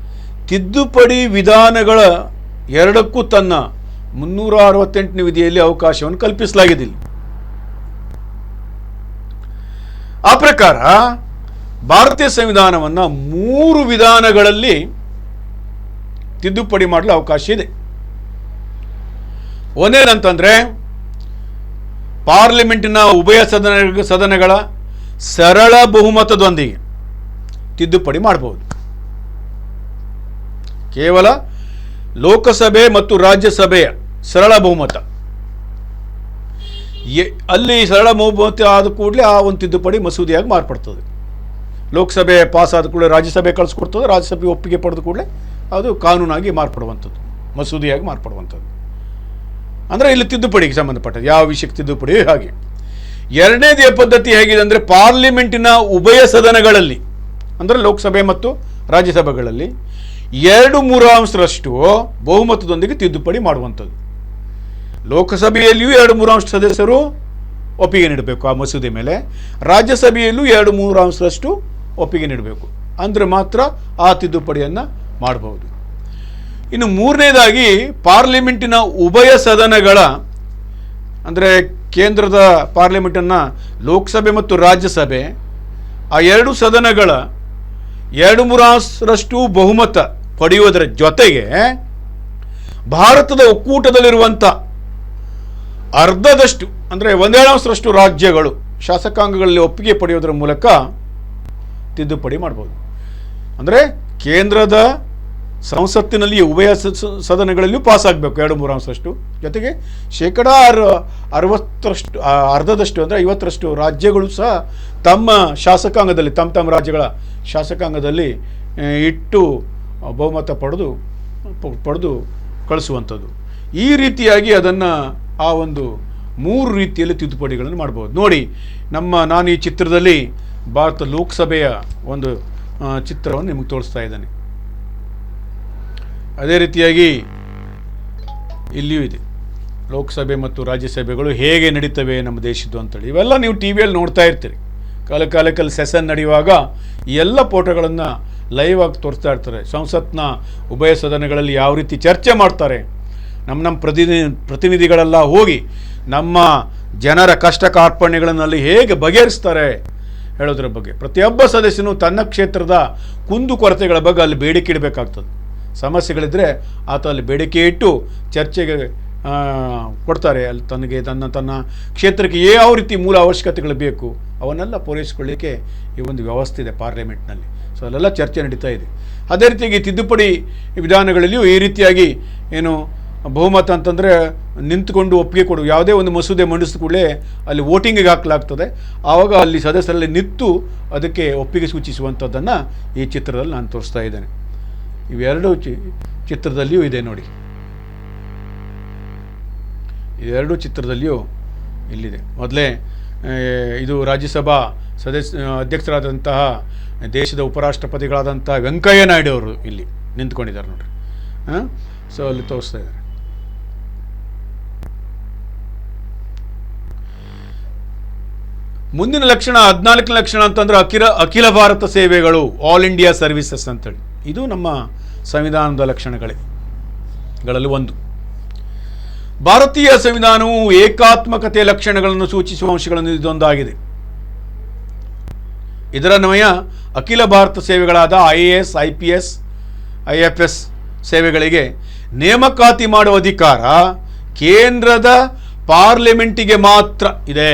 ತಿದ್ದುಪಡಿ ವಿಧಾನಗಳ ಎರಡಕ್ಕೂ ತನ್ನ 368ನೇ ವಿಧಿಯಲ್ಲಿ ಅವಕಾಶವನ್ನು ಕಲ್ಪಿಸಲಾಗಿದೆ. ಆ ಪ್ರಕಾರ ಭಾರತೀಯ ಸಂವಿಧಾನವನ್ನು 3 ವಿಧಾನಗಳಲ್ಲಿ ತಿದ್ದುಪಡಿ ಮಾಡಲು ಅವಕಾಶ ಇದೆ. ಒಂದೇನಂತಂದರೆ ಪಾರ್ಲಿಮೆಂಟಿನ ಉಭಯ ಸದನಗಳ ಸರಳ ಬಹುಮತದೊಂದಿಗೆ ತಿದ್ದುಪಡಿ ಮಾಡಬಹುದು. ಕೇವಲ ಲೋಕಸಭೆ ಮತ್ತು ರಾಜ್ಯಸಭೆಯ ಸರಳ ಬಹುಮತ, ಅಲ್ಲಿ ಸರಳ ಬಹುಮತ ಆದ ಕೂಡಲೇ ಆ ಒಂದು ತಿದ್ದುಪಡಿ ಮಸೂದೆಯಾಗಿ ಮಾರ್ಪಡ್ತದೆ. ಲೋಕಸಭೆ ಪಾಸ್ ಆದ ಕೂಡಲೇ ರಾಜ್ಯಸಭೆ ಕಳಿಸ್ಕೊಡ್ತದೆ, ರಾಜ್ಯಸಭೆ ಒಪ್ಪಿಗೆ ಪಡೆದ ಕೂಡಲೇ ಅದು ಕಾನೂನಾಗಿ ಮಾರ್ಪಡುವಂಥದ್ದು, ಮಸೂದೆಯಾಗಿ ಮಾರ್ಪಡುವಂಥದ್ದು. ಅಂದರೆ ಇಲ್ಲಿ ತಿದ್ದುಪಡಿಗೆ ಸಂಬಂಧಪಟ್ಟದ್ದು ಯಾವ ವಿಷಯಕ್ಕೆ ತಿದ್ದುಪಡಿ ಹಾಗೆ. ಎರಡನೇದೇ ಪದ್ಧತಿ ಹೇಗಿದೆ ಅಂದರೆ ಪಾರ್ಲಿಮೆಂಟಿನ ಉಭಯ ಸದನಗಳಲ್ಲಿ, ಅಂದರೆ ಲೋಕಸಭೆ ಮತ್ತು ರಾಜ್ಯಸಭೆಗಳಲ್ಲಿ 2/3 ಬಹುಮತದೊಂದಿಗೆ ತಿದ್ದುಪಡಿ ಮಾಡುವಂಥದ್ದು. ಲೋಕಸಭೆಯಲ್ಲಿಯೂ 2/3 ಸದಸ್ಯರು ಒಪ್ಪಿಗೆ ನೀಡಬೇಕು ಆ ಮಸೂದೆ ಮೇಲೆ, ರಾಜ್ಯಸಭೆಯಲ್ಲೂ 2/3 ಒಪ್ಪಿಗೆ ನೀಡಬೇಕು. ಅಂದರೆ ಮಾತ್ರ ಆ ತಿದ್ದುಪಡಿಯನ್ನು ಮಾಡಬಹುದು. ಇನ್ನು ಮೂರನೇದಾಗಿ ಪಾರ್ಲಿಮೆಂಟಿನ ಉಭಯ ಸದನಗಳ, ಅಂದರೆ ಕೇಂದ್ರದ ಪಾರ್ಲಿಮೆಂಟನ್ನು ಲೋಕಸಭೆ ಮತ್ತು ರಾಜ್ಯಸಭೆ ಆ 2 ಸದನಗಳ 2/3 ಬಹುಮತ ಪಡೆಯುವುದರ ಜೊತೆಗೆ ಭಾರತದ ಒಕ್ಕೂಟದಲ್ಲಿರುವಂಥ ಅರ್ಧದಷ್ಟು, ಅಂದರೆ 1/2 ರಾಜ್ಯಗಳು ಶಾಸಕಾಂಗಗಳಲ್ಲಿ ಒಪ್ಪಿಗೆ ಪಡೆಯೋದರ ಮೂಲಕ ತಿದ್ದುಪಡಿ ಮಾಡ್ಬೋದು. ಅಂದರೆ ಕೇಂದ್ರದ ಸಂಸತ್ತಿನಲ್ಲಿ ಉಭಯ ಸದನಗಳಲ್ಲಿಯೂ ಪಾಸ್ ಆಗಬೇಕು 2/3, ಜೊತೆಗೆ 60% ಅರ್ಧದಷ್ಟು ಅಂದರೆ 50% ರಾಜ್ಯಗಳು ಸಹ ತಮ್ಮ ಶಾಸಕಾಂಗದಲ್ಲಿ ತಮ್ಮ ರಾಜ್ಯಗಳ ಶಾಸಕಾಂಗದಲ್ಲಿ ಇಟ್ಟು ಬಹುಮತ ಪಡೆದು ಕಳಿಸುವಂಥದ್ದು. ಈ ರೀತಿಯಾಗಿ ಅದನ್ನು ಆ ಒಂದು 3 ರೀತಿಯಲ್ಲಿ ತಿದ್ದುಪಡಿಗಳನ್ನು ಮಾಡ್ಬೋದು. ನೋಡಿ, ನಾನು ಈ ಚಿತ್ರದಲ್ಲಿ ಭಾರತ ಲೋಕಸಭೆಯ ಒಂದು ಚಿತ್ರವನ್ನು ನಿಮಗೆ ತೋರಿಸ್ತಾ ಇದ್ದೇನೆ. ಅದೇ ರೀತಿಯಾಗಿ ಇಲ್ಲಿಯೂ ಇದೆ ಲೋಕಸಭೆ ಮತ್ತು ರಾಜ್ಯಸಭೆಗಳು ಹೇಗೆ ನಡೀತವೆ ನಮ್ಮ ದೇಶದ್ದು ಅಂತೇಳಿ. ಇವೆಲ್ಲ ನೀವು ಟಿ ವಿಯಲ್ಲಿ ನೋಡ್ತಾ ಇರ್ತೀರಿ. ಕಾಲಕಾಲಕ್ಕಲ್ಲಿ ಸೆಷನ್ ನಡೆಯುವಾಗ ಈ ಎಲ್ಲ ಫೋಟೋಗಳನ್ನು ಲೈವ್ ಆಗಿ ತೋರಿಸ್ತಾ ಇರ್ತಾರೆ. ಸಂಸತ್ನ ಉಭಯ ಸದನಗಳಲ್ಲಿ ಯಾವ ರೀತಿ ಚರ್ಚೆ ಮಾಡ್ತಾರೆ, ನಮ್ಮ ಪ್ರತಿನಿಧಿಗಳೆಲ್ಲ ಹೋಗಿ ನಮ್ಮ ಜನರ ಕಷ್ಟ ಕಾರ್ಪಣ್ಯಗಳಲ್ಲಿ ಹೇಗೆ ಬಗೆಹರಿಸ್ತಾರೆ ಹೇಳೋದ್ರ ಬಗ್ಗೆ. ಪ್ರತಿಯೊಬ್ಬ ಸದಸ್ಯನು ತನ್ನ ಕ್ಷೇತ್ರದ ಕುಂದುಕೊರತೆಗಳ ಬಗ್ಗೆ ಅಲ್ಲಿ ಬೇಡಿಕೆ ಇಡಬೇಕಾಗ್ತದೆ. ಸಮಸ್ಯೆಗಳಿದ್ದರೆ ಆತ ಅಲ್ಲಿ ಬೇಡಿಕೆ ಇಟ್ಟು ಚರ್ಚೆಗೆ ಕೊಡ್ತಾರೆ. ಅಲ್ಲಿ ತನ್ನ ಕ್ಷೇತ್ರಕ್ಕೆ ಯಾವ ರೀತಿ ಮೂಲ ಅವಶ್ಯಕತೆಗಳು ಬೇಕು ಅವನ್ನೆಲ್ಲ ಪೂರೈಸಿಕೊಳ್ಳಿಕ್ಕೆ ಈ ಒಂದು ವ್ಯವಸ್ಥೆ ಇದೆ ಪಾರ್ಲಿಮೆಂಟ್ನಲ್ಲಿ. ಸೊ ಅಲ್ಲೆಲ್ಲ ಚರ್ಚೆ ನಡೀತಾ ಇದೆ. ಅದೇ ರೀತಿಯಾಗಿ ತಿದ್ದುಪಡಿ ವಿಧಾನಗಳಲ್ಲಿಯೂ ಈ ರೀತಿಯಾಗಿ ಏನು ಬಹುಮತ ಅಂತಂದರೆ ನಿಂತುಕೊಂಡು ಒಪ್ಪಿಗೆ ಕೊಡು, ಯಾವುದೇ ಒಂದು ಮಸೂದೆ ಮಂಡಿಸಿದ ಕೂಡಲೇ ಅಲ್ಲಿ ವೋಟಿಂಗಿಗೆ ಹಾಕಲಾಗ್ತದೆ. ಆವಾಗ ಅಲ್ಲಿ ಸದಸ್ಯರಲ್ಲಿ ನಿಂತು ಅದಕ್ಕೆ ಒಪ್ಪಿಗೆ ಸೂಚಿಸುವಂಥದ್ದನ್ನು ಈ ಚಿತ್ರದಲ್ಲಿ ನಾನು ತೋರಿಸ್ತಾ ಇದ್ದೇನೆ. ಇವೆರಡು ಚಿತ್ರದಲ್ಲಿಯೂ ಇದೆ ನೋಡಿ. ಇವೆರಡು ಚಿತ್ರದಲ್ಲಿಯೂ ಇಲ್ಲಿದೆ. ಮೊದಲೇ ಇದು ರಾಜ್ಯಸಭಾ ಅಧ್ಯಕ್ಷರಾದಂತಹ ದೇಶದ ಉಪರಾಷ್ಟ್ರಪತಿಗಳಾದಂಥ ವೆಂಕಯ್ಯ ನಾಯ್ಡು ಅವರು ಇಲ್ಲಿ ನಿಂತ್ಕೊಂಡಿದ್ದಾರೆ ನೋಡ್ರಿ. ಸೊ ಅಲ್ಲಿ ತೋರಿಸ್ತಾ ಇದ್ದಾರೆ. ಮುಂದಿನ ಲಕ್ಷಣ 14ನೇ ಲಕ್ಷಣ ಅಂತಂದ್ರೆ ಅಖಿಲ ಭಾರತ ಸೇವೆಗಳು, ಆಲ್ ಇಂಡಿಯಾ ಸರ್ವಿಸಸ್ ಅಂತೇಳಿ. ಇದು ನಮ್ಮ ಸಂವಿಧಾನದ ಲಕ್ಷಣಗಳಲ್ಲಿ ಒಂದು. ಭಾರತೀಯ ಸಂವಿಧಾನವು ಏಕಾತ್ಮಕತೆಯ ಲಕ್ಷಣಗಳನ್ನು ಸೂಚಿಸುವ ಅಂಶಗಳನ್ನು ಇದೊಂದಾಗಿದೆ. ಇದರ ಅನ್ವಯ ಅಖಿಲ ಭಾರತ ಸೇವೆಗಳಾದ IAS, IPS, IFS ಸೇವೆಗಳಿಗೆ ನೇಮಕಾತಿ ಮಾಡುವ ಅಧಿಕಾರ ಕೇಂದ್ರದ ಪಾರ್ಲಿಮೆಂಟಿಗೆ ಮಾತ್ರ ಇದೆ.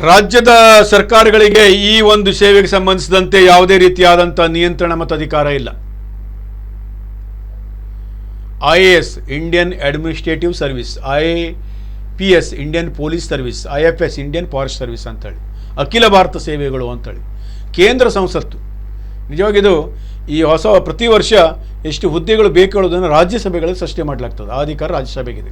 ರಾಜ್ಯದ ಸರ್ಕಾರಗಳಿಗೆ ಈ ಒಂದು ಸೇವೆಗೆ ಸಂಬಂಧಿಸಿದಂತೆ ಯಾವುದೇ ರೀತಿಯಾದಂಥ ನಿಯಂತ್ರಣ ಮತ್ತು ಅಧಿಕಾರ ಇಲ್ಲ. IAS Indian administrative service, IPS Indian police service, IFS Indian forest service ಅಂತೇಳಿ ಅಖಿಲ ಭಾರತ ಸೇವೆಗಳು ಅಂತೇಳಿ ಕೇಂದ್ರ ಸಂಸತ್ತು. ನಿಜವಾಗಿದು ಈ ಹೊಸ ಪ್ರತಿ ವರ್ಷ ಎಷ್ಟು ಹುದ್ದೆಗಳು ಬೇಕು ಹೇಳೋದನ್ನು ರಾಜ್ಯಸಭೆಗಳಲ್ಲಿ ಸೃಷ್ಟಿ ಮಾಡಲಾಗ್ತದೆ. ಆ ಅಧಿಕಾರ ರಾಜ್ಯಸಭೆಗಿದೆ.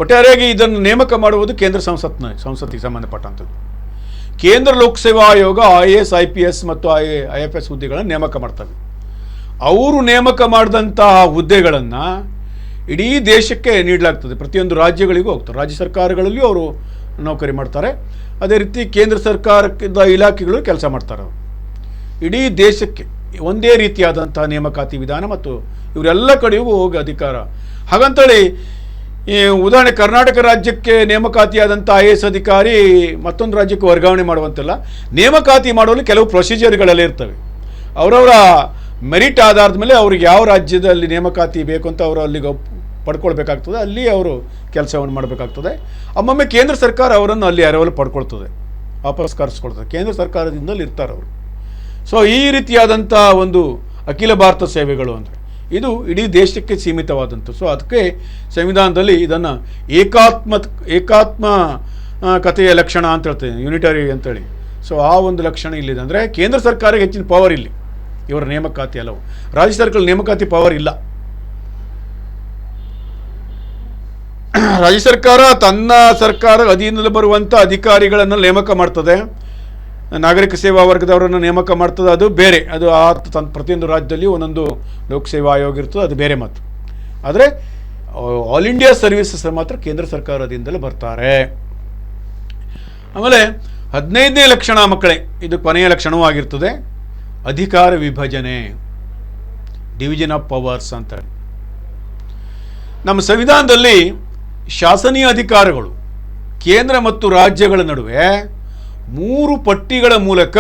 ಒಟ್ಟಾರೆಯಾಗಿ ಇದನ್ನು ನೇಮಕ ಮಾಡುವುದು ಕೇಂದ್ರ ಸಂಸತ್ತಿಗೆ ಸಂಬಂಧಪಟ್ಟಂಥದ್ದು. ಕೇಂದ್ರ ಲೋಕಸೇವಾ ಆಯೋಗ IAS IPS ಮತ್ತು IFS ಹುದ್ದೆಗಳನ್ನು ನೇಮಕ ಮಾಡ್ತವೆ. ಅವರು ನೇಮಕ ಮಾಡಿದಂತಹ ಹುದ್ದೆಗಳನ್ನು ಇಡೀ ದೇಶಕ್ಕೆ ನೀಡಲಾಗ್ತದೆ. ಪ್ರತಿಯೊಂದು ರಾಜ್ಯಗಳಿಗೂ ಹೋಗ್ತಾರೆ. ರಾಜ್ಯ ಸರ್ಕಾರಗಳಲ್ಲಿಯೂ ಅವರು ನೌಕರಿ ಮಾಡ್ತಾರೆ. ಅದೇ ರೀತಿ ಕೇಂದ್ರ ಸರ್ಕಾರದ ಇಲಾಖೆಗಳು ಕೆಲಸ ಮಾಡ್ತಾರೆ. ಅವರು ಇಡೀ ದೇಶಕ್ಕೆ ಒಂದೇ ರೀತಿಯಾದಂತಹ ನೇಮಕಾತಿ ವಿಧಾನ ಮತ್ತು ಇವರೆಲ್ಲ ಕಡೆಗೂ ಹೋಗಿ ಅಧಿಕಾರ. ಹಾಗಂತೇಳಿ ಈ ಉದಾಹರಣೆ ಕರ್ನಾಟಕ ರಾಜ್ಯಕ್ಕೆ ನೇಮಕಾತಿಯಾದಂಥ IAS ಅಧಿಕಾರಿ ಮತ್ತೊಂದು ರಾಜ್ಯಕ್ಕೆ ವರ್ಗಾವಣೆ ಮಾಡುವಂತೆಲ್ಲ ನೇಮಕಾತಿ ಮಾಡುವಲ್ಲಿ ಕೆಲವು ಪ್ರೊಸೀಜರ್ಗಳೆಲ್ಲ ಇರ್ತವೆ. ಅವರವರ ಮೆರಿಟ್ ಆಧಾರದ ಮೇಲೆ ಅವ್ರಿಗೆ ಯಾವ ರಾಜ್ಯದಲ್ಲಿ ನೇಮಕಾತಿ ಬೇಕು ಅಂತ ಅವರು ಅಲ್ಲಿಗೆ ಪಡ್ಕೊಳ್ಬೇಕಾಗ್ತದೆ. ಅಲ್ಲಿ ಅವರು ಕೆಲಸವನ್ನು ಮಾಡಬೇಕಾಗ್ತದೆ. ಒಮ್ಮೊಮ್ಮೆ ಕೇಂದ್ರ ಸರ್ಕಾರ ಅವರನ್ನು ಅಲ್ಲಿ ಅರವಲು ಪಡ್ಕೊಳ್ತದೆ, ವಾಪಸ್ ಕರೆಸ್ಕೊಳ್ತದೆ. ಕೇಂದ್ರ ಸರ್ಕಾರದಿಂದಲೇ ಇರ್ತಾರೆ ಅವರು. ಸೊ ಈ ರೀತಿಯಾದಂಥ ಒಂದು ಅಖಿಲ ಭಾರತ ಸೇವೆಗಳು ಅಂದರೆ ಇದು ಇಡೀ ದೇಶಕ್ಕೆ ಸೀಮಿತವಾದಂಥ. ಸೊ ಅದಕ್ಕೆ ಸಂವಿಧಾನದಲ್ಲಿ ಇದನ್ನು ಏಕಾತ್ಮ ಕಥೆಯ ಲಕ್ಷಣ ಅಂತ ಹೇಳ್ತೇವೆ, ಯೂನಿಟರಿ ಅಂತೇಳಿ. ಸೊ ಆ ಒಂದು ಲಕ್ಷಣ ಇಲ್ಲಿದೆ. ಅಂದರೆ ಕೇಂದ್ರ ಸರ್ಕಾರಕ್ಕೆ ಹೆಚ್ಚಿನ ಪವರ್ ಇಲ್ಲಿ, ಇವರ ನೇಮಕಾತಿ ಅಲ್ಲವು. ರಾಜ್ಯ ಸರ್ಕಾರ ನೇಮಕಾತಿ ಪವರ್ ಇಲ್ಲ. ರಾಜ್ಯ ಸರ್ಕಾರ ತನ್ನ ಸರ್ಕಾರ ಅಧೀನದಲ್ಲಿ ಬರುವಂಥ ಅಧಿಕಾರಿಗಳನ್ನು ನೇಮಕ ಮಾಡ್ತದೆ, ನಾಗರಿಕ ಸೇವಾ ವರ್ಗದವರನ್ನು ನೇಮಕ ಮಾಡ್ತದೆ. ಅದು ಬೇರೆ, ಅದು ಪ್ರತಿಯೊಂದು ರಾಜ್ಯದಲ್ಲಿ ಒಂದೊಂದು ಲೋಕಸೇವಾ ಆಯೋಗ ಇರ್ತದೆ, ಅದು ಬೇರೆ ಮಾತು. ಆದರೆ ಆಲ್ ಇಂಡಿಯಾ ಸರ್ವಿಸಸ್ ಮಾತ್ರ ಕೇಂದ್ರ ಸರ್ಕಾರದಿಂದಲೇ ಬರ್ತಾರೆ. ಆಮೇಲೆ 15ನೇ ಲಕ್ಷಣ ಮಕ್ಕಳೇ, ಇದು ಕೊನೆಯ ಲಕ್ಷಣವೂ ಆಗಿರ್ತದೆ, ಅಧಿಕಾರ ವಿಭಜನೆ, ಡಿವಿಷನ್ ಆಫ್ ಪವರ್ಸ್ ಅಂತ. ನಮ್ಮ ಸಂವಿಧಾನದಲ್ಲಿ ಶಾಸನೀಯ ಅಧಿಕಾರಗಳು ಕೇಂದ್ರ ಮತ್ತು ರಾಜ್ಯಗಳ ನಡುವೆ 3 ಪಟ್ಟಿಗಳ ಮೂಲಕ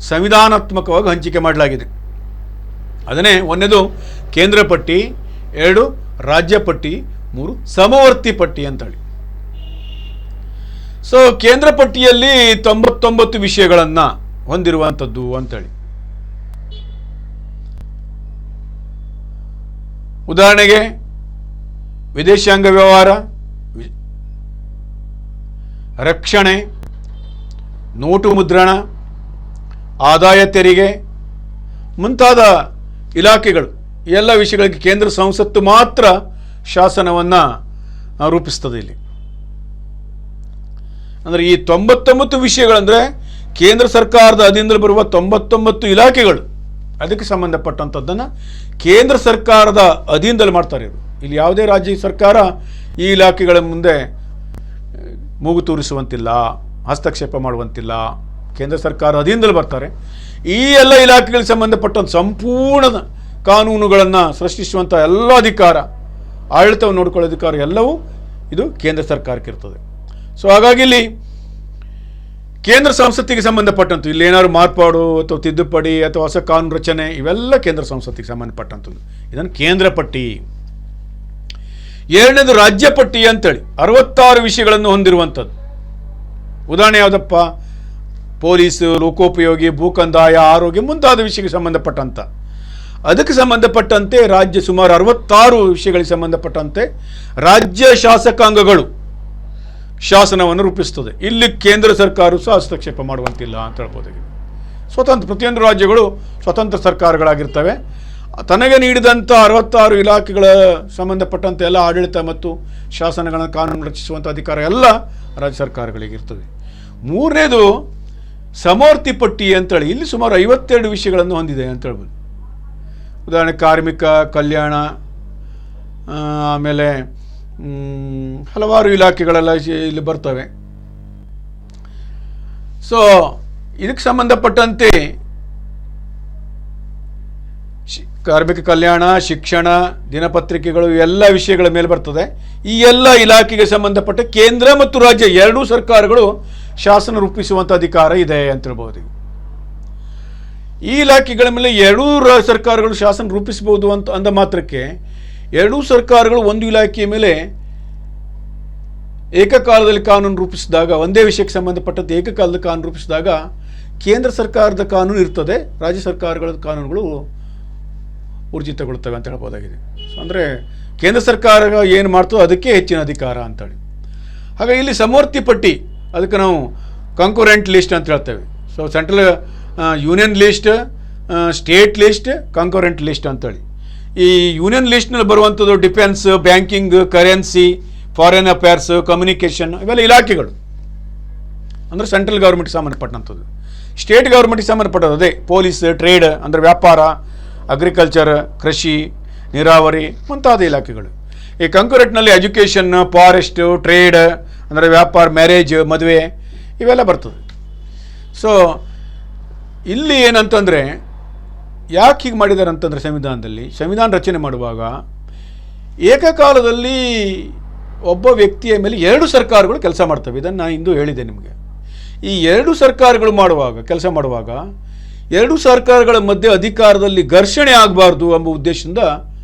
ಸಂವಿಧಾನಾತ್ಮಕವಾಗಿ ಹಂಚಿಕೆ ಮಾಡಲಾಗಿದೆ. ಅದನ್ನೇ ಒಂದನೇದು ಕೇಂದ್ರ ಪಟ್ಟಿ, 2 ರಾಜ್ಯ ಪಟ್ಟಿ, 3 ಸಮವರ್ತಿ ಪಟ್ಟಿ ಅಂತೇಳಿ. ಸೊ ಕೇಂದ್ರ ಪಟ್ಟಿಯಲ್ಲಿ 99 ವಿಷಯಗಳನ್ನು ಹೊಂದಿರುವಂಥದ್ದು ಅಂತೇಳಿ. ಉದಾಹರಣೆಗೆ ವಿದೇಶಾಂಗ ವ್ಯವಹಾರ, ರಕ್ಷಣೆ, ನೋಟು ಮುದ್ರಣ, ಆದಾಯ ತೆರಿಗೆ ಮುಂತಾದ ಇಲಾಖೆಗಳು, ಈ ಎಲ್ಲ ವಿಷಯಗಳಿಗೆ ಕೇಂದ್ರ ಸಂಸತ್ತು ಮಾತ್ರ ಶಾಸನವನ್ನು ರೂಪಿಸ್ತದೆ ಇಲ್ಲಿ. ಅಂದರೆ ಈ 99 ವಿಷಯಗಳಂದರೆ ಕೇಂದ್ರ ಸರ್ಕಾರದ ಅಧೀನದಲ್ಲಿ ಬರುವ 99 ಇಲಾಖೆಗಳು, ಅದಕ್ಕೆ ಸಂಬಂಧಪಟ್ಟಂಥದ್ದನ್ನು ಕೇಂದ್ರ ಸರ್ಕಾರದ ಅಧೀನದಲ್ಲಿ ಮಾಡ್ತಾರೆ ಇವರು. ಇಲ್ಲಿ ಯಾವುದೇ ರಾಜ್ಯ ಸರ್ಕಾರ ಈ ಇಲಾಖೆಗಳ ಮುಂದೆ ಮೂಗು ತೂರಿಸುವಂತಿಲ್ಲ, ಹಸ್ತಕ್ಷೇಪ ಮಾಡುವಂತಿಲ್ಲ. ಕೇಂದ್ರ ಸರ್ಕಾರ ಅಧೀನದಲ್ಲಿ ಬರ್ತಾರೆ. ಈ ಎಲ್ಲ ಇಲಾಖೆಗಳಿಗೆ ಸಂಬಂಧಪಟ್ಟಂಥ ಸಂಪೂರ್ಣ ಕಾನೂನುಗಳನ್ನು ಸೃಷ್ಟಿಸುವಂಥ ಎಲ್ಲ ಅಧಿಕಾರ, ಆಡಳಿತವನ್ನು ನೋಡಿಕೊಳ್ಳೋ ಅಧಿಕಾರ ಎಲ್ಲವೂ ಇದು ಕೇಂದ್ರ ಸರ್ಕಾರಕ್ಕೆ ಇರ್ತದೆ. ಸೊ ಹಾಗಾಗಿ ಇಲ್ಲಿ ಕೇಂದ್ರ ಸಂಸತ್ತಿಗೆ ಸಂಬಂಧಪಟ್ಟಂಥದ್ದು, ಇಲ್ಲಿ ಏನಾದ್ರು ಮಾರ್ಪಾಡು ಅಥವಾ ತಿದ್ದುಪಡಿ ಅಥವಾ ಹೊಸ ಕಾನೂನು ರಚನೆ ಇವೆಲ್ಲ ಕೇಂದ್ರ ಸಂಸತ್ತಿಗೆ ಸಂಬಂಧಪಟ್ಟಂಥದ್ದು. ಇದನ್ನು ಕೇಂದ್ರ ಪಟ್ಟಿ. 2ನೇದು ರಾಜ್ಯ ಪಟ್ಟಿ ಅಂತೇಳಿ 66 ವಿಷಯಗಳನ್ನು ಹೊಂದಿರುವಂಥದ್ದು. ಉದಾಹರಣೆ ಯಾವುದಪ್ಪ? ಪೊಲೀಸು, ಲೋಕೋಪಯೋಗಿ, ಭೂಕಂದಾಯ, ಆರೋಗ್ಯ ಮುಂತಾದ ವಿಷಯಕ್ಕೆ ಸಂಬಂಧಪಟ್ಟಂಥ. ಅದಕ್ಕೆ ಸಂಬಂಧಪಟ್ಟಂತೆ ರಾಜ್ಯ ಸುಮಾರು 66 ವಿಷಯಗಳಿಗೆ ಸಂಬಂಧಪಟ್ಟಂತೆ ರಾಜ್ಯ ಶಾಸಕಾಂಗಗಳು ಶಾಸನವನ್ನು ರೂಪಿಸ್ತದೆ. ಇಲ್ಲಿ ಕೇಂದ್ರ ಸರ್ಕಾರವು ಸಹ ಹಸ್ತಕ್ಷೇಪ ಮಾಡುವಂತಿಲ್ಲ ಅಂತ ಹೇಳ್ಬೋದಾಗಿದೆ. ಪ್ರತಿಯೊಂದು ರಾಜ್ಯಗಳು ಸ್ವತಂತ್ರ ಸರ್ಕಾರಗಳಾಗಿರ್ತವೆ. ತನಗೆ ನೀಡಿದಂಥ 66 ಇಲಾಖೆಗಳ ಸಂಬಂಧಪಟ್ಟಂತೆ ಎಲ್ಲ ಆಡಳಿತ ಮತ್ತು ಶಾಸನಗಳನ್ನು ಕಾನೂನು ರಚಿಸುವಂಥ ಅಧಿಕಾರ ಎಲ್ಲ ರಾಜ್ಯ ಸರ್ಕಾರಗಳಿಗಿರ್ತದೆ. 3ನೇದು ಸಮವರ್ತಿ ಪಟ್ಟಿ ಅಂತೇಳಿ, ಇಲ್ಲಿ ಸುಮಾರು 52 ವಿಷಯಗಳನ್ನು ಹೊಂದಿದೆ ಅಂತ ಹೇಳ್ಬೋದು. ಉದಾಹರಣೆ ಕಾರ್ಮಿಕ ಕಲ್ಯಾಣ, ಆಮೇಲೆ ಹಲವಾರು ಇಲಾಖೆಗಳೆಲ್ಲ ಇಲ್ಲಿ ಬರ್ತವೆ. ಸೊ ಇದಕ್ಕೆ ಸಂಬಂಧಪಟ್ಟಂತೆ ಕಾರ್ಮಿಕ ಕಲ್ಯಾಣ, ಶಿಕ್ಷಣ, ದಿನಪತ್ರಿಕೆಗಳು ಎಲ್ಲ ವಿಷಯಗಳ ಮೇಲೆ ಬರ್ತದೆ. ಈ ಎಲ್ಲ ಇಲಾಖೆಗೆ ಸಂಬಂಧಪಟ್ಟ ಕೇಂದ್ರ ಮತ್ತು ರಾಜ್ಯ ಎರಡೂ ಸರ್ಕಾರಗಳು ಶಾಸನ ರೂಪಿಸುವಂಥ ಅಧಿಕಾರ ಇದೆ ಅಂತ ಹೇಳ್ಬೋದು. ಈ ಇಲಾಖೆಗಳ ಮೇಲೆ ಎರಡೂ ಸರ್ಕಾರಗಳು ಶಾಸನ ರೂಪಿಸಬಹುದು ಅಂತ ಅಂದ ಮಾತ್ರಕ್ಕೆ ಎರಡೂ ಸರ್ಕಾರಗಳು ಒಂದು ಇಲಾಖೆಯ ಮೇಲೆ ಏಕಕಾಲದಲ್ಲಿ ಕಾನೂನು ರೂಪಿಸಿದಾಗ, ಒಂದೇ ವಿಷಯಕ್ಕೆ ಸಂಬಂಧಪಟ್ಟಂತೆ ಏಕಕಾಲದ ಕಾನೂನು ರೂಪಿಸಿದಾಗ ಕೇಂದ್ರ ಸರ್ಕಾರದ ಕಾನೂನು ಇರ್ತದೆ, ರಾಜ್ಯ ಸರ್ಕಾರಗಳ ಕಾನೂನುಗಳು ಊರ್ಜಿತಗೊಳ್ಳುತ್ತವೆ ಅಂತ ಹೇಳ್ಬೋದಾಗಿದೆ. ಅಂದರೆ ಕೇಂದ್ರ ಸರ್ಕಾರ ಏನು ಮಾಡ್ತೋ ಅದಕ್ಕೆ ಹೆಚ್ಚಿನ ಅಧಿಕಾರ ಅಂತೇಳಿ. ಹಾಗೆ ಇಲ್ಲಿ ಸಮವರ್ತಿ ಪಟ್ಟಿ, ಅದಕ್ಕೆ ನಾವು ಕಾಂಕುರೆಂಟ್ ಲಿಸ್ಟ್ ಅಂತ ಹೇಳ್ತೇವೆ. So central union list, state list, concurrent list ಅಂತೇಳಿ. ಈ ಯೂನಿಯನ್ ಲಿಸ್ಟ್ನಲ್ಲಿ ಬರುವಂಥದ್ದು defence, banking, currency, foreign affairs, communication, ಇವೆಲ್ಲ ಇಲಾಖೆಗಳು, ಅಂದರೆ ಸೆಂಟ್ರಲ್ ಗೌರ್ಮೆಂಟ್ಗೆ ಸಂಬಂಧಪಟ್ಟಂಥದ್ದು. ಸ್ಟೇಟ್ ಗೌರ್ಮೆಂಟ್ಗೆ ಸಂಬಂಧಪಟ್ಟದ್ದು ಅದೇ ಪೊಲೀಸ್, ಟ್ರೇಡ್ ಅಂದರೆ ವ್ಯಾಪಾರ, ಅಗ್ರಿಕಲ್ಚರ್, ಕೃಷಿ, ನೀರಾವರಿ ಮುಂತಾದ ಇಲಾಖೆಗಳು. ಈ ಕಂಕುರೆಂಟ್ನಲ್ಲಿ ಎಜುಕೇಷನ್, ಫಾರೆಸ್ಟ್, ಟ್ರೇಡ್ ಅಂದರೆ ವ್ಯಾಪಾರ, ಮ್ಯಾರೇಜ್, ಮದುವೆ ಇವೆಲ್ಲ ಬರ್ತದೆ. ಸೊ ಇಲ್ಲಿ ಏನಂತಂದರೆ ಯಾಕೆ ಹೀಗೆ ಮಾಡಿದ್ದಾರೆ ಅಂತಂದರೆ, ಸಂವಿಧಾನ ರಚನೆ ಮಾಡುವಾಗ ಏಕಕಾಲದಲ್ಲಿ ಒಬ್ಬ ವ್ಯಕ್ತಿಯ ಮೇಲೆ 2 ಸರ್ಕಾರಗಳು ಕೆಲಸ ಮಾಡ್ತವೆ. ಇದನ್ನು ನಾನು ಇಂದು ಹೇಳಿದೆ ನಿಮಗೆ. ಈ 2 ಸರ್ಕಾರಗಳು ಕೆಲಸ ಮಾಡುವಾಗ 2 ಸರ್ಕಾರಗಳ ಮಧ್ಯೆ ಅಧಿಕಾರದಲ್ಲಿ ಘರ್ಷಣೆ ಆಗಬಾರ್ದು ಎಂಬ ಉದ್ದೇಶದಿಂದ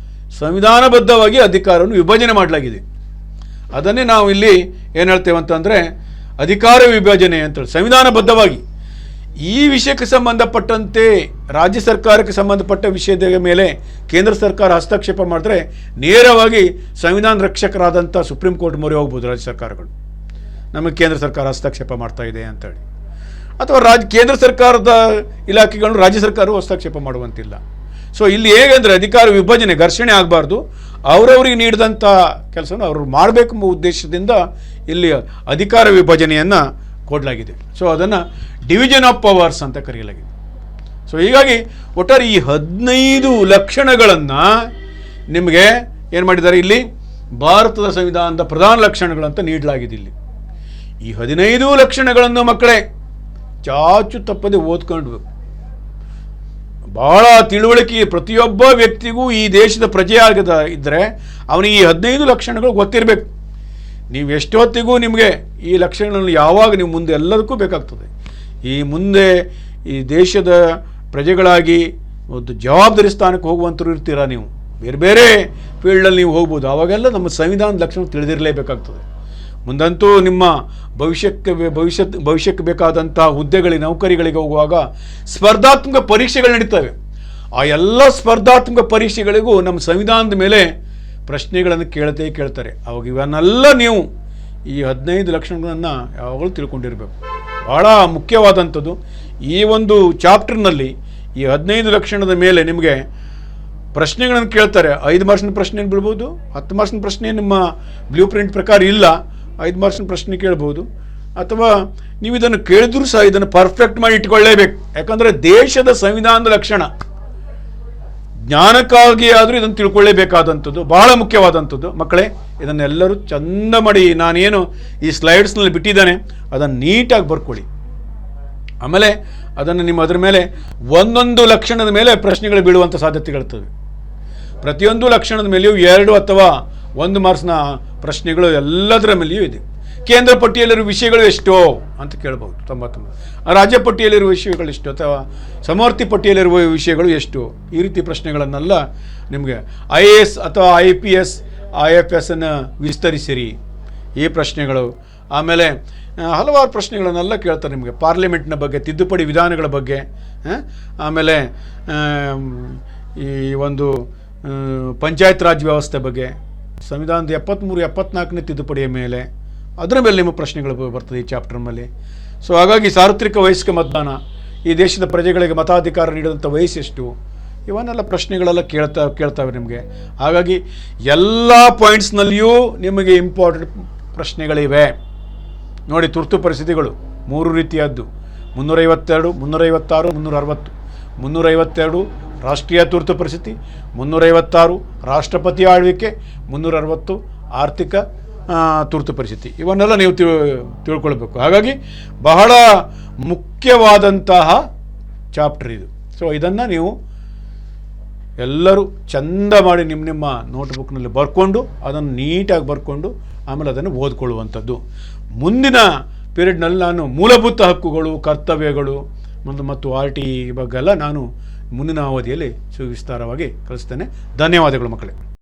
ಸಂವಿಧಾನಬದ್ಧವಾಗಿ ಅಧಿಕಾರವನ್ನು ವಿಭಜನೆ ಮಾಡಲಾಗಿದೆ. ಅದನ್ನೇ ನಾವು ಇಲ್ಲಿ ಏನು ಹೇಳ್ತೇವೆ ಅಂತಂದರೆ ಅಧಿಕಾರ ವಿಭಜನೆ ಅಂತೇಳಿ ಸಂವಿಧಾನಬದ್ಧವಾಗಿ. ಈ ವಿಷಯಕ್ಕೆ ಸಂಬಂಧಪಟ್ಟಂತೆ ರಾಜ್ಯ ಸರ್ಕಾರಕ್ಕೆ ಸಂಬಂಧಪಟ್ಟ ವಿಷಯದ ಮೇಲೆ ಕೇಂದ್ರ ಸರ್ಕಾರ ಹಸ್ತಕ್ಷೇಪ ಮಾಡಿದ್ರೆ ನೇರವಾಗಿ ಸಂವಿಧಾನ ರಕ್ಷಕರಾದಂಥ ಸುಪ್ರೀಂ ಕೋರ್ಟ್ ಮೊರೆ ಹೋಗ್ಬೋದು ರಾಜ್ಯ ಸರ್ಕಾರಗಳು, ನಮಗೆ ಕೇಂದ್ರ ಸರ್ಕಾರ ಹಸ್ತಕ್ಷೇಪ ಮಾಡ್ತಾ ಇದೆ ಅಂತೇಳಿ. ಅಥವಾ ಕೇಂದ್ರ ಸರ್ಕಾರದ ಇಲಾಖೆಗಳನ್ನು ರಾಜ್ಯ ಸರ್ಕಾರವು ಹಸ್ತಕ್ಷೇಪ ಮಾಡುವಂತಿಲ್ಲ. ಸೊ ಇಲ್ಲಿ ಹೇಗೆಂದರೆ ಅಧಿಕಾರ ವಿಭಜನೆ, ಘರ್ಷಣೆ ಆಗಬಾರ್ದು, ಅವರವರಿಗೆ ನೀಡಿದಂಥ ಕೆಲಸವನ್ನು ಅವರು ಮಾಡಬೇಕೆಂಬ ಉದ್ದೇಶದಿಂದ ಇಲ್ಲಿ ಅಧಿಕಾರ ವಿಭಜನೆಯನ್ನು ಕೊಡಲಾಗಿದೆ. ಸೊ ಅದನ್ನು ಡಿವಿಷನ್ ಆಫ್ ಪವರ್ಸ್ ಅಂತ ಕರೆಯಲಾಗಿದೆ. ಸೊ ಹೀಗಾಗಿ ಒಟ್ಟಾರೆ ಈ 15 ಲಕ್ಷಣಗಳನ್ನು ನಿಮಗೆ ಏನು ಮಾಡಿದ್ದಾರೆ, ಇಲ್ಲಿ ಭಾರತದ ಸಂವಿಧಾನದ ಪ್ರಧಾನ ಲಕ್ಷಣಗಳಂತ ನೀಡಲಾಗಿದೆ. ಇಲ್ಲಿ ಈ 15 ಲಕ್ಷಣಗಳನ್ನು ಮಕ್ಕಳೇ ಚಾಚು ತಪ್ಪದೆ ಓದ್ಕೊಂಡು ಬಹಳ ತಿಳುವಳಿಕೆ ಪ್ರತಿಯೊಬ್ಬ ವ್ಯಕ್ತಿಗೂ ಈ ದೇಶದ ಪ್ರಜೆಯಾಗದ ಇದ್ದರೆ ಅವನಿಗೆ ಈ 15 ಲಕ್ಷಣಗಳು ಗೊತ್ತಿರಬೇಕು. ನೀವು ಎಷ್ಟೊತ್ತಿಗೂ ನಿಮಗೆ ಈ ಲಕ್ಷಣಗಳನ್ನು ಯಾವಾಗ ನೀವು ಮುಂದೆ ಎಲ್ಲದಕ್ಕೂ ಬೇಕಾಗ್ತದೆ. ಈ ಮುಂದೆ ಈ ದೇಶದ ಪ್ರಜೆಗಳಾಗಿ ಒಂದು ಜವಾಬ್ದಾರಿ ಸ್ಥಾನಕ್ಕೆ ಹೋಗುವಂಥವ್ರು ಇರ್ತೀರ, ನೀವು ಬೇರೆ ಬೇರೆ ಫೀಲ್ಡಲ್ಲಿ ನೀವು ಹೋಗ್ಬೋದು. ಆವಾಗೆಲ್ಲ ನಮ್ಮ ಸಂವಿಧಾನದ ಲಕ್ಷಣ ತಿಳಿದಿರಲೇಬೇಕಾಗ್ತದೆ. ಮುಂದಂತೂ ನಿಮ್ಮ ಭವಿಷ್ಯಕ್ಕೆ ಬೇಕಾದಂಥ ಹುದ್ದೆಗಳಿಗೆ, ನೌಕರಿಗಳಿಗೆ ಹೋಗುವಾಗ ಸ್ಪರ್ಧಾತ್ಮಕ ಪರೀಕ್ಷೆಗಳು ನಡೀತವೆ. ಆ ಎಲ್ಲ ಸ್ಪರ್ಧಾತ್ಮಕ ಪರೀಕ್ಷೆಗಳಿಗೂ ನಮ್ಮ ಸಂವಿಧಾನದ ಮೇಲೆ ಪ್ರಶ್ನೆಗಳನ್ನು ಕೇಳ್ತಾರೆ. ಅವಾಗ ಇವನ್ನೆಲ್ಲ ನೀವು ಈ 15 ಲಕ್ಷಣಗಳನ್ನು ಯಾವಾಗಲೂ ತಿಳ್ಕೊಂಡಿರಬೇಕು. ಭಾಳ ಮುಖ್ಯವಾದಂಥದ್ದು. ಈ ಒಂದು ಚಾಪ್ಟರ್ನಲ್ಲಿ ಈ 15 ಲಕ್ಷಣದ ಮೇಲೆ ನಿಮಗೆ ಪ್ರಶ್ನೆಗಳನ್ನು ಕೇಳ್ತಾರೆ. 5 ಮಾರ್ಕ್ಸಿನ ಪ್ರಶ್ನೆ ಬಿಡ್ಬೋದು, 10 ಮಾರ್ಕ್ಸಿನ ಪ್ರಶ್ನೆ ನಿಮ್ಮ ಬ್ಲೂ ಪ್ರಿಂಟ್ ಪ್ರಕಾರ ಇಲ್ಲ, 5 ಮಾರ್ಕ್ಸಿನ ಪ್ರಶ್ನೆ ಕೇಳ್ಬೋದು. ಅಥವಾ ನೀವು ಇದನ್ನು ಕೇಳಿದ್ರೂ ಸಹ ಇದನ್ನು ಪರ್ಫೆಕ್ಟ್ ಮಾಡಿ ಇಟ್ಕೊಳ್ಳೇಬೇಕು. ಯಾಕಂದರೆ ದೇಶದ ಸಂವಿಧಾನದ ಲಕ್ಷಣ ಜ್ಞಾನಕ್ಕಾಗಿ ಆದರೂ ಇದನ್ನು ತಿಳ್ಕೊಳ್ಳೇಬೇಕಾದಂಥದ್ದು, ಬಹಳ ಮುಖ್ಯವಾದಂಥದ್ದು. ಮಕ್ಕಳೇ, ಇದನ್ನೆಲ್ಲರೂ ಚಂದ ಮಾಡಿ, ನಾನೇನು ಈ ಸ್ಲೈಡ್ಸ್ನಲ್ಲಿ ಬಿಟ್ಟಿದ್ದಾನೆ ಅದನ್ನು ನೀಟಾಗಿ ಬರ್ಕೊಳ್ಳಿ. ಆಮೇಲೆ ಅದನ್ನು ಅದರ ಮೇಲೆ ಒಂದೊಂದು ಲಕ್ಷಣದ ಮೇಲೆ ಪ್ರಶ್ನೆಗಳು ಬೀಳುವಂಥ ಸಾಧ್ಯತೆಗಳಿರ್ತವೆ. ಪ್ರತಿಯೊಂದು ಲಕ್ಷಣದ ಮೇಲೆಯೂ 2 ಅಥವಾ 1 ಮಾರ್ಕ್ಸ್ನ ಪ್ರಶ್ನೆಗಳು ಎಲ್ಲದರ ಮೇಲೆಯೂ ಇದೆ. ಕೇಂದ್ರ ಪಟ್ಟಿಯಲ್ಲಿರುವ ವಿಷಯಗಳು ಎಷ್ಟೋ ಅಂತ ಕೇಳ್ಬೋದು, 99. ರಾಜ್ಯ ಪಟ್ಟಿಯಲ್ಲಿರುವ ವಿಷಯಗಳು ಎಷ್ಟು, ಅಥವಾ ಸಮವರ್ತಿ ಪಟ್ಟಿಯಲ್ಲಿರುವ ವಿಷಯಗಳು ಎಷ್ಟು, ಈ ರೀತಿ ಪ್ರಶ್ನೆಗಳನ್ನೆಲ್ಲ ನಿಮಗೆ IAS ಅಥವಾ IPS IFS ಅನ್ನು ವಿಸ್ತರಿಸಿರಿ, ಈ ಪ್ರಶ್ನೆಗಳು. ಆಮೇಲೆ ಹಲವಾರು ಪ್ರಶ್ನೆಗಳನ್ನೆಲ್ಲ ಕೇಳ್ತಾರೆ ನಿಮಗೆ ಪಾರ್ಲಿಮೆಂಟ್ನ ಬಗ್ಗೆ, ತಿದ್ದುಪಡಿ ವಿಧಾನಗಳ ಬಗ್ಗೆ. ಆಮೇಲೆ ಈ ಒಂದು ಪಂಚಾಯತ್ ರಾಜ್ ವ್ಯವಸ್ಥೆ ಬಗ್ಗೆ, ಸಂವಿಧಾನದ 73, 74ನೇ ತಿದ್ದುಪಡಿಯ ಮೇಲೆ, ಅದರ ಮೇಲೆ ನಿಮ್ಮ ಪ್ರಶ್ನೆಗಳು ಬರ್ತದೆ ಈ ಚಾಪ್ಟರ್ ಮೇಲೆ. ಸೊ ಹಾಗಾಗಿ ಸಾರ್ವತ್ರಿಕ ವಯಸ್ಕ ಮತದಾನ, ಈ ದೇಶದ ಪ್ರಜೆಗಳಿಗೆ ಮತಾಧಿಕಾರ ನೀಡಿದಂಥ ವಯಸ್ಸೆಷ್ಟು, ಇವನ್ನೆಲ್ಲ ಪ್ರಶ್ನೆಗಳೆಲ್ಲ ಕೇಳ್ತಾವೆ ನಿಮಗೆ. ಹಾಗಾಗಿ ಎಲ್ಲ ಪಾಯಿಂಟ್ಸ್ನಲ್ಲಿಯೂ ನಿಮಗೆ ಇಂಪಾರ್ಟೆಂಟ್ ಪ್ರಶ್ನೆಗಳಿವೆ ನೋಡಿ. ತುರ್ತು ಪರಿಸ್ಥಿತಿಗಳು 3 ರೀತಿಯದ್ದು: 352, 356, 360. 352 ರಾಷ್ಟ್ರೀಯ ತುರ್ತು ಪರಿಸ್ಥಿತಿ, 356 ರಾಷ್ಟ್ರಪತಿ ಆಳ್ವಿಕೆ, 360 ಆರ್ಥಿಕ ತುರ್ತು ಪರಿಸ್ಥಿತಿ. ಇವನ್ನೆಲ್ಲ ನೀವು ತಿಳ್ಕೊಳ್ಬೇಕು. ಹಾಗಾಗಿ ಬಹಳ ಮುಖ್ಯವಾದಂತಹ ಚಾಪ್ಟರ್ ಇದು. ಸೊ ಇದನ್ನು ನೀವು ಎಲ್ಲರೂ ಚಂದ ಮಾಡಿ ನಿಮ್ಮ ನೋಟ್ಬುಕ್ನಲ್ಲಿ ಬರ್ಕೊಂಡು, ಅದನ್ನು ನೀಟಾಗಿ ಬರ್ಕೊಂಡು ಆಮೇಲೆ ಅದನ್ನು ಓದ್ಕೊಳ್ಳುವಂಥದ್ದು. ಮುಂದಿನ ಪೀರಿಯಡ್ನಲ್ಲಿ ನಾನು ಮೂಲಭೂತ ಹಕ್ಕುಗಳು, ಕರ್ತವ್ಯಗಳು ಮತ್ತು RT ಬಗ್ಗೆ ಎಲ್ಲ ನಾನು ಮುಂದಿನ ಅವಧಿಯಲ್ಲಿ ಸುವಿಸ್ತಾರವಾಗಿ ಕಲಿಸ್ತೇನೆ. ಧನ್ಯವಾದಗಳು ಮಕ್ಕಳೇ.